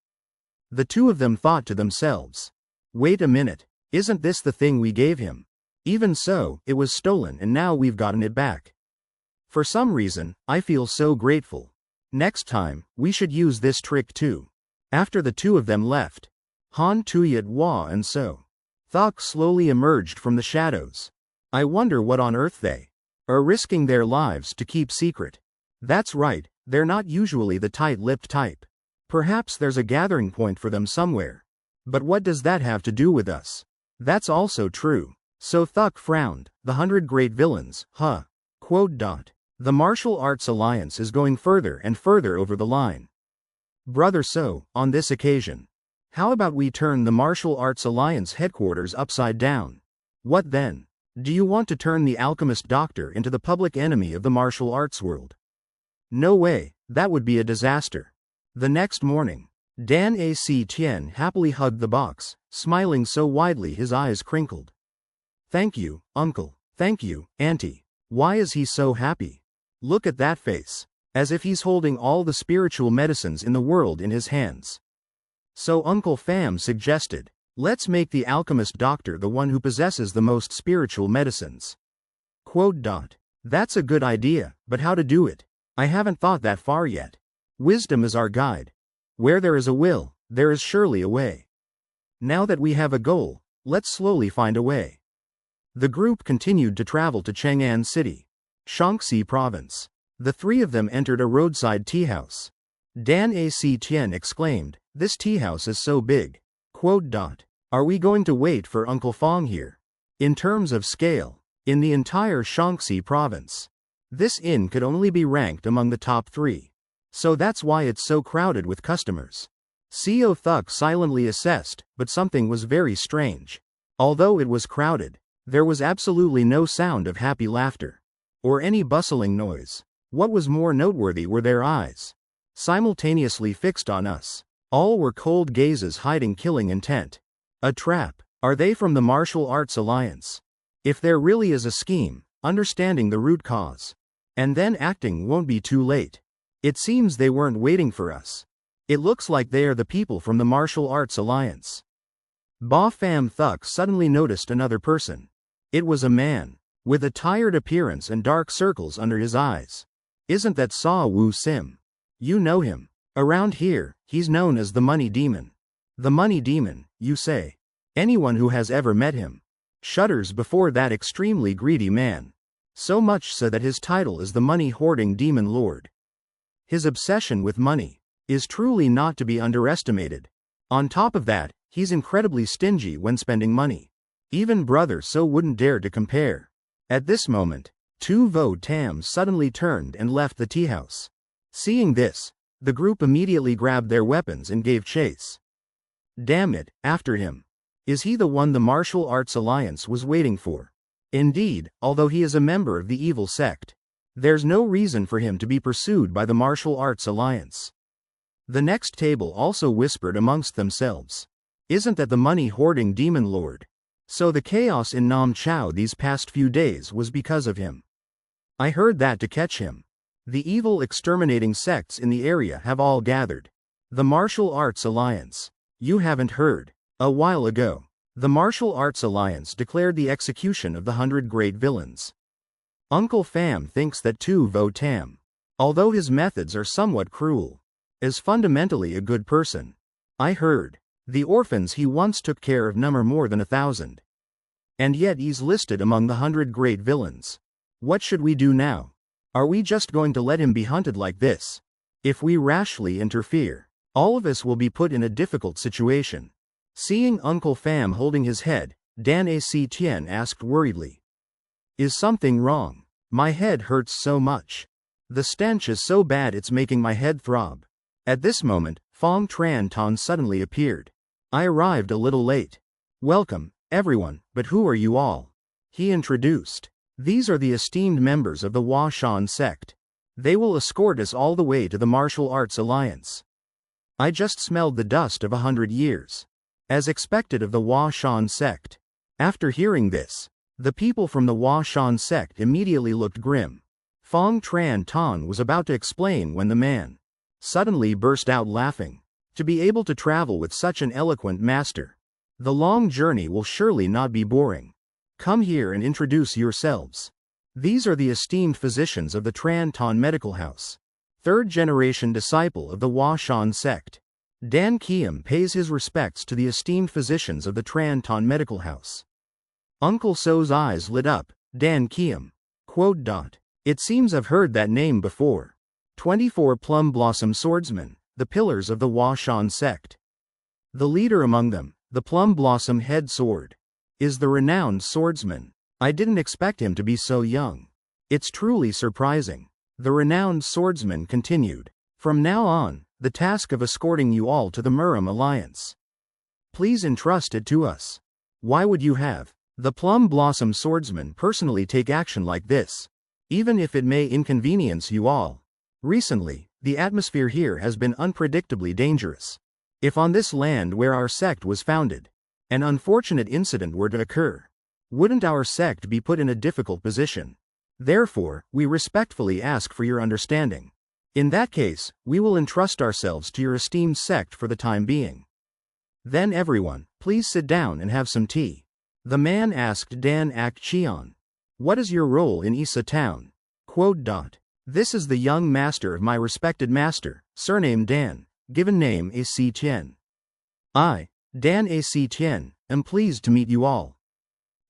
The two of them thought to themselves. Wait a minute, isn't this the thing we gave him? Even so, it was stolen and now we've gotten it back. For some reason, I feel so grateful. Next time, we should use this trick too. After the two of them left, Han Tuyat Hua and So Thok slowly emerged from the shadows. I wonder what on earth they are risking their lives to keep secret. That's right, they're not usually the tight-lipped type. Perhaps there's a gathering point for them somewhere. But what does that have to do with us? That's also true. So Thuk frowned. The 100 great villains, huh? The martial arts alliance is going further and further over the line. Brother So, on this occasion, how about we turn the martial arts alliance headquarters upside down? What then? Do you want to turn the alchemist doctor into the public enemy of the martial arts world? No way, that would be a disaster. The next morning, Dan A.C. Tien happily hugged the box, smiling so widely his eyes crinkled. Thank you, uncle. Thank you, auntie. Why is he so happy? Look at that face. As if he's holding all the spiritual medicines in the world in his hands. So Uncle Pham suggested, let's make the alchemist doctor the one who possesses the most spiritual medicines. That's a good idea, but how to do it? I haven't thought that far yet. Wisdom is our guide. Where there is a will, there is surely a way. Now that we have a goal, Let's slowly find a way. The group continued to travel to Chang'an City, Shaanxi Province. The three of them entered a roadside tea house. Dan A.C. Tien exclaimed, "This tea house is so big." Are we going to wait for Uncle Fong here? In terms of scale, in the entire Shaanxi Province, this inn could only be ranked among the top 3. So that's why it's so crowded with customers. Seo Thuk silently assessed, but something was very strange. Although it was crowded, there was absolutely no sound of happy laughter, or any bustling noise. What was more noteworthy were their eyes, simultaneously fixed on us. All were cold gazes hiding killing intent. A trap. Are they from the Martial Arts Alliance? If there really is a scheme, understanding the root cause, and then acting won't be too late. It seems they weren't waiting for us. It looks like they are the people from the Martial Arts Alliance. Ba Pham Thuk suddenly noticed another person. It was a man, with a tired appearance and dark circles under his eyes. Isn't that Sa Wu Sim? You know him. Around here, he's known as the Money Demon. The Money Demon, you say? Anyone who has ever met him shudders before that extremely greedy man. So much so that his title is the Money-Hoarding Demon Lord. His obsession with money is truly not to be underestimated. On top of that, he's incredibly stingy when spending money. Even Brother So wouldn't dare to compare. At this moment, Tu Vo Tam suddenly turned and left the tea house. Seeing this, the group immediately grabbed their weapons and gave chase. Damn it, after him. Is he the one the Martial Arts Alliance was waiting for? Indeed, although he is a member of the evil sect, there's no reason for him to be pursued by the Martial Arts Alliance. The next table also whispered amongst themselves. Isn't that the money-hoarding demon lord? So the chaos in Nam Chao these past few days was because of him. I heard that to catch him. The evil exterminating sects in the area have all gathered. The Martial Arts Alliance. You haven't heard. A while ago, the Martial Arts Alliance declared the execution of the 100 great villains. Uncle Pham thinks that Tu Vo Tam, although his methods are somewhat cruel, is fundamentally a good person. I heard. The orphans he once took care of number more than 1,000. And yet he's listed among the 100 great villains. What should we do now? Are we just going to let him be hunted like this? If we rashly interfere, all of us will be put in a difficult situation. Seeing Uncle Pham holding his head, Dan A.C. Tien asked worriedly. Is something wrong? My head hurts so much. The stench is so bad it's making my head throb. At this moment, Fong Tran Ton suddenly appeared. I arrived a little late. Welcome, everyone, but who are you all? He introduced. These are the esteemed members of the Hua Shan sect. They will escort us all the way to the Martial Arts Alliance. I just smelled the dust of 100 years. As expected of the Hua Shan sect. After hearing this, the people from the Hua Shan sect immediately looked grim. Fong Tran Ton was about to explain when the man suddenly burst out laughing. To be able to travel with such an eloquent master, the long journey will surely not be boring. Come here and introduce yourselves. These are the esteemed physicians of the Tran Ton Medical House, third-generation disciple of the Hua Shan sect. Dan Kiem pays his respects to the esteemed physicians of the Tran Ton Medical House. Uncle So's eyes lit up. Dan Kiem. It seems I've heard that name before. 24 Plum Blossom Swordsmen, the pillars of the Hua Shan sect. The leader among them, the Plum Blossom Head Sword, is the renowned swordsman. I didn't expect him to be so young. It's truly surprising. The renowned swordsman continued. From now on, the task of escorting you all to the Murim Alliance. Please entrust it to us. Why would you have the Plum Blossom Swordsman personally take action like this? Even if it may inconvenience you all. Recently, the atmosphere here has been unpredictably dangerous. If on this land where our sect was founded, an unfortunate incident were to occur, wouldn't our sect be put in a difficult position? Therefore, we respectfully ask for your understanding. In that case, we will entrust ourselves to your esteemed sect for the time being. Then everyone, please sit down and have some tea. The man asked Dan Ak Cheon. What is your role in Isa town? This is the young master of my respected master, surname Dan, given name A.C. Tien. I, Dan A.C. Tien, am pleased to meet you all.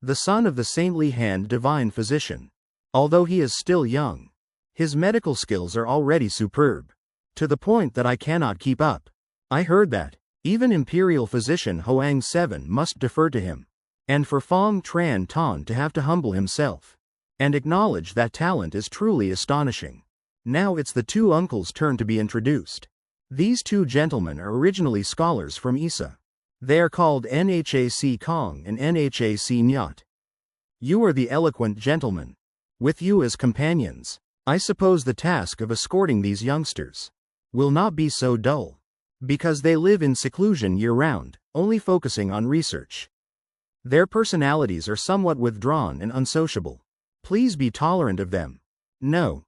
The son of the saintly hand divine physician. Although he is still young, his medical skills are already superb. To the point that I cannot keep up. I heard that even Imperial Physician Hoang 7 must defer to him. And for Fong Tran Ton to have to humble himself and acknowledge that talent is truly astonishing. Now it's the two uncles' turn to be introduced. These two gentlemen are originally scholars from Isa. They are called Nhac Kong and Nhac Nyat. You are the eloquent gentlemen. With you as companions, I suppose the task of escorting these youngsters will not be so dull, because they live in seclusion year-round, only focusing on research. Their personalities are somewhat withdrawn and unsociable. Please be tolerant of them. No,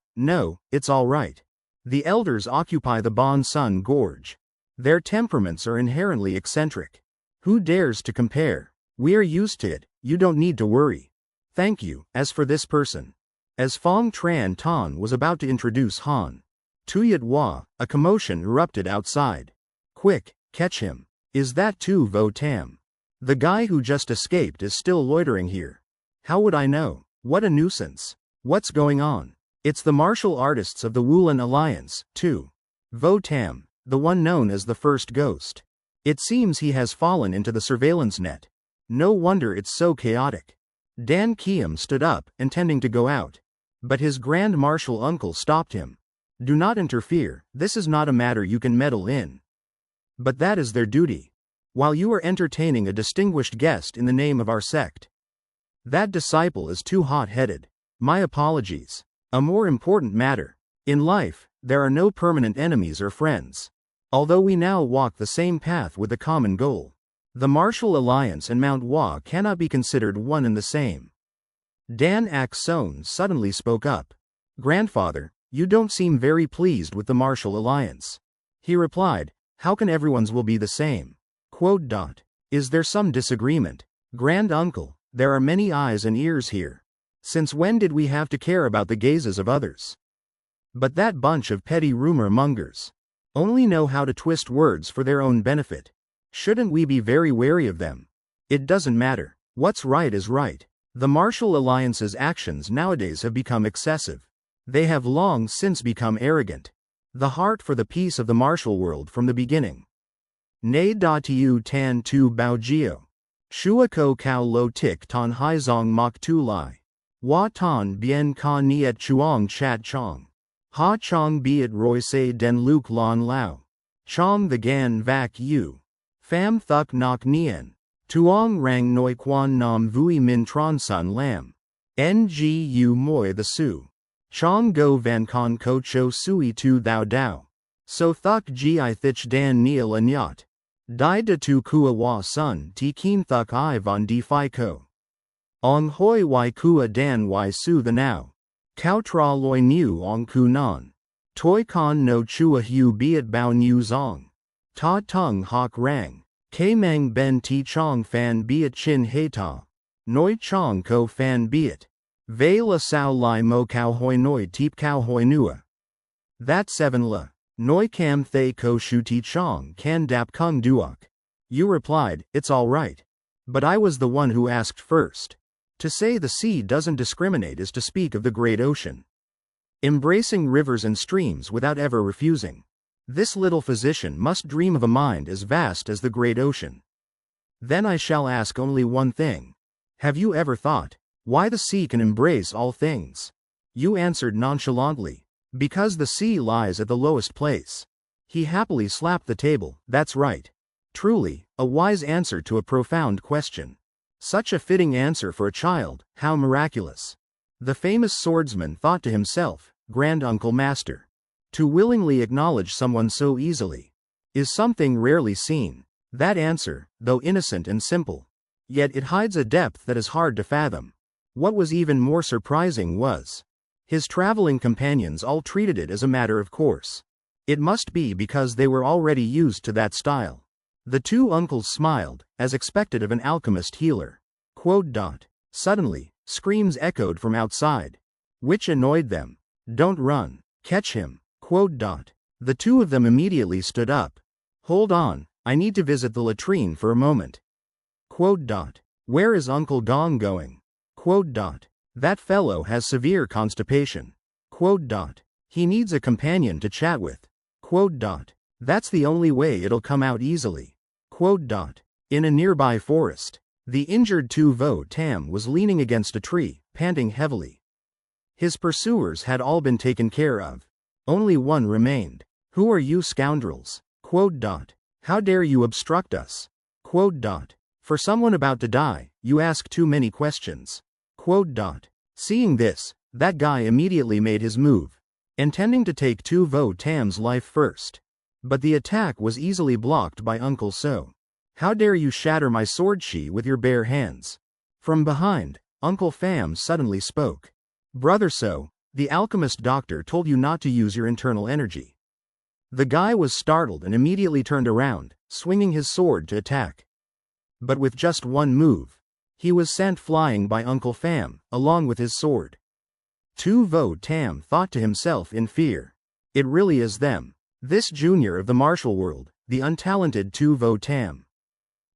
it's all right. The elders occupy the Bon Sun Gorge. Their temperaments are inherently eccentric. Who dares to compare? We are used to it, you don't need to worry. Thank you. As for this person. As Fong Tran Ton was about to introduce Han Tuyat Hua, a commotion erupted outside. Quick, catch him. Is that Tu Vo Tam? The guy who just escaped is still loitering here. How would I know? What a nuisance. What's going on? It's the martial artists of the Wulan Alliance, Tu Vo Tam, the one known as the first ghost. It seems he has fallen into the surveillance net. No wonder it's so chaotic. Dan Kiem stood up, intending to go out. But his Grand Marshal uncle stopped him. Do not interfere, this is not a matter you can meddle in. But that is their duty. While you are entertaining a distinguished guest in the name of our sect. That disciple is too hot-headed. My apologies. A more important matter. In life, there are no permanent enemies or friends. Although we now walk the same path with a common goal. The Martial Alliance and Mount Hua cannot be considered one and the same. Dan Ak Son suddenly spoke up. Grandfather, you don't seem very pleased with the Martial Alliance. He replied, how can everyone's will be the same? Quote. Is there some disagreement? Grand uncle, there are many eyes and ears here. Since when did we have to care about the gazes of others? But that bunch of petty rumor mongers only know how to twist words for their own benefit. Shouldn't we be very wary of them? It doesn't matter. What's right is right. The Martial Alliance's actions nowadays have become excessive. They have long since become arrogant. The heart for the peace of the martial world from the beginning. Ne da tiu tan tu bao jio. Shua ko kao lo tik ton hai zong mok tu lai. Wa ton bien ka niet chuang chat chong. Ha chong biat roi se den luk lon lao. Chong the gan vac yu. Pham thuk nok nien. Tuong rang noi quan nam vui min tron sun lam. Ngu moi the su. Chong go van con ko cho sui tu thou dao. So thuk gi thich dan neil anyat. Dai da tu kua wa sun ti keen thuk I von di fi ko. Ong hoi y kua dan y su the now. Kao tra loi nu ong ku non. Toi con no chua hu biat bao nu zong. Ta tung hok rang. K mang ben ti chong fan biat chin he ta. Noi chong ko fan biat. Ve la sao lai mo kao hoi noi teep kao hoi nua. That 7 la. Noi cam thay ko shu ti chong can dap kung duok. You replied, it's all right. But I was the one who asked first. To say the sea doesn't discriminate is to speak of the great ocean. Embracing rivers and streams without ever refusing. This little physician must dream of a mind as vast as the great ocean. Then I shall ask only one thing. Have you ever thought why the sea can embrace all things? You answered nonchalantly. Because the sea lies at the lowest place. He happily slapped the table. That's right. Truly, a wise answer to a profound question. Such a fitting answer for a child, how miraculous. The famous swordsman thought to himself, Grand Uncle Master. To willingly acknowledge someone so easily is something rarely seen. That answer, though innocent and simple, yet it hides a depth that is hard to fathom. What was even more surprising was his traveling companions all treated it as a matter of course. It must be because they were already used to that style. The two uncles smiled, as expected of an alchemist healer. Quote. Suddenly, screams echoed from outside, which annoyed them. Don't run. Catch him. Quote. The two of them immediately stood up. Hold on, I need to visit the latrine for a moment. Quote dot. Where is Uncle Gong going? Quote dot. That fellow has severe constipation. Quote dot. He needs a companion to chat with. Quote dot. That's the only way it'll come out easily. Quote dot. In a nearby forest, the injured Tu Vo Tam was leaning against a tree, panting heavily. His pursuers had all been taken care of. Only one remained. Who are you scoundrels? Quote dot. How dare you obstruct us? Quote dot. For someone about to die, you ask too many questions. Quote dot. Seeing this, that guy immediately made his move, intending to take Tu Vo Tam's life first. But the attack was easily blocked by Uncle So. How dare you shatter my sword chi with your bare hands? From behind, Uncle Pham suddenly spoke. Brother So, the alchemist doctor told you not to use your internal energy. The guy was startled and immediately turned around, swinging his sword to attack. But with just one move, he was sent flying by Uncle Pham, along with his sword. Tu Vo Tam thought to himself in fear. It really is them. This junior of the martial world, the untalented Tu Vo Tam,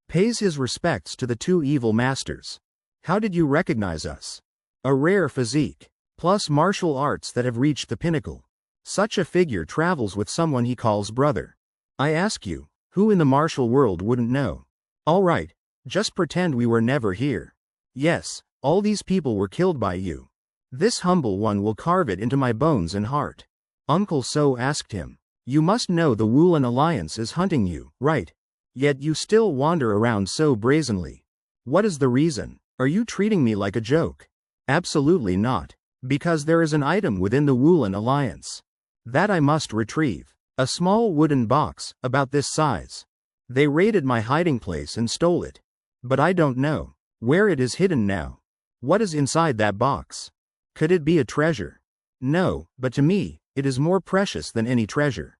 pays his respects to the two evil masters. How did you recognize us? A rare physique, plus martial arts that have reached the pinnacle. Such a figure travels with someone he calls brother. I ask you, who in the martial world wouldn't know? All right, just pretend we were never here. Yes, all these people were killed by you. This humble one will carve it into my bones and heart. Uncle So asked him. You must know the Wulan Alliance is hunting you, right? Yet you still wander around so brazenly. What is the reason? Are you treating me like a joke? Absolutely not. Because there is an item within the Wulan Alliance that I must retrieve. A small wooden box, about this size. They raided my hiding place and stole it. But I don't know where it is hidden now. What is inside that box? Could it be a treasure? No, but to me, it is more precious than any treasure.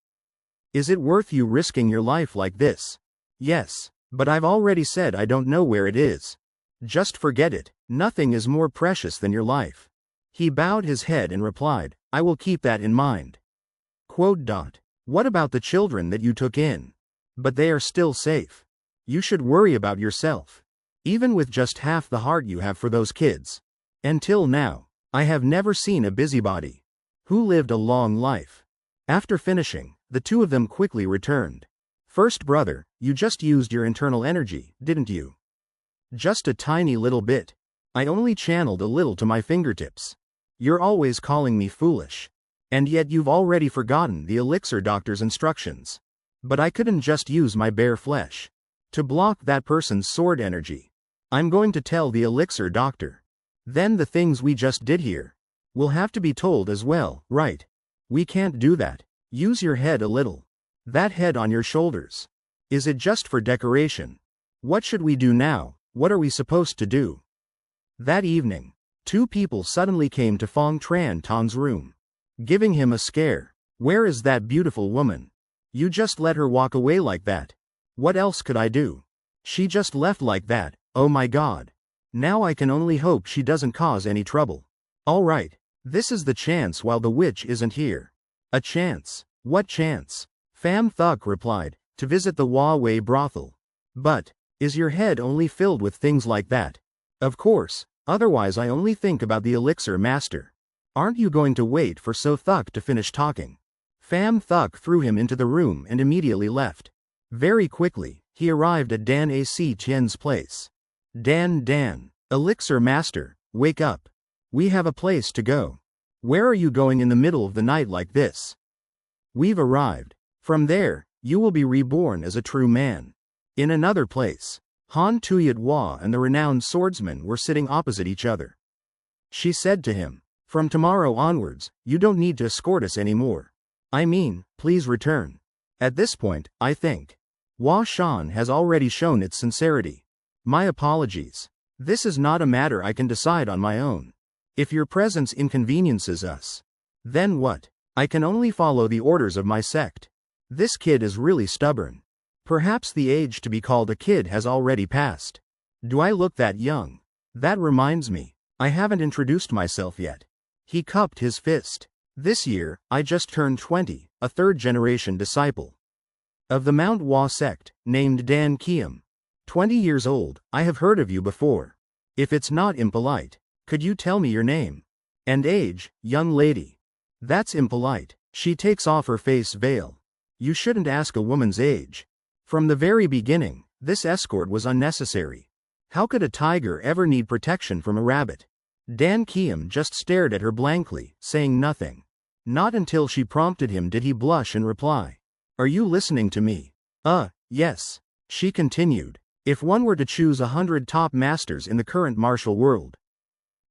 Is it worth you risking your life like this? Yes, but I've already said I don't know where it is. Just forget it. Nothing is more precious than your life. He bowed his head and replied, I will keep that in mind. Quote dot. What about the children that you took in? But they are still safe. You should worry about yourself. Even with just half the heart you have for those kids. Until now, I have never seen a busybody who lived a long life. After finishing, the two of them quickly returned. First brother, you just used your internal energy, didn't you? Just a tiny little bit. I only channeled a little to my fingertips. You're always calling me foolish. And yet you've already forgotten the elixir doctor's instructions. But I couldn't just use my bare flesh to block that person's sword energy. I'm going to tell the elixir doctor. Then the things we just did here will have to be told as well, right? We can't do that. Use your head a little. That head on your shoulders. Is it just for decoration? What should we do now? What are we supposed to do? That evening, two people suddenly came to Fong Tran Tan's room, giving him a scare. Where is that beautiful woman? You just let her walk away like that. What else could I do? She just left like that, oh my god. Now I can only hope she doesn't cause any trouble. All right, this is the chance while the witch isn't here. A chance? What chance? Pham Thuk replied, to visit the Huawei brothel. But, is your head only filled with things like that? Of course, otherwise I only think about the elixir master. Aren't you going to wait for So Thuk to finish talking? Pham Thuk threw him into the room and immediately left. Very quickly, he arrived at Dan A.C. Tien's place. Dan, elixir master, wake up. We have a place to go. Where are you going in the middle of the night like this? We've arrived. From there, you will be reborn as a true man. In another place, Han Tuyat Hua and the renowned swordsman were sitting opposite each other. She said to him, from tomorrow onwards, you don't need to escort us anymore. I mean, please return. At this point, I think Hua Shan has already shown its sincerity. My apologies. This is not a matter I can decide on my own. If your presence inconveniences us, then what? I can only follow the orders of my sect. This kid is really stubborn. Perhaps the age to be called a kid has already passed. Do I look that young? That reminds me, I haven't introduced myself yet. He cupped his fist. This year, I just turned 20, a third-generation disciple. Of the Mount Hua sect, named Dan Kiem. 20 years old, I have heard of you before. If it's not impolite, could you tell me your name? And age, young lady. That's impolite. She takes off her face veil. You shouldn't ask a woman's age. From the very beginning, this escort was unnecessary. How could a tiger ever need protection from a rabbit? Dan Kiem just stared at her blankly, saying nothing. Not until she prompted him did he blush and reply. Are you listening to me? Yes. She continued. If one were to choose 100 top masters in the current martial world,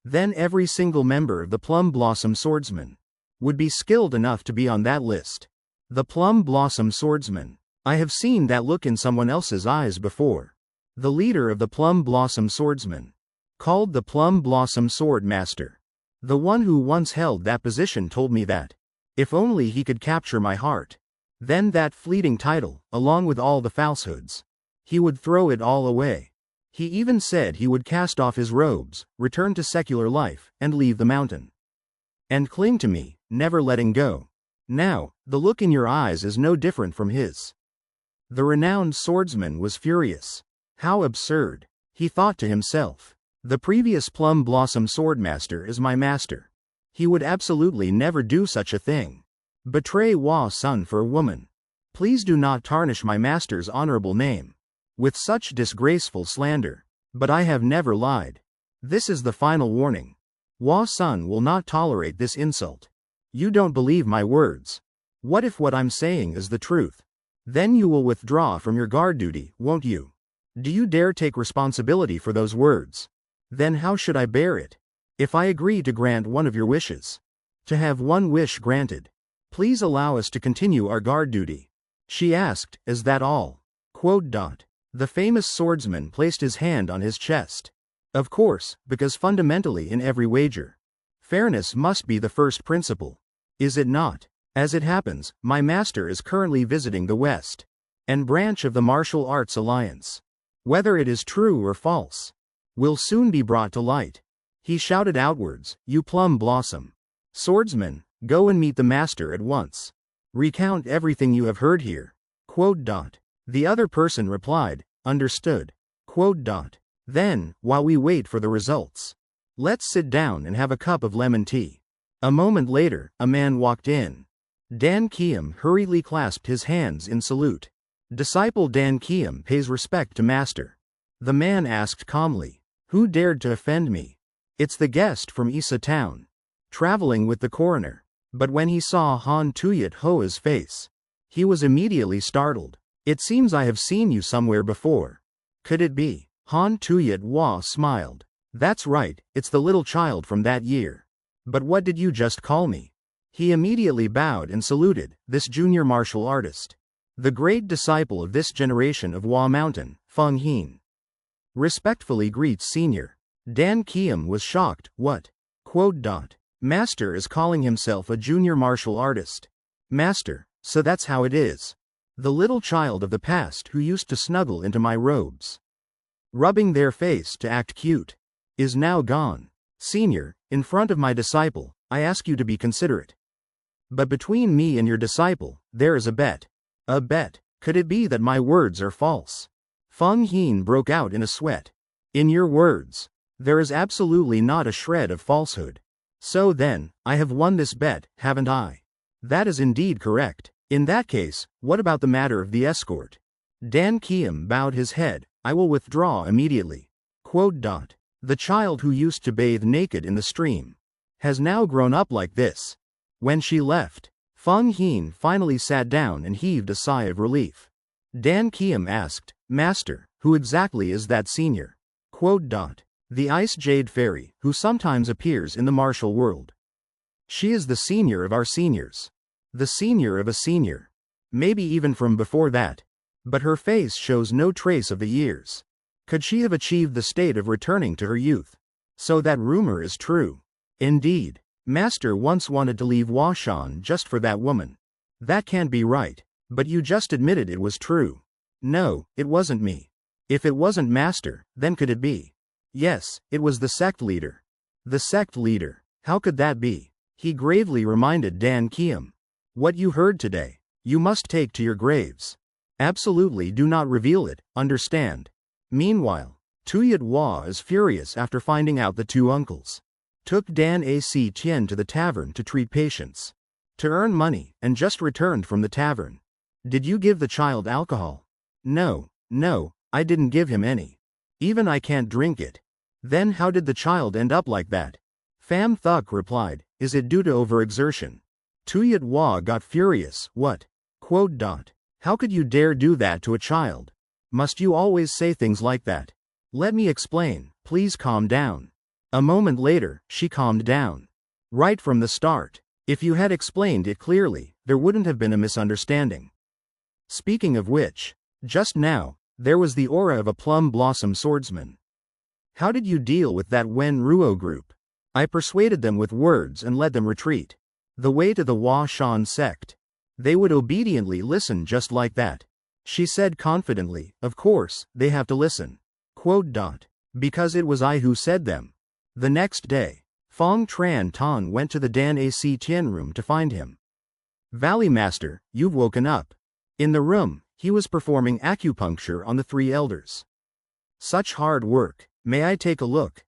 then every single member of the Plum Blossom Swordsmen would be skilled enough to be on that list. The Plum Blossom Swordsman. I have seen that look in someone else's eyes before. The leader of the Plum Blossom Swordsmen, called the Plum Blossom Sword Master. The one who once held that position told me that, if only he could capture my heart, then that fleeting title, along with all the falsehoods, he would throw it all away. He even said he would cast off his robes, return to secular life, and leave the mountain. And cling to me, never letting go. Now, the look in your eyes is no different from his. The renowned swordsman was furious. How absurd, he thought to himself. The previous Plum Blossom Swordmaster is my master. He would absolutely never do such a thing. Betray Hua Sun for a woman. Please do not tarnish my master's honorable name with such disgraceful slander. But I have never lied. This is the final warning. Hua Sun will not tolerate this insult. You don't believe my words. What if what I'm saying is the truth? Then you will withdraw from your guard duty, won't you? Do you dare take responsibility for those words? Then how should I bear it? If I agree to grant one of your wishes, to have one wish granted, please allow us to continue our guard duty. She asked, is that all? The famous swordsman placed his hand on his chest. Of course, because fundamentally in every wager, fairness must be the first principle. Is it not? As it happens, my master is currently visiting the West and branch of the Martial Arts Alliance. Whether it is true or false will soon be brought to light. He shouted outwards, you Plum Blossom Swordsman, go and meet the master at once. Recount everything you have heard here. The other person replied, understood. Then, while we wait for the results, let's sit down and have a cup of lemon tea. A moment later, a man walked in. Dan Kiem hurriedly clasped his hands in salute. Disciple Dan Kiem pays respect to master. The man asked calmly, who dared to offend me? It's the guest from Isa town, traveling with the coroner. But when he saw Han Tuyat Hoa's face, he was immediately startled. It seems I have seen you somewhere before. Could it be? Han Tuyat Hua smiled. That's right, it's the little child from that year. But what did you just call me? He immediately bowed and saluted, this junior martial artist, the great disciple of this generation of Hua Mountain, Feng Hin. Respectfully greets senior. Dan Kiem was shocked, what? Master is calling himself a junior martial artist. Master, so that's how it is. The little child of the past who used to snuggle into my robes, rubbing their face to act cute, is now gone. Senior, in front of my disciple, I ask you to be considerate. But between me and your disciple, there is a bet. A bet? Could it be that my words are false? Feng Hin broke out in a sweat. In your words, there is absolutely not a shred of falsehood. So then, I have won this bet, haven't I? That is indeed correct. In that case, what about the matter of the escort? Dan Kiem bowed his head, I will withdraw immediately. The child who used to bathe naked in the stream has now grown up like this. When she left, Feng Hin finally sat down and heaved a sigh of relief. Dan Kiem asked, Master, who exactly is that senior? The Ice Jade Fairy, who sometimes appears in the martial world. She is the senior of our seniors. The senior of a senior. Maybe even from before that. But her face shows no trace of the years. Could she have achieved the state of returning to her youth? So that rumor is true. Indeed, Master once wanted to leave Washan just for that woman. That can't be right. But you just admitted it was true. No, it wasn't me. If it wasn't Master, then could it be? Yes, it was the sect leader. The sect leader. How could that be? He gravely reminded Dan Kiem. What you heard today, you must take to your graves. Absolutely do not reveal it, understand? Meanwhile, Tuyat Hua is furious after finding out the two uncles took Dan A.C. Tien to the tavern to treat patients, to earn money, and just returned from the tavern. Did you give the child alcohol? No, I didn't give him any. Even I can't drink it. Then how did the child end up like that? Pham Thuc replied, is it due to overexertion? Tuyat Hua got furious, what? Quote. How could you dare do that to a child? Must you always say things like that? Let me explain, please calm down. A moment later, she calmed down. Right from the start. If you had explained it clearly, there wouldn't have been a misunderstanding. Speaking of which, just now, there was the aura of a plum blossom swordsman. How did you deal with that Wen Ruo group? I persuaded them with words and let them retreat. The way to the Hua Shan sect. They would obediently listen just like that. She said confidently, of course, they have to listen. Quote. Because it was I who said them. The next day, Fong Tran Tan went to the Dan A.C. Tien room to find him. Valley Master, you've woken up. In the room, he was performing acupuncture on the three elders. Such hard work, may I take a look?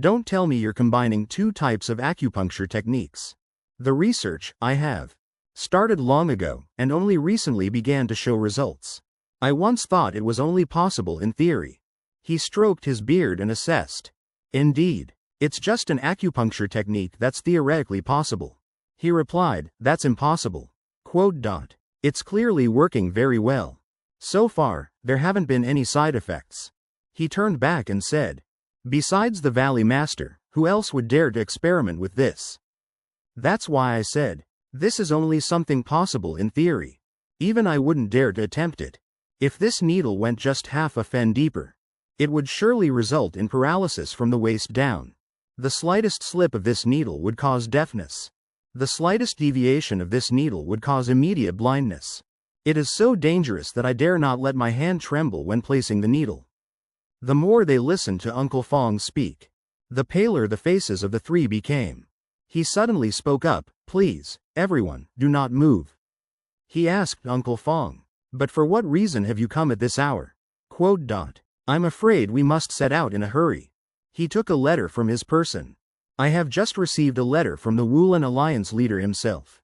Don't tell me you're combining two types of acupuncture techniques. The research, I have started long ago, and only recently began to show results. I once thought it was only possible in theory. He stroked his beard and assessed. Indeed, it's just an acupuncture technique that's theoretically possible. He replied, that's impossible. Quote. It's clearly working very well. So far, there haven't been any side effects. He turned back and said, besides the Valley Master, who else would dare to experiment with this? That's why I said, this is only something possible in theory. Even I wouldn't dare to attempt it. If this needle went just half a fen deeper, it would surely result in paralysis from the waist down. The slightest slip of this needle would cause deafness. The slightest deviation of this needle would cause immediate blindness. It is so dangerous that I dare not let my hand tremble when placing the needle. The more they listened to Uncle Fong speak, the paler the faces of the three became. He suddenly spoke up, please, everyone, do not move. He asked Uncle Fong, but for what reason have you come at this hour? Quote. I'm afraid we must set out in a hurry. He took a letter from his person. I have just received a letter from the Wulan Alliance leader himself.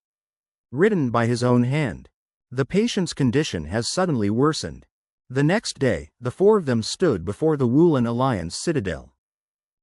Written by his own hand. The patient's condition has suddenly worsened. The next day, the four of them stood before the Wulan Alliance citadel.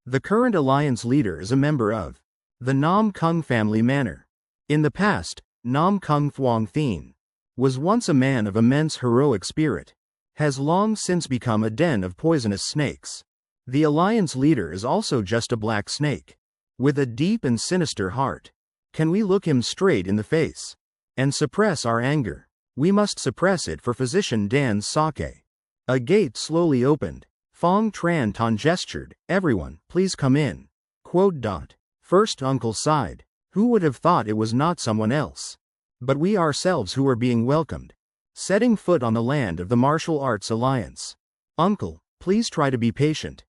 The current alliance leader is a member of the Nam Kung family manor. In the past, Nam Kung Thuong Thien was once a man of immense heroic spirit, has long since become a den of poisonous snakes. The alliance leader is also just a black snake, with a deep and sinister heart. Can we look him straight in the face and suppress our anger? We must suppress it for Physician Dan's sake. A gate slowly opened. Fong Tran Tan gestured, everyone, please come in. Quote. First Uncle sighed. Who would have thought it was not someone else? But we ourselves who are being welcomed. Setting foot on the land of the Martial Arts Alliance. Uncle, please try to be patient.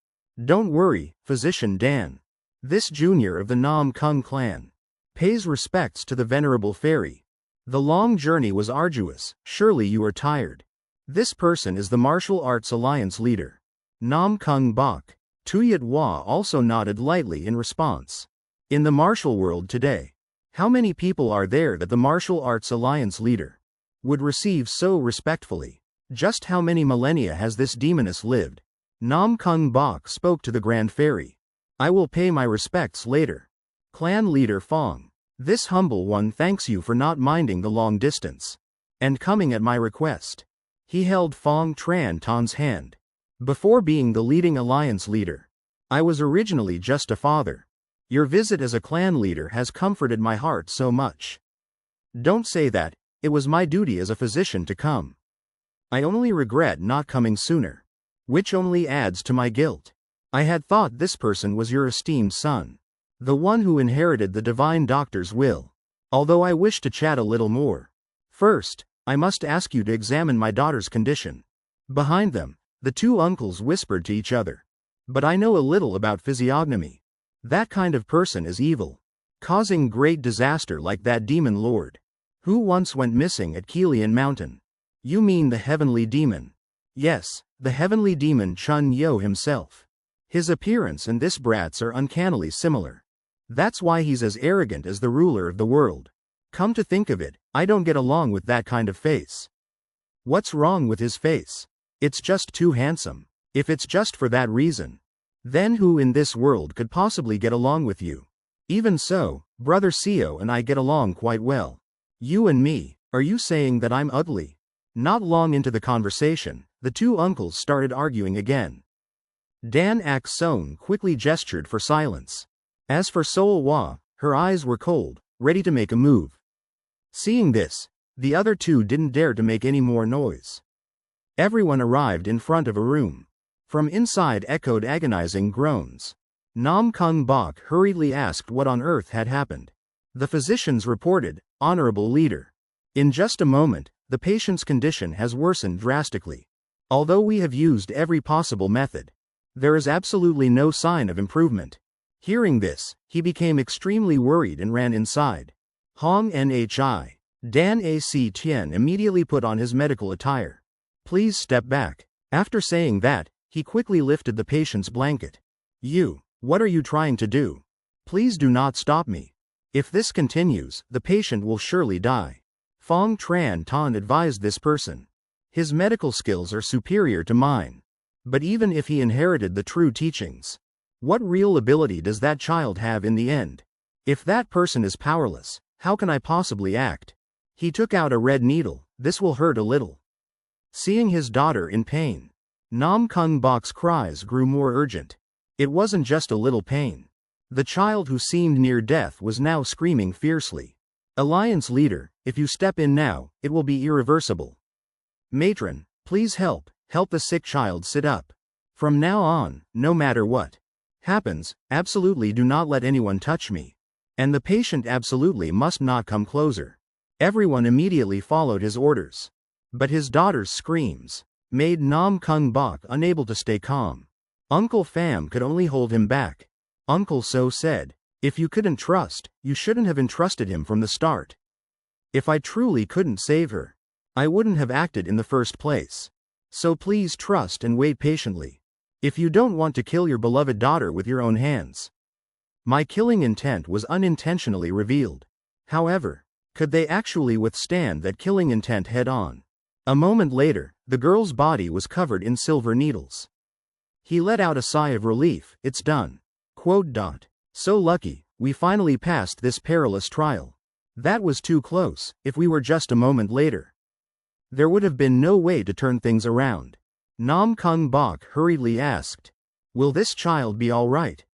Don't worry, Physician Dan. This junior of the Nam Kung clan pays respects to the venerable fairy. The long journey was arduous, surely you are tired. This person is the Martial Arts Alliance leader, Nam Kung Bok. Tuyat Hua also nodded lightly in response. In the martial world today, how many people are there that the Martial Arts Alliance leader would receive so respectfully? Just how many millennia has this demoness lived? Nam Kung Bok spoke to the Grand Fairy. I will pay my respects later. Clan leader Fong. This humble one thanks you for not minding the long distance and coming at my request. He held Fong Tran Tan's hand. Before being the leading alliance leader, I was originally just a father. Your visit as a clan leader has comforted my heart so much. Don't say that, it was my duty as a physician to come. I only regret not coming sooner, which only adds to my guilt. I had thought this person was your esteemed son, the one who inherited the divine doctor's will. Although I wish to chat a little more. First, I must ask you to examine my daughter's condition. Behind them, the two uncles whispered to each other. But I know a little about physiognomy. That kind of person is evil, causing great disaster like that demon lord, who once went missing at Kilian Mountain. You mean the heavenly demon? Yes, the heavenly demon Chun Yo himself. His appearance and this brat's are uncannily similar. That's why he's as arrogant as the ruler of the world. Come to think of it, I don't get along with that kind of face. What's wrong with his face? It's just too handsome. If it's just for that reason, then who in this world could possibly get along with you? Even so, Brother Seo and I get along quite well. You and me, are you saying that I'm ugly? Not long into the conversation, the two uncles started arguing again. Dan Ak-son quickly gestured for silence. As for Sol Hwa, her eyes were cold, ready to make a move. Seeing this, the other two didn't dare to make any more noise. Everyone arrived in front of a room. From inside echoed agonizing groans. Nam Kung Bok hurriedly asked what on earth had happened. The physicians reported, "Honorable leader. In just a moment, the patient's condition has worsened drastically. Although we have used every possible method, there is absolutely no sign of improvement." Hearing this, he became extremely worried and ran inside. Hong Nhi. Dan A.C. Tien immediately put on his medical attire. "Please step back." After saying that, he quickly lifted the patient's blanket. What are you trying to do? Please do not stop me. If this continues, the patient will surely die. Fong Tran Tan advised this person. His medical skills are superior to mine. But even if he inherited the true teachings, what real ability does that child have in the end? If that person is powerless, how can I possibly act? He took out a red needle. This will hurt a little. Seeing his daughter in pain, Nam Kung Bok's cries grew more urgent. It wasn't just a little pain. The child who seemed near death was now screaming fiercely. "Alliance leader, if you step in now, it will be irreversible. Matron, please help the sick child sit up. From now on, no matter what happens, absolutely do not let anyone touch me. And the patient absolutely must not come closer." Everyone immediately followed his orders. But his daughter's screams made Nam Kung Bok unable to stay calm. Uncle Pham could only hold him back. Uncle So said, "If you couldn't trust, you shouldn't have entrusted him from the start. If I truly couldn't save her, I wouldn't have acted in the first place. So please trust and wait patiently. If you don't want to kill your beloved daughter with your own hands." My killing intent was unintentionally revealed. However, could they actually withstand that killing intent head-on? A moment later, the girl's body was covered in silver needles. He let out a sigh of relief. "It's done. So lucky, we finally passed this perilous trial. That was too close. If we were just a moment later, there would have been no way to turn things around." Nam Kung Bok hurriedly asked, "Will this child be all right?"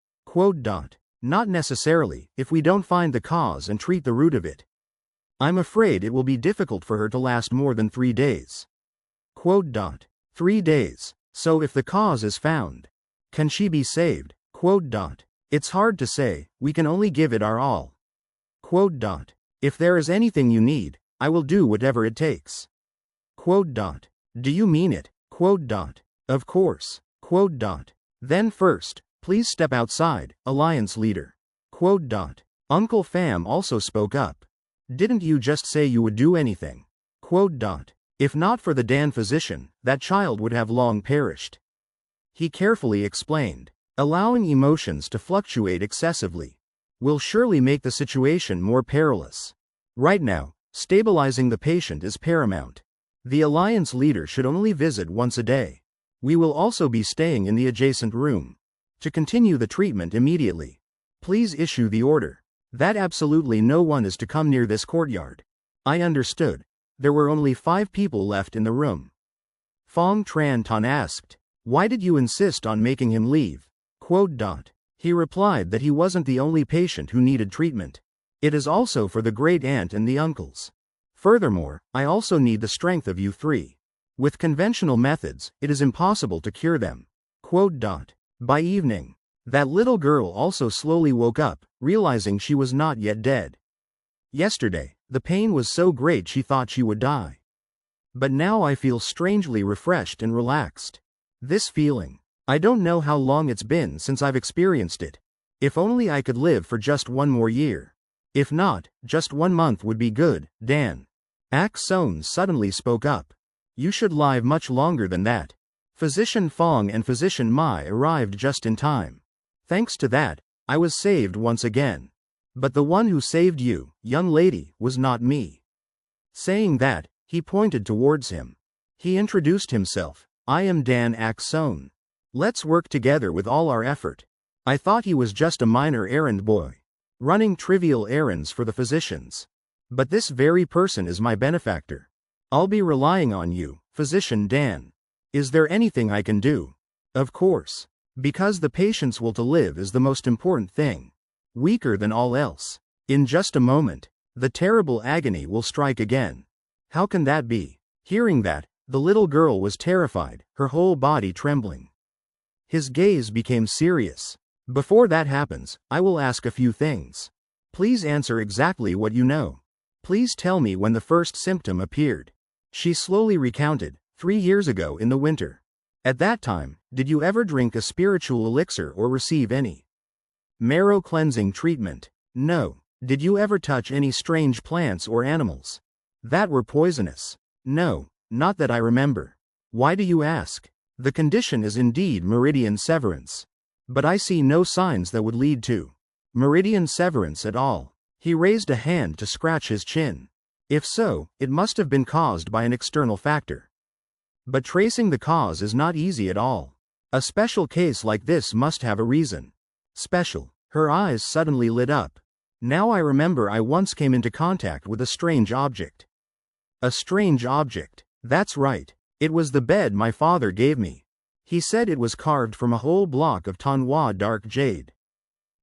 Not necessarily, if we don't find the cause and treat the root of it. I'm afraid it will be difficult for her to last more than 3 days. 3 days. So if the cause is found, can she be saved? It's hard to say, we can only give it our all. If there is anything you need, I will do whatever it takes. Do you mean it? Of course. Then first, please step outside, Alliance leader. Uncle Pham also spoke up. Didn't you just say you would do anything? If not for the Dan physician, that child would have long perished. He carefully explained. Allowing emotions to fluctuate excessively will surely make the situation more perilous. Right now, stabilizing the patient is paramount. The Alliance leader should only visit once a day. We will also be staying in the adjacent room. To continue the treatment immediately, please issue the order that absolutely no one is to come near this courtyard. I understood. There were only 5 people left in the room. Fong Tran Tan asked, "Why did you insist on making him leave?" He replied that he wasn't the only patient who needed treatment. It is also for the great aunt and the uncles. Furthermore, I also need the strength of you 3. With conventional methods, it is impossible to cure them. By evening, that little girl also slowly woke up, realizing she was not yet dead. Yesterday, the pain was so great she thought she would die. But now I feel strangely refreshed and relaxed. This feeling, I don't know how long it's been since I've experienced it. If only I could live for just 1 more year. If not, just 1 month would be good. Dan Ak-son suddenly spoke up. You should live much longer than that. Physician Fong and Physician Mai arrived just in time. Thanks to that, I was saved once again. But the one who saved you, young lady, was not me." Saying that, he pointed towards him. He introduced himself. "I am Dan Ak-son. Let's work together with all our effort." I thought he was just a minor errand boy, running trivial errands for the physicians. But this very person is my benefactor. I'll be relying on you, Physician Dan. Is there anything I can do? Of course. Because the patient's will to live is the most important thing. Weaker than all else. In just a moment, the terrible agony will strike again. How can that be? Hearing that, the little girl was terrified, her whole body trembling. His gaze became serious. "Before that happens, I will ask a few things. Please answer exactly what you know. Please tell me when the first symptom appeared." She slowly recounted, 3 years ago in the winter. "At that time, did you ever drink a spiritual elixir or receive any marrow cleansing treatment?" "No." "Did you ever touch any strange plants or animals that were poisonous?" "No, not that I remember." "Why do you ask? The condition is indeed meridian severance. But I see no signs that would lead to meridian severance at all." He raised a hand to scratch his chin. "If so, it must have been caused by an external factor. But tracing the cause is not easy at all. A special case like this must have a reason." "Special?" Her eyes suddenly lit up. "Now I remember I once came into contact with a strange object." "A strange object?" "That's right. It was the bed my father gave me. He said it was carved from a whole block of Tanhwa dark jade.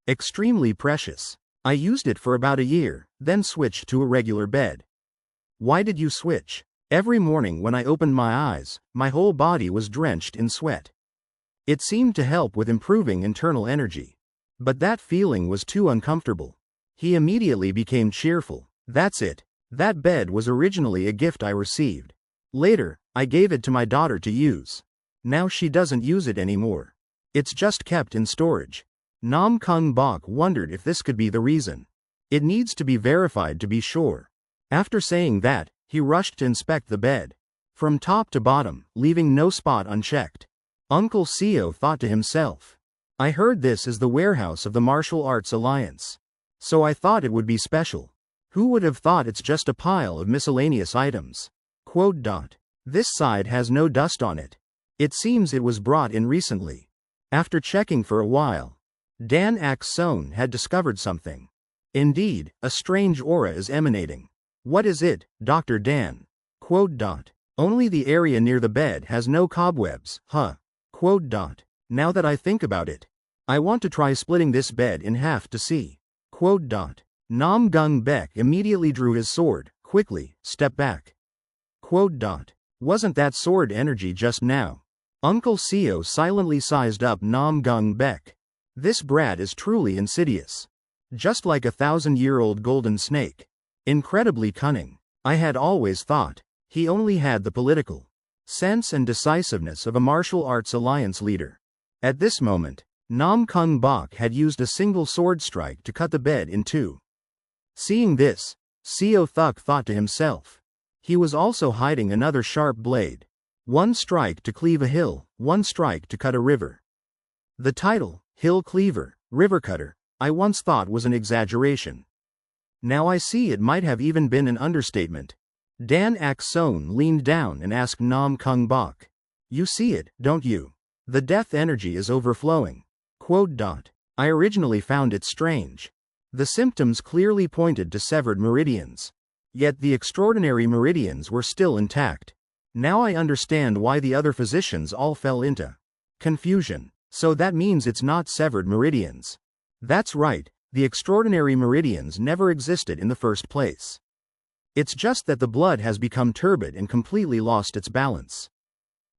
Extremely precious. I used it for about a year, then switched to a regular bed." "Why did you switch?" "Every morning when I opened my eyes, my whole body was drenched in sweat. It seemed to help with improving internal energy. But that feeling was too uncomfortable." He immediately became cheerful. "That's it. That bed was originally a gift I received. Later, I gave it to my daughter to use. Now she doesn't use it anymore. It's just kept in storage." Nam Kung Bok wondered if this could be the reason. "It needs to be verified to be sure." After saying that, he rushed to inspect the bed, from top to bottom, leaving no spot unchecked. Uncle Seo thought to himself, "I heard this is the warehouse of the Martial Arts Alliance. So I thought it would be special. Who would have thought it's just a pile of miscellaneous items? Quote. This side has no dust on it. It seems it was brought in recently." After checking for a while, Dan Ak-son had discovered something. Indeed, a strange aura is emanating. "What is it, Dr. Dan?" Quote. "Only the area near the bed has no cobwebs, huh?" Quote. "Now that I think about it, I want to try splitting this bed in half to see." Quote. Nam Gung Bek immediately drew his sword, quickly, step back. Quote. "Wasn't that sword energy just now?" Uncle Seo silently sized up Nam Gung Bek. "This brat is truly insidious. Just like a 1,000-year-old golden snake. Incredibly cunning. I had always thought he only had the political sense and decisiveness of a martial arts alliance leader." At this moment, Nam Kung Bok had used a single sword strike to cut the bed in two. Seeing this, Seo Thuk thought to himself. He was also hiding another sharp blade. One strike to cleave a hill, one strike to cut a river. The title, Hill Cleaver, River Cutter, I once thought was an exaggeration. Now I see it might have even been an understatement. Dan Ak-son leaned down and asked Nam Kung Bok. "You see it, don't you? The death energy is overflowing." Quote. "I originally found it strange. The symptoms clearly pointed to severed meridians. Yet the extraordinary meridians were still intact. Now I understand why the other physicians all fell into confusion. So that means it's not severed meridians." "That's right, the extraordinary meridians never existed in the first place. It's just that the blood has become turbid and completely lost its balance.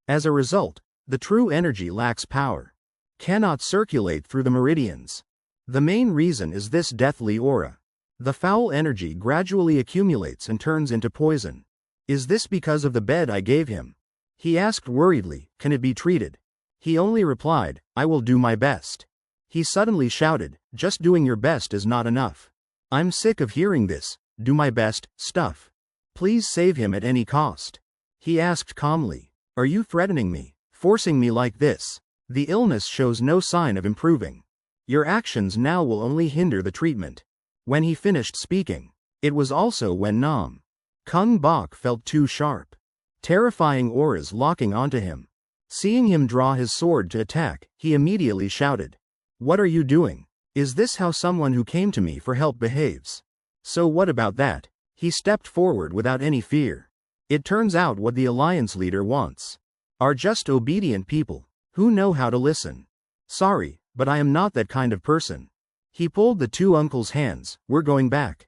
As a result, the true energy lacks power. Cannot circulate through the meridians. The main reason is this deathly aura. The foul energy gradually accumulates and turns into poison." "Is this because of the bed I gave him?" He asked worriedly, "Can it be treated?" He only replied, "I will do my best." He suddenly shouted, "Just doing your best is not enough. I'm sick of hearing this, do my best, stuff. Please save him at any cost." He asked calmly. Are you threatening me, forcing me like this? The illness shows no sign of improving. Your actions now will only hinder the treatment. When he finished speaking, it was also when Nam Kung Bok felt too sharp, terrifying auras locking onto him. Seeing him draw his sword to attack, he immediately shouted. What are you doing? Is this how someone who came to me for help behaves? So what about that? He stepped forward without any fear. It turns out what the alliance leader wants are just obedient people who know how to listen. Sorry, but I am not that kind of person. He pulled the two uncles' hands. We're going back.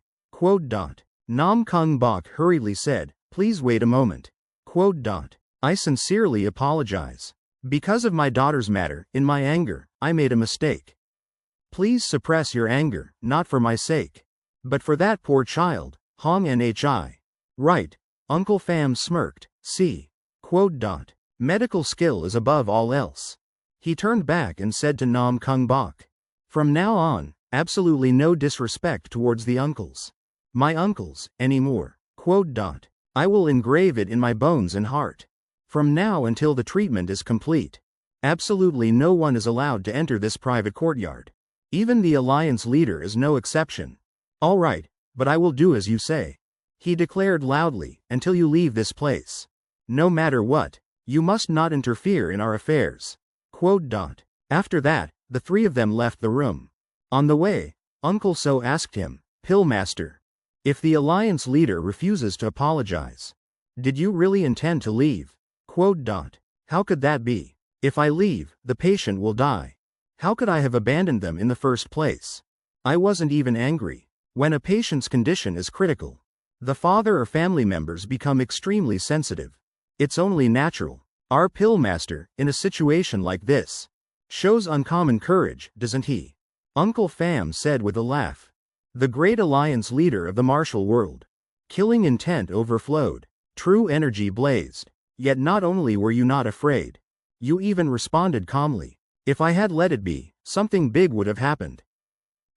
Nam Kung Bok hurriedly said, please wait a moment. I sincerely apologize. Because of my daughter's matter, in my anger, I made a mistake. Please suppress your anger, not for my sake, but for that poor child, Hong Nhi. Right. Uncle Pham smirked. See. Medical skill is above all else. He turned back and said to Nam Kung Bok. From now on, absolutely no disrespect towards the uncles. My uncles, anymore. I will engrave it in my bones and heart. From now until the treatment is complete, absolutely no one is allowed to enter this private courtyard. Even the alliance leader is no exception. All right, but I will do as you say. He declared loudly, until you leave this place. No matter what, you must not interfere in our affairs. After that, the three of them left the room. On the way, Uncle So asked him, Pillmaster, if the alliance leader refuses to apologize, did you really intend to leave? How could that be? If I leave, the patient will die. How could I have abandoned them in the first place? I wasn't even angry. When a patient's condition is critical, the father or family members become extremely sensitive. It's only natural. Our Pillmaster, in a situation like this, shows uncommon courage, doesn't he? Uncle Pham said with a laugh. The great alliance leader of the martial world. Killing intent overflowed. True energy blazed. Yet not only were you not afraid, you even responded calmly. If I had let it be, something big would have happened.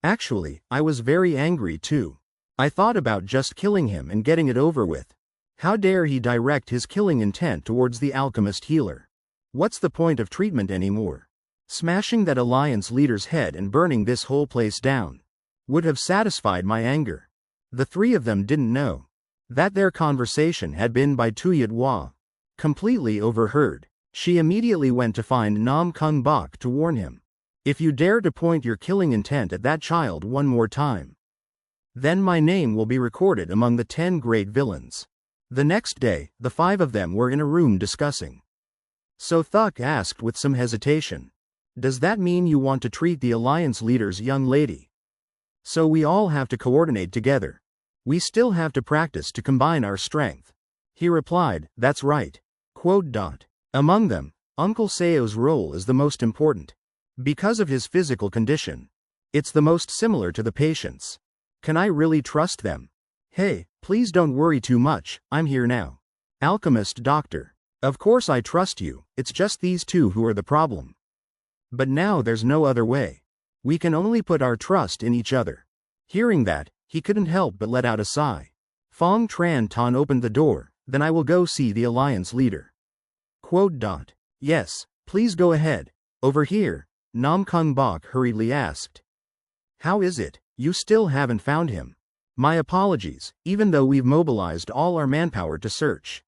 Actually, I was very angry too. I thought about just killing him and getting it over with. How dare he direct his killing intent towards the alchemist healer? What's the point of treatment anymore? Smashing that alliance leader's head and burning this whole place down would have satisfied my anger. The three of them didn't know that their conversation had been by Tuyat Hua completely overheard. She immediately went to find Nam Kung Bok to warn him. If you dare to point your killing intent at that child one more time, then my name will be recorded among the 10 great villains. The next day, the five of them were in a room discussing. So Thuk asked with some hesitation. Does that mean you want to treat the alliance leader's young lady? So we all have to coordinate together. We still have to practice to combine our strength. He replied, that's right. Among them, Uncle Seo's role is the most important. Because of his physical condition, it's the most similar to the patient's. Can I really trust them? Hey, please don't worry too much, I'm here now. Alchemist Doctor. Of course I trust you, it's just these two who are the problem. But now there's no other way. We can only put our trust in each other. Hearing that, he couldn't help but let out a sigh. Fong Tran Tan opened the door, then I will go see the alliance leader. Yes, please go ahead. Over here, Nam Kung Bok hurriedly asked. How is it, you still haven't found him? My apologies, even though we've mobilized all our manpower to search.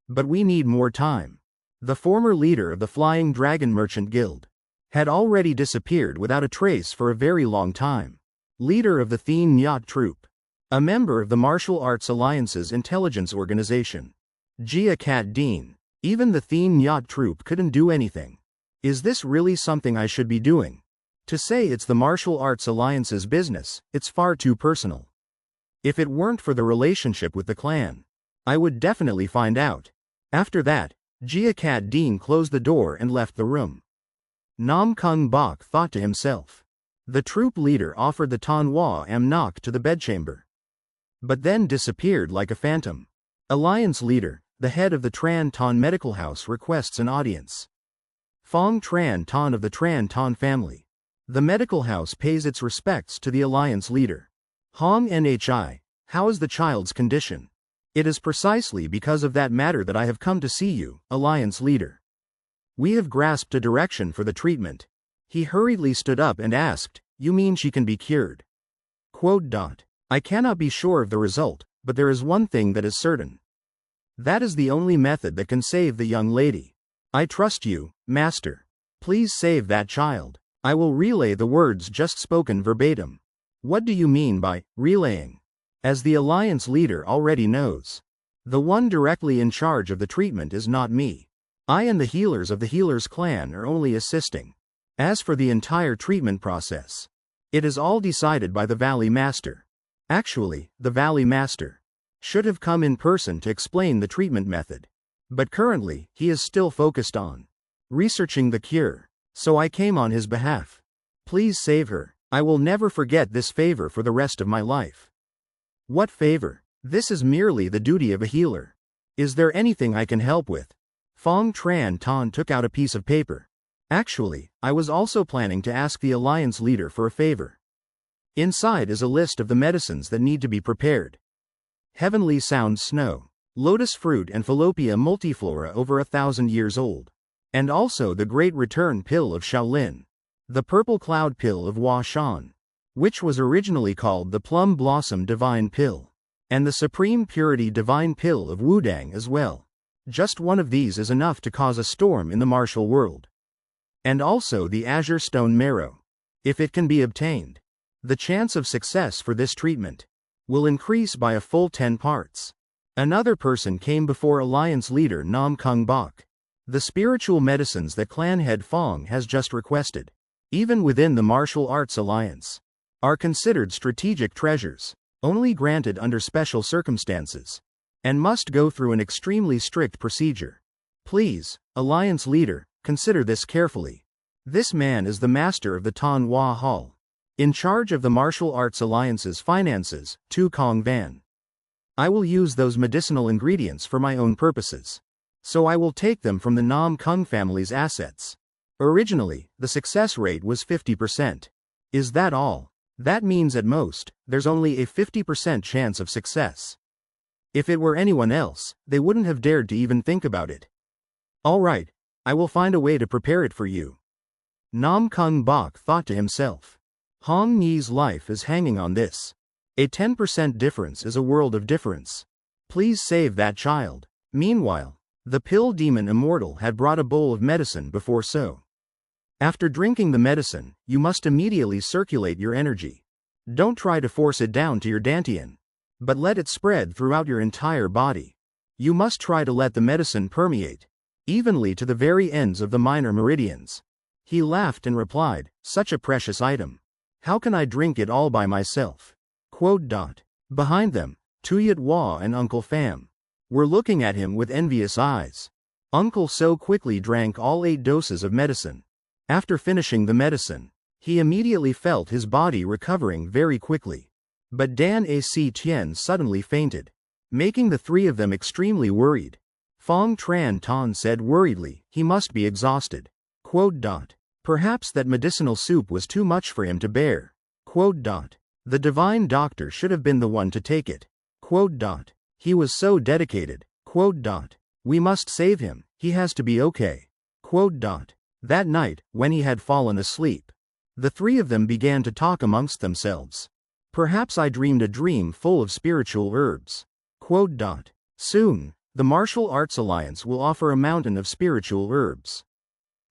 But we need more time. The former leader of the Flying Dragon Merchant Guild had already disappeared without a trace for a very long time. Leader of the Thien Nyat Troop. A member of the Martial Arts Alliance's intelligence organization. Jia Kat Dean. Even the Thien Nyat Troop couldn't do anything. Is this really something I should be doing? To say it's the Martial Arts Alliance's business, it's far too personal. If it weren't for the relationship with the clan, I would definitely find out. After that, Jia Kat Dean closed the door and left the room. Nam Kung Bok thought to himself. The troop leader offered the Tanhua Amnok to the bedchamber, but then disappeared like a phantom. Alliance leader, the head of the Tran Tan Medical House requests an audience. Fong Tran Tan of the Tran Tan family. The medical house pays its respects to the alliance leader. Hong Nhi, how is the child's condition? It is precisely because of that matter that I have come to see you, Alliance leader. We have grasped a direction for the treatment. He hurriedly stood up and asked, you mean she can be cured? Quote. I cannot be sure of the result, but there is one thing that is certain. That is the only method that can save the young lady. I trust you, Master. Please save that child. I will relay the words just spoken verbatim. What do you mean by relaying? As the Alliance leader already knows, the one directly in charge of the treatment is not me. I and the healers of the Healers clan are only assisting. As for the entire treatment process, it is all decided by the Valley Master. Actually, the Valley Master should have come in person to explain the treatment method. But currently, he is still focused on researching the cure. So I came on his behalf. Please save her. I will never forget this favor for the rest of my life. What favor? This is merely the duty of a healer. Is there anything I can help with? Fong Tran Tan took out a piece of paper. Actually, I was also planning to ask the Alliance leader for a favor. Inside is a list of the medicines that need to be prepared. Heavenly Sound Snow, Lotus Fruit and Philopia multiflora over 1,000 years old. And also the Great Return Pill of Shaolin. The Purple Cloud Pill of Hua Shan, which was originally called the Plum Blossom Divine Pill. And the Supreme Purity Divine Pill of Wudang as well. Just one of these is enough to cause a storm in the martial world. And also the Azure Stone Marrow. If it can be obtained, the chance of success for this treatment will increase by a full 10 parts. Another person came before Alliance leader Nam Kung Bok. The spiritual medicines that clan head Fong has just requested, even within the Martial Arts Alliance, are considered strategic treasures, only granted under special circumstances, and must go through an extremely strict procedure. Please, Alliance leader, consider this carefully. This man is the master of the Tan Hua Hall, in charge of the Martial Arts Alliance's finances, Tu Kong Van. I will use those medicinal ingredients for my own purposes. So I will take them from the Nam Kung family's assets. Originally, the success rate was 50%. Is that all? That means at most, there's only a 50% chance of success. If it were anyone else, they wouldn't have dared to even think about it. Alright, I will find a way to prepare it for you. Nam Kung Bok thought to himself. Hong Yi's life is hanging on this. A 10% difference is a world of difference. Please save that child. Meanwhile, the pill demon Immortal had brought a bowl of medicine before so. After drinking the medicine, you must immediately circulate your energy. Don't try to force it down to your dantian, but let it spread throughout your entire body. You must try to let the medicine permeate evenly to the very ends of the minor meridians. He laughed and replied, such a precious item. How can I drink it all by myself? Quote. Behind them, Tuyat Hua and Uncle Pham were looking at him with envious eyes. Uncle So quickly drank all 8 doses of medicine. After finishing the medicine, he immediately felt his body recovering very quickly. But Dan A.C. Tien suddenly fainted, making the 3 of them extremely worried. Fong Tran Tan said worriedly, he must be exhausted. Quote. Perhaps that medicinal soup was too much for him to bear. Quote. The divine doctor should have been the one to take it. Quote. He was so dedicated. Quote. We must save him, he has to be okay. Quote. That night, when he had fallen asleep, the 3 of them began to talk amongst themselves. Perhaps I dreamed a dream full of spiritual herbs. Quote. Soon, the Martial Arts Alliance will offer a mountain of spiritual herbs.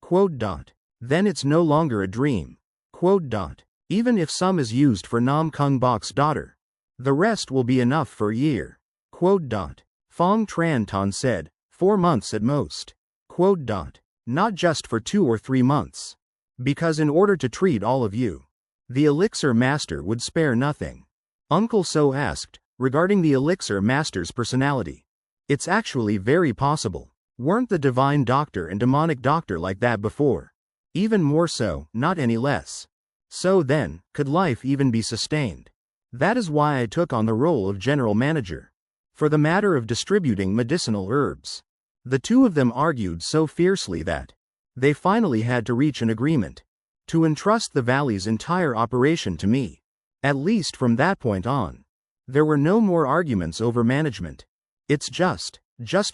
Quote. Then it's no longer a dream. Quote. Even if some is used for Nam Kung Bok's daughter, the rest will be enough for a year. Quote. Fong Tran Tan said, 4 months at most. Quote. Not just for 2 or 3 months. Because in order to treat all of you, the Elixir Master would spare nothing. Uncle So asked, regarding the Elixir Master's personality. It's actually very possible. Weren't the Divine Doctor and Demonic Doctor like that before? Even more so, not any less. So then, could life even be sustained? That is why I took on the role of General Manager. For the matter of distributing medicinal herbs. The 2 of them argued so fiercely that they finally had to reach an agreement to entrust the valley's entire operation to me. At least from that point on, there were no more arguments over management. It's just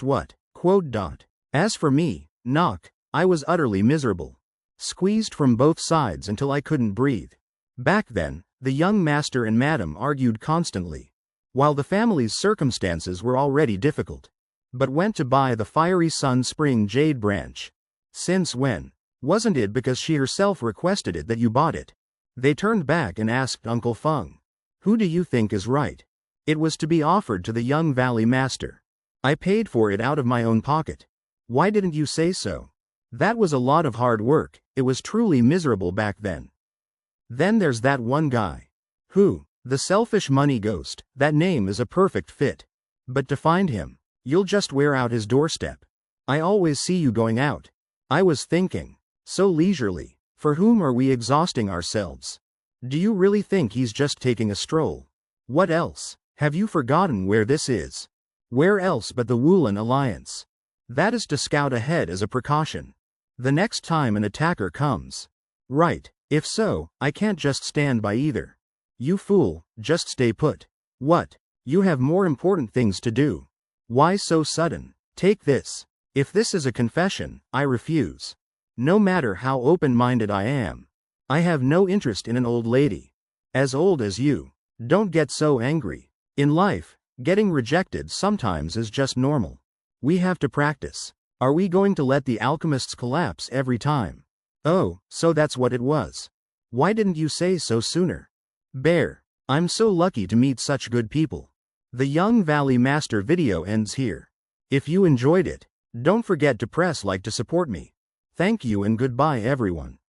what? Quote dot. As for me, knock, I was utterly miserable. Squeezed from both sides until I couldn't breathe. Back then, the young master and madam argued constantly, while the family's circumstances were already difficult. But went to buy the fiery Sun Spring jade branch. Since when? Wasn't it because she herself requested it that you bought it? They turned back and asked Uncle Feng. Who do you think is right? It was to be offered to the young valley master. I paid for it out of my own pocket. Why didn't you say so? That was a lot of hard work, it was truly miserable back then. Then there's that one guy. Who? The selfish money ghost, that name is a perfect fit. But to find him, you'll just wear out his doorstep. I always see you going out. I was thinking, so leisurely, for whom are we exhausting ourselves? Do you really think he's just taking a stroll? What else? Have you forgotten where this is? Where else but the Woolen Alliance? That is to scout ahead as a precaution. The next time an attacker comes. Right, if so, I can't just stand by either. You fool, just stay put. What? You have more important things to do. Why so sudden? Take this. If this is a confession, I refuse. No matter how open-minded I am. I have no interest in an old lady. As old as you. Don't get so angry. In life, getting rejected sometimes is just normal. We have to practice. Are we going to let the alchemists collapse every time? Oh, so that's what it was. Why didn't you say so sooner? Bear, I'm so lucky to meet such good people. The Young Valley Master video ends here. If you enjoyed it, don't forget to press like to support me. Thank you and goodbye everyone.